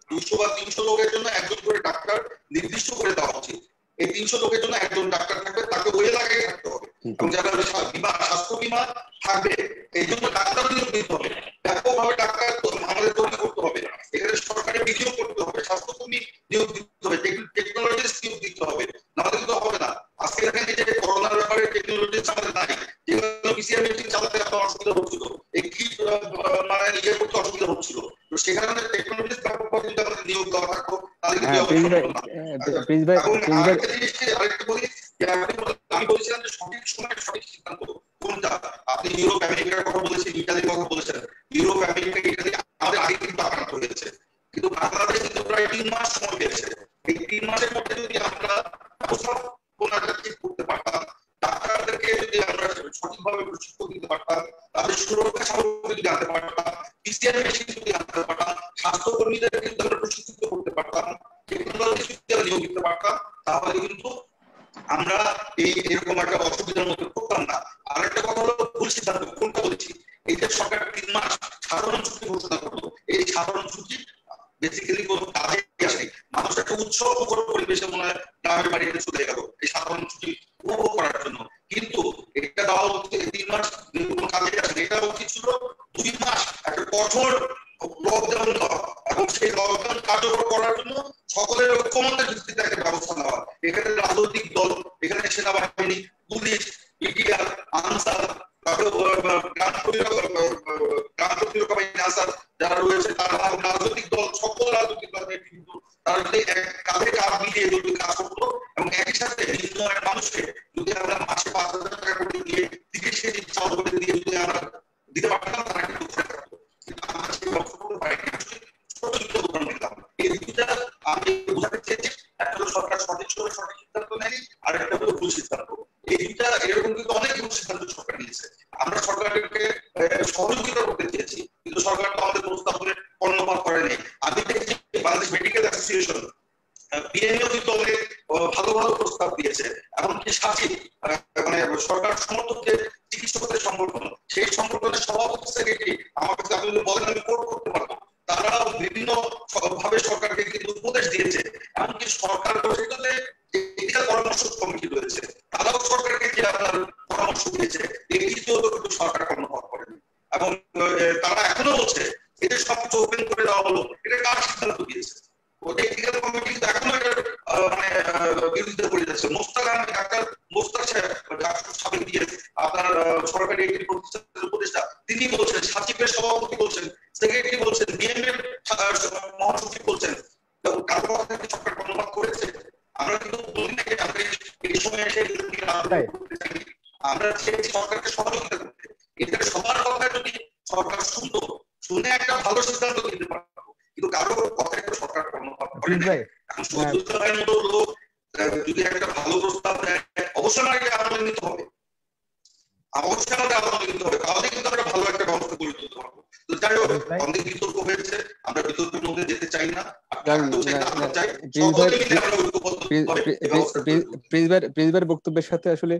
200 বা 300 লোকের জন্য একজন করে ডাক্তার নির্দিষ্ট করে দেওয়া উচিত। এই 300 লোকের জন্য একজন ডাক্তার থাকবে, তাকে ওই এলাকায় থাকতে হবে, এবং যারা স্বাস্থ্য বীমা থাকবে এই জন্য ডাক্তার নিয়োগ দিতে হবে, ব্যাপকভাবে ডাক্তার আমাদের তৈরি করতে হবে, এখানে সরকারের বিনিয়োগ করতে হবে, স্বাস্থ্যকর্মী নিয়োগ দিতে হবে, টেকনোলজিস্ট নিয়োগ দিতে হবে, নাহলে কিন্তু হবে না। আজকে দেখেন যে করোনার ব্যাপারে টেকনোলজিস্ট আমাদের নাই, যেগুলো পিসিআর মেশিন চালাতে আপনার অসুবিধা হচ্ছিল, এই কি মানে নিজের করতে অসুবিধা হচ্ছিল, তো সেখানে টেকনোলজিস্ট ব্যাপকভাবে যদি আমাদের নিয়োগ দেওয়া থাকতো তাহলে কিন্তু আরেকটা বলি, আমি বলছিলাম যে সঠিক সময় সঠিক সিদ্ধান্ত কোনটা। আপনি ইউরোপ আমেরিকার কথা বলেছেন, ইতালির কথা বলেছেন, ইউরোপ আমেরিকা ইতালি আমাদের আগে কিন্তু আক্রান্ত হয়েছে, কিন্তু বাংলাদেশ কিন্তু প্রায় 3 মাস সময় পেয়েছে। এই 3 মাসের মধ্যে যদি আমরা করতে পারতাম, ডাক্তারদেরকে যদি আমরা সঠিকভাবে প্রশিক্ষণ দিতে পারতাম, তাদের সুরক্ষা সামগ্রী যদি আনতে পারতাম, পিসিআর মেশিন যদি আনতে পারতাম, স্বাস্থ্যকর্মীদের কিন্তু আমরা প্রশিক্ষিত করতে পারতাম, টেকনোলজি যদি নিয়োগ দিতে পারতাম, তাহলে কিন্তু আমরা এরকম একটা অসুবিধার মধ্যে পড়তাম না। আরেকটা কথা হলো ভুল সিদ্ধান্ত কোনটা বলছি, এই যে সরকার 3 মাস সাধারণ ছুটি ঘোষণা করলো, এই সাধারণ ছুটি বেসিক্যালি কোনো কাজে আসে, মানুষ একটা উৎসব পরিবেশে মনে হয় গ্রামের বাড়িতে চলে গেল এই সাধারণ ছুটি উপভোগ করার জন্য, কিন্তু এটা দেওয়া হচ্ছে 3 মাস কোনো কাজে আসে, এটা উচিত ছিল 2 মাস একটা কঠোর লকডাউন দেওয়া, এবং সেই লকডাউন কার্যকর করার জন্য সকলের ঐক্যমতের ভিত্তিতে একটা ব্যবস্থা নেওয়া। এখানে রাজনৈতিক দল, এখানে সেনাবাহিনী, পুলিশ, বিটিআর, আনসার, গ্রাম প্রতিরক্ষা বাহিনী আনসার যারা রয়েছে, তারা রাজনৈতিক দল, সকল রাজনৈতিক দলের কিন্তু তারা যদি কাঁধে কাঁধ মিলিয়ে যদি কাজ করতো, এবং একই সাথে নিম্ন আয়ের মানুষকে যদি আমরা মাসে 5,000 টাকা করে দিয়ে 30 কেজি চাল করে দিয়ে যদি আমরা দিতে পারতাম, তারা কিন্তু ঘুরে থাকতো। কিন্তু আমরা সেই লক্ষ্য করতে পারিনি। এই দুইটা আমি বোঝাতে চেয়েছি, একটা হলো সরকার সঠিক সিদ্ধান্ত নেয়নি, আর একটা হলো ভুল সিদ্ধান্ত। এই দুইটা এরকম কিন্তু অনেক ভুল সিদ্ধান্ত সরকার নিয়েছে। আমরা সরকারকে সহযোগিতা করতে চেয়েছি, কিন্তু সরকার তো আমাদের প্রস্তাব করে কর্ণপাত করেনি। আমি দেখছি বাংলাদেশ মেডিকেল অ্যাসোসিয়েশন বিএনও কিন্তু অনেক ভালো ভালো প্রস্তাব দিয়েছে, এমনকি সাথী মানে সরকার সমর্থক যে চিকিৎসকদের সংগঠন, সেই সংগঠনের সভাপতি সেক্রেটারি আমার কাছে আপনি বলেন আমি কোট করতে পারবো, তারা বিভিন্ন ভাবে সরকারকে কিন্তু উপদেশ দিয়েছে, এমনকি সরকার গঠিত যে টেকনিক্যাল পরামর্শ কমিটি রয়েছে তারাও সরকারকে যে আপনার পরামর্শ দিয়েছে, এই কিছুও কিন্তু সরকার কর্ণপাত করেনি, এবং তারা এখনো বলছে এটা সবকিছু ওপেন করে দেওয়া হলো, এটা কার সিদ্ধান্ত দিয়েছে? টেকনিক্যাল কমিটি এখনো মানে বিরোধিতা করে যাচ্ছে। মোস্তাক আহমেদ ডাক্তার মোস্তাক সাহেব দিয়ে আপনার সরকারি একটি প্রতিষ্ঠানের উপদেষ্টা, তিনি বলছেন, সাচিবের সভাপতি বলছেন, সেক্রেটারি বলছেন, বিএমএর মহাসচিব বলছেন, কারো কথা সরকার কর্ণপাত করেছে? আমরা কিন্তু বলি না আমরা এই সময় এসে আমরা চেয়েছি সরকারকে সহযোগিতা করতে, এদের সবার কথা যদি সরকার শুনতো, শুনে একটা ভালো সিদ্ধান্ত নিতে পারতো, কিন্তু কারো কথা একটা সরকার কর্ণপাত করে না। সত্যিকারের মতো লোক যদি একটা ভালো প্রস্তাব দেয়, অবশ্যই আমাকে আনন্দিত হবে, অবশ্যই আমাদের আনন্দিত হবে, তাহলে কিন্তু আমরা ভালো একটা ব্যবস্থা করে তুলতে পারবো। তো যাই হোক, অনেক বিতর্ক হয়েছে, আমরা বিতর্কের মধ্যে যেতে চাই না। প্রিন্সিপাল বক্তব্যের সাথে আসলে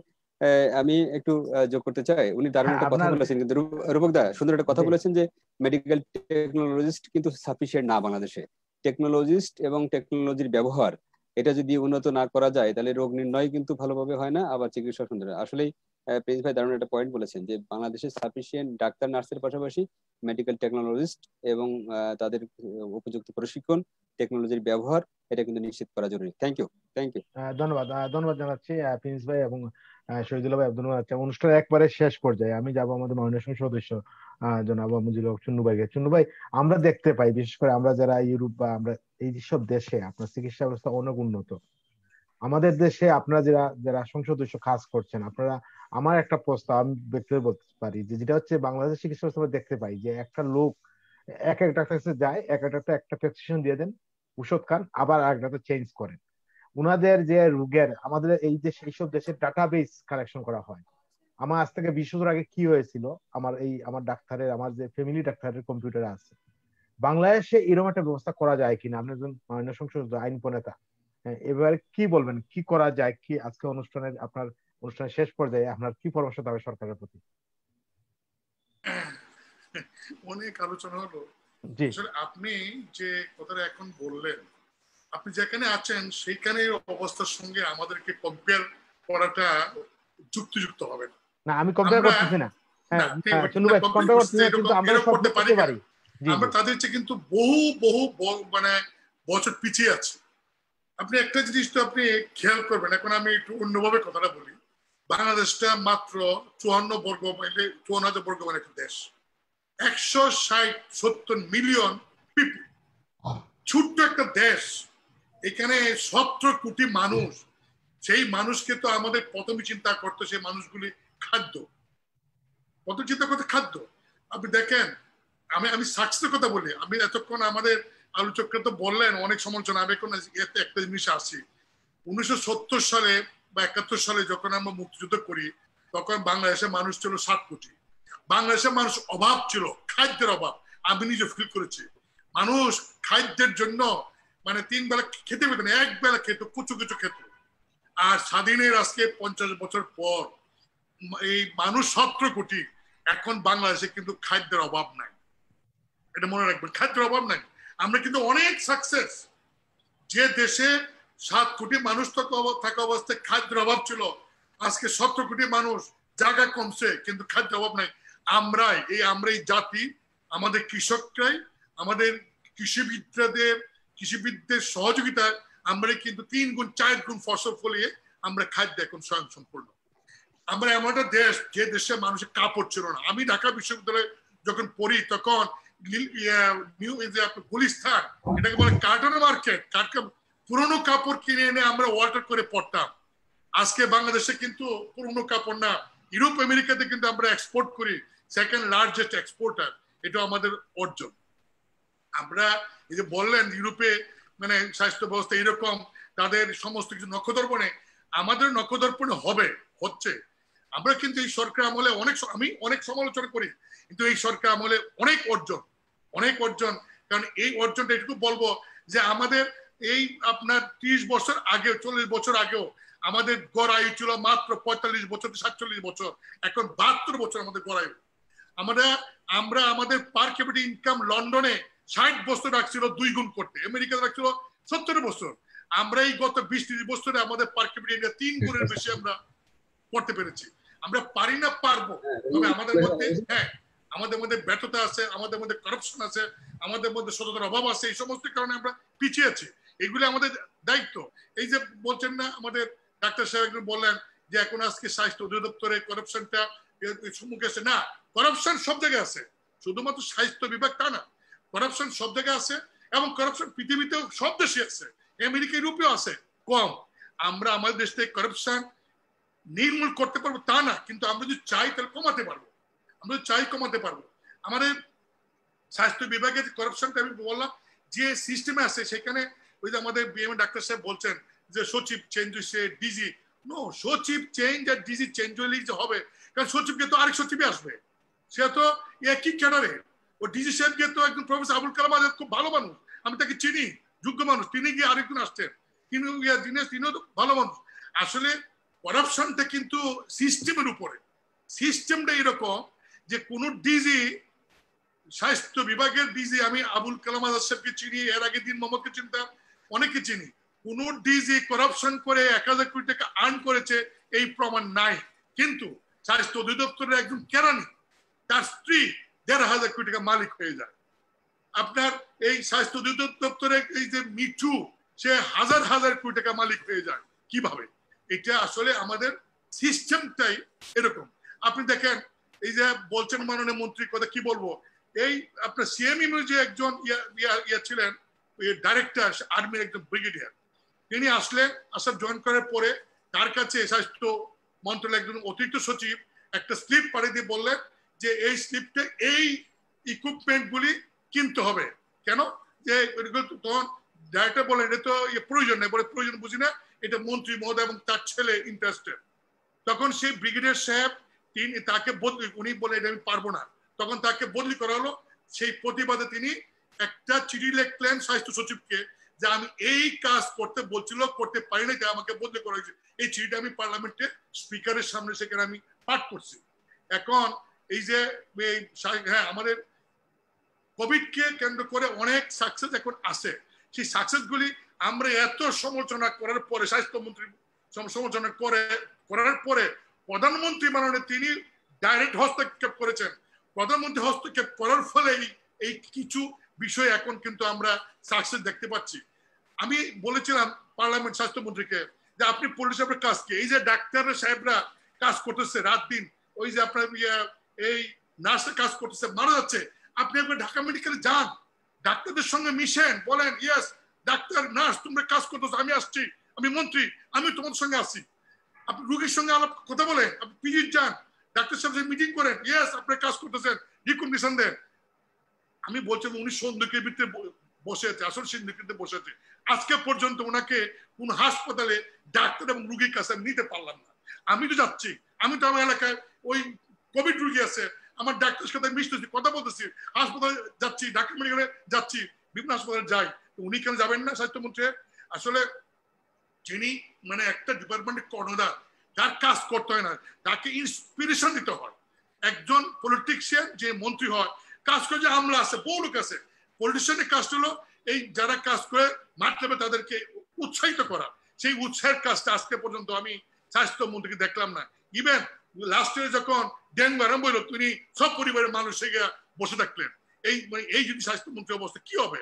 আমি একটু যোগ করতে চাই। উনি দারুণ একটা কথা বলেছেন, কিন্তু রূপক দা সুন্দর একটা কথা বলেছেন যে মেডিকেল টেকনোলজিস্ট কিন্তু সাফিসিয়েন্ট না বাংলাদেশে। টেকনোলজিস্ট এবং টেকনোলজির ব্যবহার এটা যদি উন্নত না করা যায় তাহলে রোগ নির্ণয় কিন্তু ভালোভাবে হয় না, আবার চিকিৎসা সুন্দর। আসলেই প্রিন্স ভাই দারুণ একটা পয়েন্ট বলেছেন যে বাংলাদেশে সাফিসিয়েন্ট ডাক্তার নার্সের পাশাপাশি মেডিকেল টেকনোলজিস্ট এবং তাদের উপযুক্ত প্রশিক্ষণ, টেকনোলজির ব্যবহার এটা কিন্তু নিশ্চিত করা জরুরি। Thank you. ধন্যবাদ জানাচ্ছি প্রিন্স ভাই এবং শহীদুল্লাহ ভাই, ধন্যবাদ। অনুষ্ঠান একবারে শেষ পর্যায়ে আমি যাবো আমাদের মাননীয় সদস্য জনাব মুজিবুল হক চুন্নু ভাইকে। চুন্নু ভাই, আমরা দেখতে পাই বিশেষ করে আমরা যারা ইউরোপ বা আমরা এই সব দেশে আপনার চিকিৎসা ব্যবস্থা অনেক উন্নত, আমাদের দেশে আপনারা যারা যারা সংসদ সদস্য কাজ করছেন, আপনারা, আমার একটা প্রস্তাব আমি ব্যক্তিগত বলতে পারি যে যেটা হচ্ছে বাংলাদেশ চিকিৎসা ব্যবস্থা দেখতে পাই যে একটা লোক এক এক ডাক্তার কাছে যায়, এক এক ডাক্তার একটা প্রেসক্রিপশন দিয়ে দেন, ওষুধ খান, আবার আরেক ডাক্তার চেঞ্জ করেন। উনাদের যে রোগের, আমাদের এই যে সেই সব দেশের ডাটাবেস কালেকশন করা হয়। আমার আজ থেকে 20 বছর আগে কি হয়েছিল, আমার ডাক্তারের, আমার যে ফ্যামিলি ডাক্তারের কম্পিউটারে আছে। বাংলাদেশে এরকম একটা ব্যবস্থা করা যায় কিনা? আপনি একজন মাননীয় সংসদ আইন প্রণেতা, হ্যাঁ, এবারে কি বলবেন, কি করা যায়? কি আজকে আপনার অনুষ্ঠানের শেষ পর্যায়ে আপনার কি পরামর্শ দেবে সরকারের প্রতি? অনেক আলোচনা হলো। জি, আসলে আপনি যে কথাটা এখন বললেন, আপনি যেখানে আছেন সেইখানে অবস্থার সঙ্গে আমাদেরকে কম্পেয়ার করাটা যুক্তিযুক্ত হবে না। না আমি কম্পেয়ার করতেছি না, হ্যাঁ চন্দ্র ভাই কম্পেয়ার করতেছি না, কিন্তু আমরা সব করতে পারি। আমরা তাদের চেয়ে কিন্তু বহু বহু মানে বছর পিছিয়ে আছি। আপনি একটা জিনিস তো আপনি খেয়াল করবেন, এখন আমি একটু অন্যভাবে কথাটা বলি। বাংলাদেশটা মাত্র 54 বর্গ মাইলে 54,000 বর্গ মাইল একটা দেশ, 160-70 মিলিয়ন পিপল, ছোট্ট একটা দেশ। এখানে 17 কোটি মানুষ। সেই মানুষকে তো আমাদের প্রথমে চিন্তা করতে, সেই মানুষগুলি খাদ্য, প্রথম চিন্তা করতে খাদ্য। আপনি দেখেন, আমি সাকসেসের কথা বলি। আমি এতক্ষণ আমাদের আলোচকরা তো বললেন অনেক সমালোচনা, আমি এখন একটা জিনিস আসি। 1970 সালে বা 71 সালে যখন আমরা মুক্তিযুদ্ধ করি, তখন বাংলাদেশের মানুষ ছিল 7 কোটি। বাংলাদেশের মানুষ অভাব ছিল, খাদ্যের অভাব। আমি নিজে ফিল করেছি, মানুষ খাদ্যের জন্য মানে 3 বেলা খেতে পেত না, 1 বেলা খেত, কুচু কুচু খেত। আর স্বাধীনের আজকে 50 বছর পর এই মানুষ 17 কোটি। এখন বাংলাদেশে কিন্তু খাদ্যের অভাব নাই, এটা মনে রাখবেন, খাদ্যের অভাব নাই। আমরা কিন্তু অনেক সাকসেস। যে দেশে 7 কোটি মানুষ থাকা অবস্থায় খাদ্যের অভাব ছিল, আজকে 17 কোটি মানুষ, জায়গা কমছে কিন্তু খাদ্যের অভাব নাই। আমরাই জাতি, আমাদের কৃষকরাই, আমাদের কৃষিবিদদের সহযোগিতায় আমরা কিন্তু 3 গুণ 4 গুণ ফসল ফলিয়ে আমরা খাদ্য এখন স্বয়ং সম্পূর্ণ। আমরা এমন একটা দেশ যে দেশে মানুষের কাপড় ছিল না। আমি ঢাকা বিশ্ববিদ্যালয়ে যখন পড়ি তখন গুলিস্তান, এটাকে বলে কার্টন মার্কেট, পুরোনো কাপড় কিনে এনে আমরা ওয়াটার করে পড়তাম। আজকে বাংলাদেশে কিন্তু পুরোনো কাপড় না, ইউরোপ আমেরিকাতে কিন্তু আমরা এক্সপোর্ট করি, সেকেন্ড লার্জেস্ট এক্সপোর্টার। এটা আমাদের অর্জন। আমরা এই যে বললেন ইউরোপে মানে স্বাস্থ্য ব্যবস্থা এরকম, তাদের সমস্ত কিছু নক্ষদর্পণে, আমাদের নক্ষদর্পণে হচ্ছে। আমরা কিন্তু এই সরকার আমলে আমি অনেক সমালোচনা করি, কিন্তু এই সরকার আমলে অনেক অর্জন। কারণ এই অর্জনটা এটুকু বলবো যে আমাদের এই আপনার 30 বছর আগেও, 40 বছর আগেও আমাদের গড় আয়ু ছিল মাত্র 45 বছর 47 বছর, এখন 72 বছর আমাদের গড় আয়ু। আমরা আমাদের পার ক্যাপিটা ইনকাম লন্ডনে 60 বছর রাখছিল 2 গুণ করতে, আমেরিকাতে রাখছিল 70 বছর। আমরা এই গত 20-30 বছরে আমাদের পার ক্যাপিটা ইনকাম 3 গুণের বেশি আমরা করতে পেরেছি। আমরা পারি না, পারবো, তবে আমাদের মধ্যে ব্যর্থতা আছে, আমাদের মধ্যে কারাপশন আছে, আমাদের মধ্যে সততার অভাব আছে। এই সমস্ত কারণে আমরা পিছিয়ে আছি। এগুলো আমাদের দায়িত্ব। এই যে বলছেন না, আমাদের ডাক্তার সাহেব বললেন যে এখন আজকে স্বাস্থ্য অধিদপ্তরে কারাপশনটা সম্মুখে আছে। না, কারাপশন সব জায়গায় আছে, শুধুমাত্র স্বাস্থ্য বিভাগ তা না, কারাপশন সব জায়গায় আছে। এবং কারাপশন পৃথিবীতেও সব দেশে আছে, আমেরিকা ইউরোপেও আছে, কম। আমরা আমাদের দেশ থেকে কারাপশন নির্মূল করতে পারবো তা না, কিন্তু আমরা যদি চাই তাহলে কমাতে পারবো। আমাদের স্বাস্থ্য বিভাগের কারাপশনটা আমি বললাম যে সিস্টেমে আছে, সেখানে ওই যে আমাদের বিএম ডাক্তার সাহেব বলছেন যে সচিব চেঞ্জ হয়েছে, ডিজি নো, সচিব চেঞ্জ আর ডিজি চেঞ্জ হলেই যে হবে, কারণ সচিবকে তো আরেক সচিবই আসবে, সে তো একই ক্যাডারে। ও ডিজি সাহেবকে তো একজন প্রফেসর আবুল কালাম আজাদ খুব ভালো মানুষ, আমি তাকে চিনি, যোগ্য মানুষ, তিনি গিয়ে আরেকজন আসছেন, তিনিও তো ভালো মানুষ। আসলে করাপশনটা কিন্তু সিস্টেমের উপরে। সিস্টেমটা এরকম যে কোন ডিজি, স্বাস্থ্য বিভাগের ডিজি, আমি আবুল কালাম আজাদ সাহেবকে চিনি, এর আগে দিন মোহাম্মদকে চিনতাম, অনেকে চিনি, কোন ডিজি করাপশন করে 1000 কোটি টাকা আর্ন করেছে এই প্রমাণ নাই। কিন্তু স্বাস্থ্য অধিদপ্তরের একজন কেরানি, তার স্ত্রী 1500 কোটি টাকা মালিক হয়ে যায়। আপনার এই স্বাস্থ্য অধিদপ্তরে এই যে মিঠু, সে হাজার হাজার কোটি টাকা মালিক হয়ে যায়। কিভাবে? এটা আসলে আমাদের সিস্টেমটাই এরকম। আপনি দেখেন এই যে বলছেন মাননীয় মন্ত্রীর কথা, কি বলবো, এই আপনার সিএমইউ যে একজন ইয়া ছিলেন ডাইরেক্টর, আর্মির একজন ব্রিগেডিয়ার, তিনি আসলেন, আসার জয়েন করার পরে তার কাছে স্বাস্থ্য মন্ত্রণালয়ের একজন অতিরিক্ত সচিব একটা স্লিপ পাঠিয়ে দিয়ে বললেন যে এই স্লিপটা এই ইকুইপমেন্ট গুলি কিনতে হবে। কেন? যে তখন ডাইরেক্টর বলেন এটা তো প্রয়োজন নেই, বলে প্রয়োজন বুঝি না, এটা মন্ত্রী মহোদয় এবং তার ছেলে ইন্টারেস্টেড। তখন সেই ব্রিগেডিয়ার সাহেব তিনি তাকে বদলি, উনি বলে এটা আমি পারবো না, তখন তাকে বদলি করা হলো। সেই প্রতিবাদে তিনি একটা চিঠি লিখলেন স্বাস্থ্য সচিবকে যে আমি এই কাজ করতে বলছিল, করতে পারি না, আমাকে বদলি করা হয়েছে। এই চিঠিটা আমি পার্লামেন্টে স্পিকারের সামনে সেখানে আমি পাঠ করছি। এখন এই যে হ্যাঁ আমাদের কোভিডকে কেন্দ্র করে অনেক সাকসেস এখন আছে, সেই সাকসেস গুলি আমরা এত সমালোচনা করার পরে, স্বাস্থ্যমন্ত্রী সমালোচনা করার পরে প্রধানমন্ত্রী মাননীয় তিনি ডাইরেক্ট হস্তক্ষেপ করেছেন। প্রধানমন্ত্রী হস্তক্ষেপ করার ফলে এই কিছু বিষয় এখন কিন্তু আমরা সাকসেস দেখতে পাচ্ছি। আমি বলেছিলাম পার্লামেন্ট স্বাস্থ্যমন্ত্রীকে যে আপনি পলিটিশিয়ানের কাজ কি, এই যে ডাক্তার সাহেবরা কাজ করতেছে রাত দিন, ওই যে আপনার এই নার্সের কাজ করতেছে, মারা যাচ্ছে, আপনি একবার ঢাকা মেডিকেলে যান, ডাক্তারদের সঙ্গে মিশেন, বলেন ইয়েস ডাক্তার নার্স তোমরা কাজ করতেছো, আমি আসছি, আমি মন্ত্রী, আমি তোমাদের সঙ্গে আসি। আপনি রোগীর সঙ্গে আলাপ কথা বলেন, আপনি পিজি যান, ডাক্তার সাহেব মিটিং করেন, ইয়েস আপনার কাজ করতেছেন, রিকমেন্ডেশন দেন। আমি বলছিলাম উনি সন্দেহের ভিতরে বসে আছে, আসল সন্দেহের বসে আছে। আজকে পর্যন্ত ওনাকে কোন হাসপাতালে ডাক্তার এবং রোগীর কাছে নিতে পারলাম না। আমি তো যাচ্ছি, আমি তো আমার এলাকায় ওই কোভিড রোগী আছে, আমার ডাক্তারের সাথে মিশতেছি, কথা বলতেছি, হাসপাতালে যাচ্ছি, ঢাকা মেডিকেলে যাচ্ছি, বিভিন্ন হাসপাতালে যাই। উনি কেন যাবেন না স্বাস্থ্যমন্ত্রী? আসলে যিনি মানে একটা ডিপার্টমেন্টের কর্ণধার, তার কাজ করতে হয় না, তাকে ইন্সপিরেশন দিতে হয়। একজন পলিটিশিয়ান যে মন্ত্রী হয়, কাজ করে যে আমলা আছে, বহু লোক আছে, পলিটিশিয়ানের কাজ হলো এই যারা কাজ করে মাঠে তাদেরকে উৎসাহিত করা। সেই উৎসাহের কাজটা আজকে পর্যন্ত আমি স্বাস্থ্যমন্ত্রীকে দেখলাম না। ইভেন লাস্ট ইয়ারে যখন ডেঙ্গু আরম্ভ হলো, তিনি সব পরিবারের মানুষ বসে থাকলেন। এই যদি স্বাস্থ্যমন্ত্রীর অবস্থা কি হবে?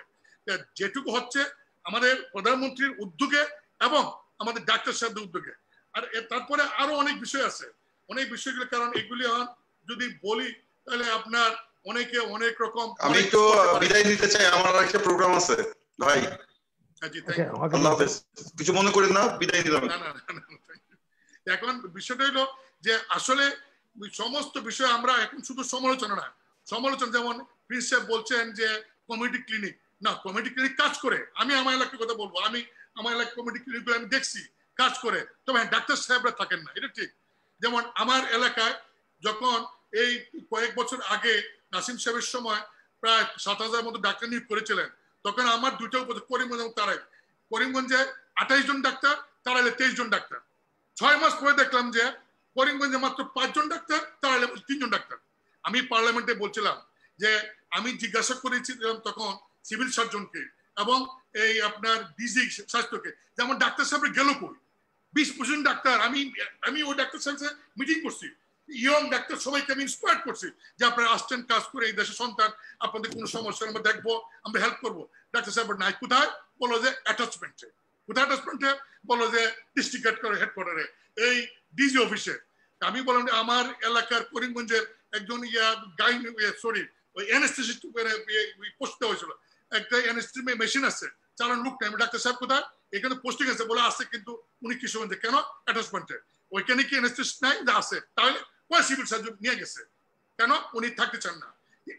যেটুকু হচ্ছে আমাদের প্রধানমন্ত্রীর উদ্যোগে এবং আমাদের ডাক্তার সাহেবদের উদ্যোগে। আর তারপরে আরো অনেক বিষয় আছে, অনেক বিষয়গুলো, কারণ এগুলি যদি বলি তাহলে আপনার অনেকে অনেক রকম। আমি তো বিদায় নিতে চাই, আমার একটা প্রোগ্রাম আছে ভাই। আল্লাহ হাফেজ, কিছু মনে করেন না, বিদায় নিলাম। এখন বিষয়টা হলো যে আসলে সমস্ত বিষয় আমরা এখন শুধু সমালোচনা না, সমালোচনা যেমন প্রিন্স সাহেব বলছেন যে কমিউনিটি ক্লিনিক, না কমিউনিটি ক্লিনিক কাজ করে। আমি আমার এলাকার কথা বলবো, আমি আমার এলাকার কমিউনিটি ক্লিনিক আমি দেখছি কাজ করে, তবে ডাক্তার সাহেবরা থাকেন না, এটা ঠিক। যেমন আমার এলাকায় যখন এই কয়েক বছর আগে নাসিম সাহেবের সময় প্রায় 7,000 মতো ডাক্তার নিয়োগ করেছিলেন, তখন আমার দুইটা উপজেলা করিমগঞ্জ এবং তারাই, করিমগঞ্জে 28 জন ডাক্তার, তারাইলে 23 জন ডাক্তার। 6 মাস পরে দেখলাম যে করিমগঞ্জে মাত্র 5 জন ডাক্তার, তারাইলে 3 জন ডাক্তার। আমি পার্লামেন্টে বলছিলাম যে আমি জিজ্ঞাসা করেছিলাম তখন সিভিল সার্জনকে এবং এই আপনার ডিজি স্বাস্থ্যকে, যে আমার ডাক্তার সাহেব গেল কই, 20% ডাক্তার। আমি ওই ডাক্তার সাহেবের মিটিং করছি, ইয়ং ডাক্তার সবাইকে আমি ইন্সপায়ার করছি যে আপনারা আসছেন কাজ করে, এই দেশের সন্তান, আপনাদের কোনো সমস্যা আমরা দেখবো, আমরা হেল্প করবো। ডাক্তার সাহেব নাই, কোথায়? বলো যে অ্যাটাচমেন্টে। কোথায় অ্যাটাচমেন্টে? বলো যে ডিস্ট্রিক্ট হেডকোয়ার্টারে, এই ডিজি অফিসে। আমি বললাম যে আমার এলাকার করিমগঞ্জের একজন ওই অ্যানেস্থেসিস্ট পোস্ট হয়েছিল, একটা অ্যানেস্থেসি মেশিন আছে, চালান লোক নাই। ডাক্তার সাহেব কোথায়? এখানে পোস্টিং আছে, বলে আছে, কিন্তু উনি কিশোরগঞ্জে। কেন? অ্যাটাচমেন্টে। ওইখানে কি অ্যানেস্থেসিস্ট নাই? আছে, তাহলে ওই সিভিল সার্জন নিয়ে গেছে। কেন? উনি থাকতে চান না।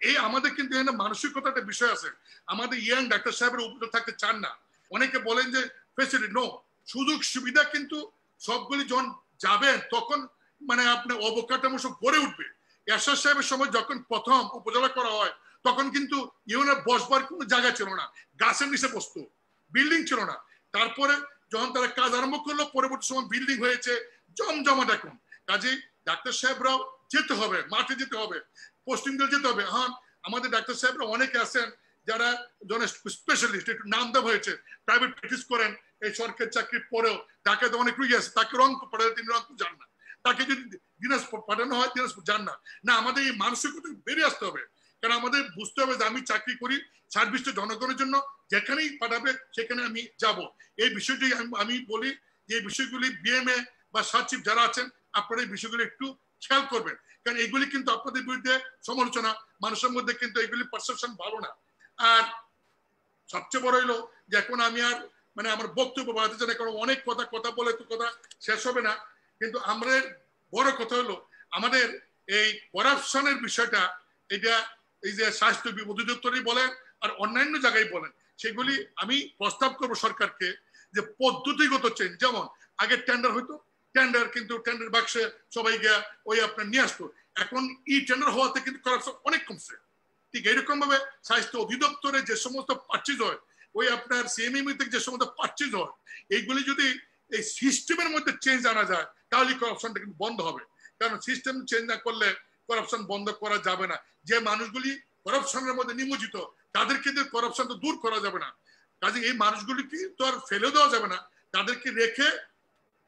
এই আমাদের কিন্তু এখানে মানসিকতা একটা বিষয় আছে, আমাদের ইয়াং ডাক্তার সাহেবের উপরে থাকতে চান না। অনেকে বলেন যে ফেসিলিটি, নো, সুযোগ সুবিধা কিন্তু সবগুলি যখন যাবেন তখন মানে আপনার অবকাঠামো সব গড়ে উঠবে। এরশাদ সাহেবের সময় যখন প্রথম উপজেলা করা হয় তখন কিন্তু ইউনিয়নের বসবার কোনো জায়গা ছিল না, গাছের নিচে বসতো, বিল্ডিং ছিল না। তারপরে যখন তারা কাজ আরম্ভ করলো, পরবর্তী সময় বিল্ডিং হয়েছে, জমজমাট। এখন কাজেই ডাক্তার সাহেবরাও যেতে হবে, মাঠে যেতে হবে, পোস্টিং দিয়ে যেতে হবে। হ্যাঁ, আমাদের ডাক্তার সাহেবরা অনেকে আছেন যারা স্পেশালিস্ট, একটু নাম দেওয়া হয়েছে, প্রাইভেট প্র্যাকটিস করেন, এই সরকারি চাকরি পরেও ঢাকাতে অনেক রুগী আছে, তাকে রংপুর পাঠালে তিনি রংপুর যান না, তাকে যদি দিনাজপুর পাঠানো হয় দিনাজপুর যান না। না, আমাদের এই মানসিকতা বেরিয়ে আসতে হবে, কারণ আমাদের বুঝতে হবে যে আমি চাকরি করি সার্ভিসটা জনগণের জন্য, যেখানেই পাঠাবে সেখানে আমি যাব। এই বিষয়টি আমি বলি যে এই বিষয়গুলি বিএমএ বা সচিব যারা আছেন, আপনারা এই বিষয়গুলি একটু খেয়াল করবেন, কারণ এইগুলি কিন্তু আপনাদের বিরুদ্ধে সমালোচনা, মানুষের মধ্যে কিন্তু এইগুলি পারসেপশন ভালো না। আর সবচেয়ে বড় হইলো যে এখন আমি আর মানে আমার বক্তব্য বাড়াতে চাই না, কারণ অনেক কথা বলে তো কথা শেষ হবে না। কিন্তু আমাদের বড় কথা হলো আমাদের এই করাপশনের বিষয়টা, এটা এই যে স্বাস্থ্য অধিদপ্তরই বলেন আর অন্যান্য জায়গায় বলেন, সেগুলি আমি প্রস্তাব করবো সরকারকে যে পদ্ধতিগত চেঞ্জ। যেমন আগে টেন্ডার হইতো, টেন্ডার কিন্তু টেন্ডার বাক্সে সবাই গিয়া ওই আপনার নিয়ে আসতো, এখন টেন্ডার হওয়াতে কিন্তু করাপশন অনেক কমছে। ঠিক এরকম ভাবে স্বাস্থ্য অধিদপ্তরে যে সমস্ত পার্চেজ হয়, ওই আপনার সিএমএম থেকে যে সমস্ত পার্চেজ হয়, এইগুলি যদি এই সিস্টেমের মধ্যে চেঞ্জ আনা যায় তাহলে করাপশনটা কিন্তু বন্ধ হবে। কারণ সিস্টেম চেঞ্জ না করলে করাপশন বন্ধ করা যাবে না। যে মানুষগুলি করাপশনের মধ্যে নিমজ্জিত তাদেরকে করাপশন তো দূর করা যাবে না, কাজে এই মানুষগুলিকে তো আর ফেলে দেওয়া যাবে না, তাদেরকে রেখে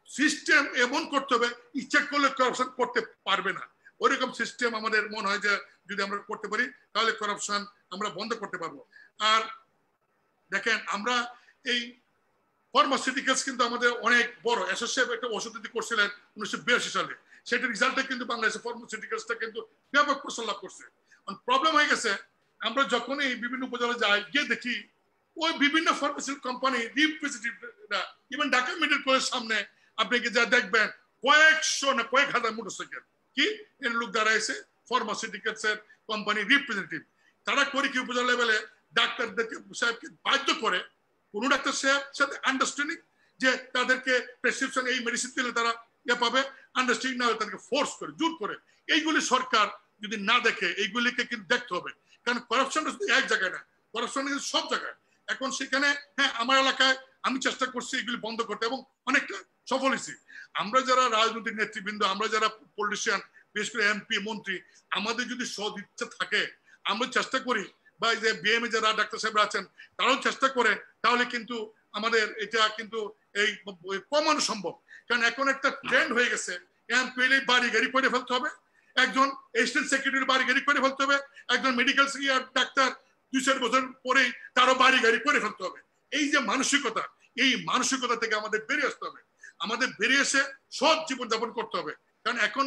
সিস্টেম এমন করতে হবে ইচ্ছা করলে করাপশন করতে পারবে না। ওইরকম সিস্টেম আমাদের মনে হয় যে যদি আমরা করতে পারি তাহলে করাপশন আমরা বন্ধ করতে পারবো। আর দেখেন আমরা এই ফার্মাসিউটিক্যালস কিন্তু আমাদের অনেক বড়, এসএসএফ একটা ওষুধ তৈরি করছিলেন 1982 সালে, সেটার রিজাল্টে কিন্তু বাংলাদেশের ফার্মাসিউটিক্যালসটা কিন্তু ব্যাপক প্রসার লাভ করছে। প্রবলেম হয়ে গেছে আমরা যখন এই বিভিন্ন উপজেলা যাই গিয়ে দেখি ওই বিভিন্ন ফার্মাসিউটিক্যাল কোম্পানি রিপ্রেজেন্টেটিভরা, ইভেন ঢাকা মেডিকেল কলেজের সামনে আপনি যা দেখবেন কয়েকশো না কয়েক হাজার মোটরসাইকেল কি এর লোক দাঁড়াইছে ফার্মাসিউটিক্যালস এর কোম্পানি রিপ্রেজেন্টেটিভ। তারা করে কি উপজেলা লেভেলে ডাক্তারদেরকে সাহেবকে বাধ্য করে, কোন ডাক্তার সাহেব সাথে আন্ডারস্ট্যান্ডিং যে তাদেরকে প্রেসক্রিপশন এই মেডিসিন দিলে তারা ইয়ে পাবে, আন্ডারস্ট্যান্ডিং না হলে তাদেরকে ফোর্স করে জোর করে। এইগুলি সরকার যদি না দেখে, এইগুলিকে কিন্তু দেখতে হবে, কারণ করাপশনটা শুধু এক জায়গায় না, করাপশন কিন্তু সব জায়গায়। এখন সেখানে হ্যাঁ আমার এলাকায় আমি চেষ্টা করছি এগুলি বন্ধ করতে এবং অনেকটা সফল হয়েছি। আমরা যারা রাজনৈতিক নেতৃবৃন্দ, আমরা যারা পলিটিশিয়ান, বিশেষ করে এমপি মন্ত্রী, আমাদের যদি সদ ইচ্ছা থাকে আমরা চেষ্টা করি, বা যে বিএমএ যারা ডাক্তার সাহেবরা আছেন তারাও চেষ্টা করে, তাহলে কিন্তু আমাদের এটা কিন্তু এই কমানো সম্ভব। কারণ এখন একটা ট্রেন্ড হয়ে গেছে, এমপি বাড়ি গাড়ি করে ফেলতে হবে, একজন অ্যাসিস্ট্যান্ট সেক্রেটারি বাড়ি গাড়ি করে ফেলতে হবে, একজন মেডিকেল ডাক্তার 2-4 বছর পরেই তারও বাড়ি গাড়ি করে ফেলতে হবে। এই যে মানসিকতা, এই মানসিকতা থেকে আমাদের বেরিয়ে আসতে হবে, আমাদের বেরিয়ে এসে সৎ জীবনযাপন করতে হবে। কারণ এখন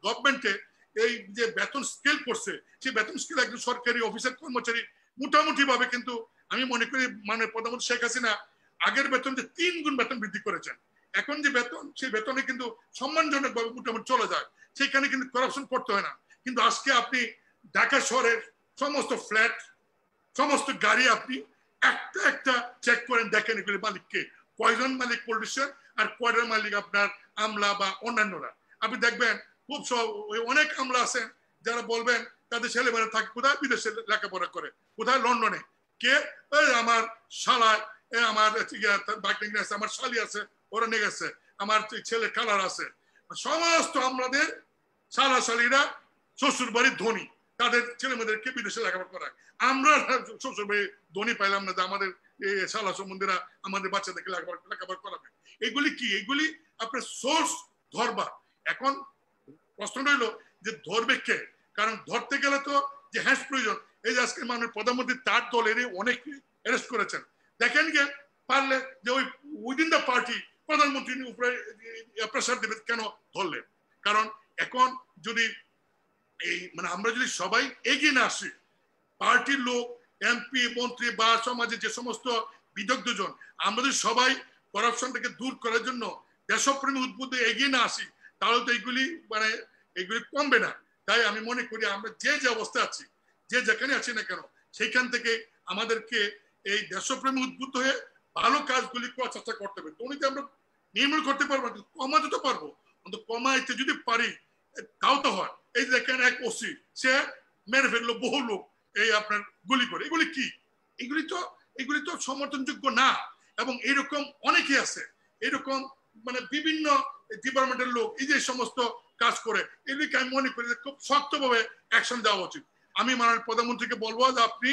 গভর্নমেন্টে এই যে বেতন স্কেল করছে, সেই বেতন স্কেল একজন সরকারি অফিসার কর্মচারী মোটামুটি ভাবে কিন্তু আমি মনে করি মানে প্রধানমন্ত্রী শেখ হাসিনা আগের বেতন যে 3 গুণ বেতন বৃদ্ধি করেছেন, এখন যে বেতন সেই বেতনে কিন্তু সম্মানজনক ভাবে মোটামুটি চলে যায়, সেখানে কিন্তু করাপশন করতে হয় না। কিন্তু আজকে আপনি ঢাকা শহরের সমস্ত ফ্ল্যাট, সমস্ত গাড়ি আপনি একটা একটা চেক করেন, দেখেন এগুলি মালিককে, কয়জন মালিক পলিটিশিয়ান আর কয়জন মালিক আপনার আমলা বা অন্যান্যরা। আপনি দেখবেন খুব অনেক আমলা আছেন যারা বলবেন তাদের ছেলেমেয়েরা থাকে কোথায়, বিদেশে লেখাপড়া করে, কোথায় লন্ডনে, কে আমার শালায় আমার আছে, আমার শালি আছে ওরা নিয়ে গেছে, আমার ছেলে কালার আছে। সমস্ত আমাদের শালা শালিরা শ্বশুর বাড়ির ধনী, তাদের ছেলে মেয়েদেরকে বিদেশে লেখাপড়া করায়। আমরা শ্বশুর বাড়ি ধনী পাইলাম না যে আমাদের শালা সম্বন্ধীরা আমাদের বাচ্চাদেরকে লেখাপড়া করাবে। এগুলি কি? এগুলি আপনার সোর্স ধরবা। এখন প্রশ্নটা হইলো যে ধরবে কে? কারণ ধরতে গেলে তো যে হ্যান্ডস প্রয়োজন। এই যে আজকে মাননীয় প্রধানমন্ত্রী তার দলেরই অনেক অ্যারেস্ট করেছেন, দেখেন গিয়ে পারলে যে ওই উইদিন দ্য পার্টি প্রধানমন্ত্রীর উপরে প্রেসার দেবে, কেন ধরলেন? কারণ এখন যদি এই মানে আমরা যদি সবাই এগিয়ে না আসি, পার্টির লোক, এমপি মন্ত্রী বা সমাজে যে সমস্ত বিদগ্ধজন, আমরা যদি সবাই করাপশনটাকে দূর করার জন্য দেশপ্রেমী উদ্বুদ্ধে এগিয়ে না আসি, তাহলে তো এইগুলি মানে এগুলি কমবে না। তাই আমি মনে করি আমরা যে যে অবস্থা আছি, যে যেখানে আছি না কেন, সেইখান থেকে আমাদেরকে এই দেশপ্রেমী উদ্বুদ্ধ হয়ে ভালো কাজগুলি করার চেষ্টা করতে হবে। দুর্নীতি আমরা নির্মূল করতে পারবো না, কমাতে তো পারবো, কিন্তু কমাইতে যদি পারি তাও তো হয়। এই দেখেন এক ওসি সে মেরে ফেললো বহু লোক এই আপনার গুলি করে, এগুলি কি? এগুলি তো সমর্থনযোগ্য না। এবং এরকম অনেকে আছে, এরকম মানে বিভিন্ন ডিপার্টমেন্টের লোক এই যে সমস্ত কাজ করে, এগুলিকে আমি মনে করি খুব শক্তভাবে অ্যাকশন দেওয়া উচিত। আমি মাননীয় প্রধানমন্ত্রীকে বলবো যে আপনি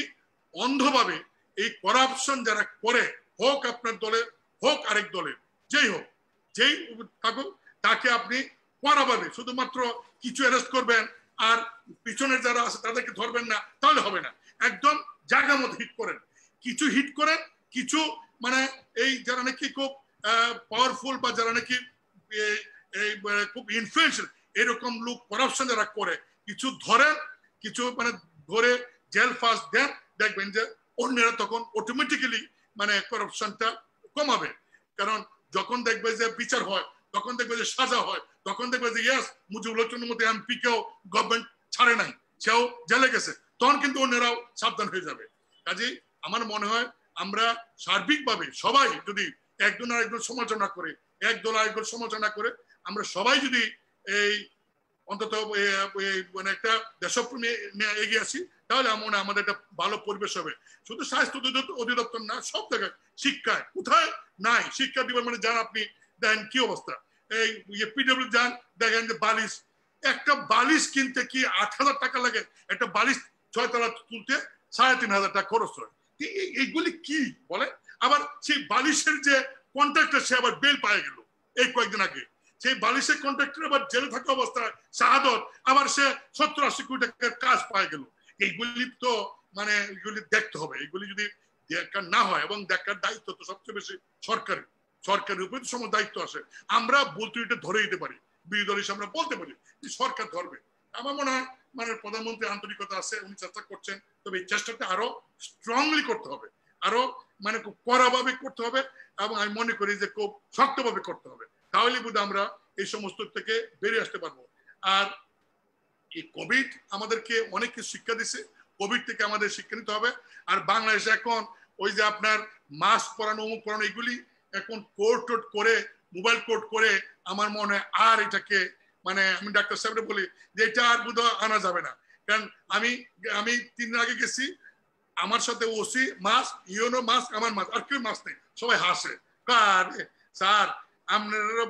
অন্ধভাবে এই করাপশন যারা করে, হোক আপনার দলে হোক আরেক দলে, যেই হোক যেই থাকুক, তাকে আপনি কড়াভাবে শুধুমাত্র কিছু অ্যারেস্ট করবেন আর পিছনের যারা আছে তাদেরকে ধরবেন না, তাহলে হবে না। একদম জায়গা মতো হিট করেন, কিছু হিট করেন, কিছু মানে এই যারা নাকি খুব পাওয়ারফুল বা যারা নাকি খুব ইনফ্লুয়েন্সিয়াল এরকম লোক করাপশন যারা করে, কিছু ধরেন, কিছু মানে ধরে জেল ফাঁস দেন, দেখবেন যে অন্যরা তখন অটোমেটিক্যালি মানে করাপশনটা কমাবে। কারণ যখন দেখবে যে বিচার হয়, তখন দেখবে যে সাজা হয়, তখন দেখবে যে ইয়াস মুজিবুল হকের মতো এমপি কেও গভর্নমেন্ট ছাড়ে নাই, সেও জেলে গেছে, তখন কিন্তু অন্যরাও সাবধান হয়ে যাবে। কাজেই আমার মনে হয় আমরা সার্বিকভাবে সবাই যদি একজন আরেকজন সমালোচনা করে, একদল আরেকদল সমালোচনা করে, আমরা সবাই যদি এই অন্তত মানে একটা দেশপ্রেমী এগিয়ে আসি, তাহলে মনে আমাদের একটা ভালো পরিবেশ হবে। শুধু স্বাস্থ্য অধিদপ্তর না, সব জায়গায় শিক্ষায় কোথায় নাই শিক্ষা ডিপার্টমেন্টে যান, আপনি দেখেন কি অবস্থা। এই পিডব্লিউ যান, দেখেন যে বালিশ, একটা বালিশ কিনতে কি 8,000 টাকা লাগে, একটা বালিশ 6 তলা তুলতে 3,500 টাকা খরচ হয়। এইগুলি কি বলে? আবার সেই বালিশের যে কন্ট্রাক্টর, সে আবার বেল পায়ে গেল এই কয়েকদিন আগে। সেই বালিশের কন্ট্রাক্টর আবার জেলে থাকা অবস্থায় শাহাদত, আবার সে 70-80 কোটি টাকার কাজ পায়ে গেল। এইগুলি তো মানে এগুলি দেখতে হবে। এগুলি যদি দেখার না হয়, এবং দেখার দায়িত্ব তো সবচেয়ে বেশি সরকারের, সরকারের উপরে সময় দায়িত্ব আসে। আমরা বলতে এটা ধরে দিতে পারি, বিরোধী দল হিসেবে আমরা বলতে পারি যে সরকার ধরবে। আমার মনে হয় মানে প্রধানমন্ত্রী আন্তরিকতা আছে, উনি চেষ্টা করছেন, তবে এই চেষ্টাটা আরো স্ট্রংলি করতে হবে, আরো মানে খুব কড়াভাবে করতে হবে, এবং আমি মনে করি যে খুব শক্তভাবে করতে হবে। তাহলে বোধ আমরা এই সমস্ত থেকে বেরিয়ে আসতে পারবো। আর এই কোভিড আমাদেরকে অনেক কিছু শিক্ষা দিছে, কোভিড থেকে আমাদের শিক্ষা নিতে হবে। আর বাংলাদেশে এখন ওই যে আপনার মাস্ক পরানো, অমুক পরানো, এগুলি এখন কোর্ট করে, মোবাইল কোর্ট করে, আমার মনে হয় আর এটাকে মানে আমি ডাক্তার সাহেবরে বলি যে এটা আর বোধহয় আনা যাবে না। কারণ আমি 3 দিন আগে গেছি, আমার সাথে ওসি মাস্ক, ইউনো মাস্ক, আমার মাস্ক, আর কেউ মাস্ক নেই, সবাই হাসে। স্যার আপনারা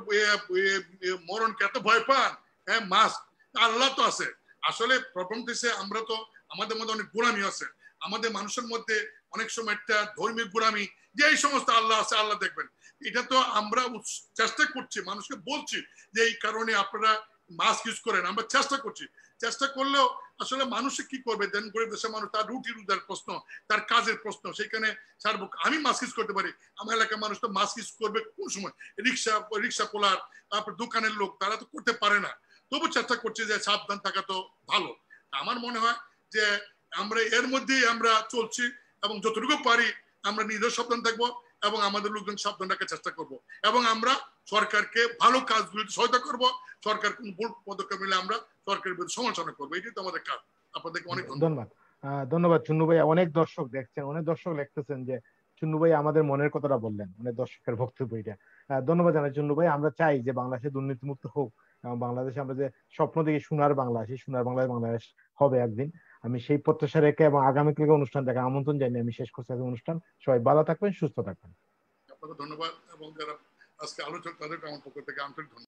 মরণকে এত ভয় পান? হ্যাঁ, মাস্ক, আল্লাহ তো আছে। আসলে প্রবলেম হচ্ছে আমরা তো আমাদের মধ্যে অনেক গোড়ামি আছে, আমাদের মানুষের মধ্যে অনেক সময় একটা ধর্মীয় গোড়ামি, যে এই সমস্ত আল্লাহ আছে, আল্লাহ দেখবেন। এটা তো আমরা চেষ্টা করছি, মানুষকে বলছি যে এই কারণে আপনারা মাস্ক ইউজ করেন, আমরা চেষ্টা করছি। চেষ্টা করলেও আসলে মানুষে কি করবে, দেন গরিব দেশের মানুষ, তার রুটি রুজার প্রশ্ন, তার কাজের প্রশ্ন, সেখানে সার্বক আমি মাস্ক ইউজ করতে পারি, আমার এলাকার মানুষ তো মাস্ক ইউজ করবে কোন সময়? রিক্সা পোলার, তারপর দোকানের লোক, তারা তো করতে পারে না। তবু চেষ্টা করছে যে সাবধান থাকা তো ভালো। আমার মনে হয় যে আমরা এর মধ্যেই আমরা চলছি, এবং যতটুকু পারি আমরা নিজের সাবধান থাকবো, এবং আমাদের লোকজন সাবধান রাখার চেষ্টা করব, এবং আমরা সরকারকে ভালো কাজগুলিতে সহায়তা করব। সরকার কোন ভুল পদক্ষেপ নিলে আমরা সরকারের বিরুদ্ধে সমালোচনা করবো, এটাই তো আমাদের কাজ। আপনাদেরকে অনেক ধন্যবাদ। ধন্যবাদ চুন্নু ভাই। অনেক দর্শক দেখছেন, অনেক দর্শক লিখতেছেন যে চুন্নু ভাই আমাদের মনের কথাটা বললেন, অনেক দর্শকের বক্তব্য এটা। ধন্যবাদ জানাই চুন্নু ভাই। আমরা চাই যে বাংলাদেশে দুর্নীতিমুক্ত হোক, এবং বাংলাদেশে আমরা যে স্বপ্ন দেখি সোনার বাংলা, সেই সোনার বাংলায় বাংলাদেশ হবে একদিন। আমি সেই প্রত্যাশা রেখে এবং আগামীকালকে অনুষ্ঠান দেখার আমন্ত্রণ জানিয়ে আমি শেষ করছি অনুষ্ঠান। সবাই ভালো থাকবেন, সুস্থ থাকবেন। আপনাকে ধন্যবাদ, এবং যারা আজকে আলোচক তাদেরকে আমার পক্ষ থেকে আন্তরিক ধন্যবাদ।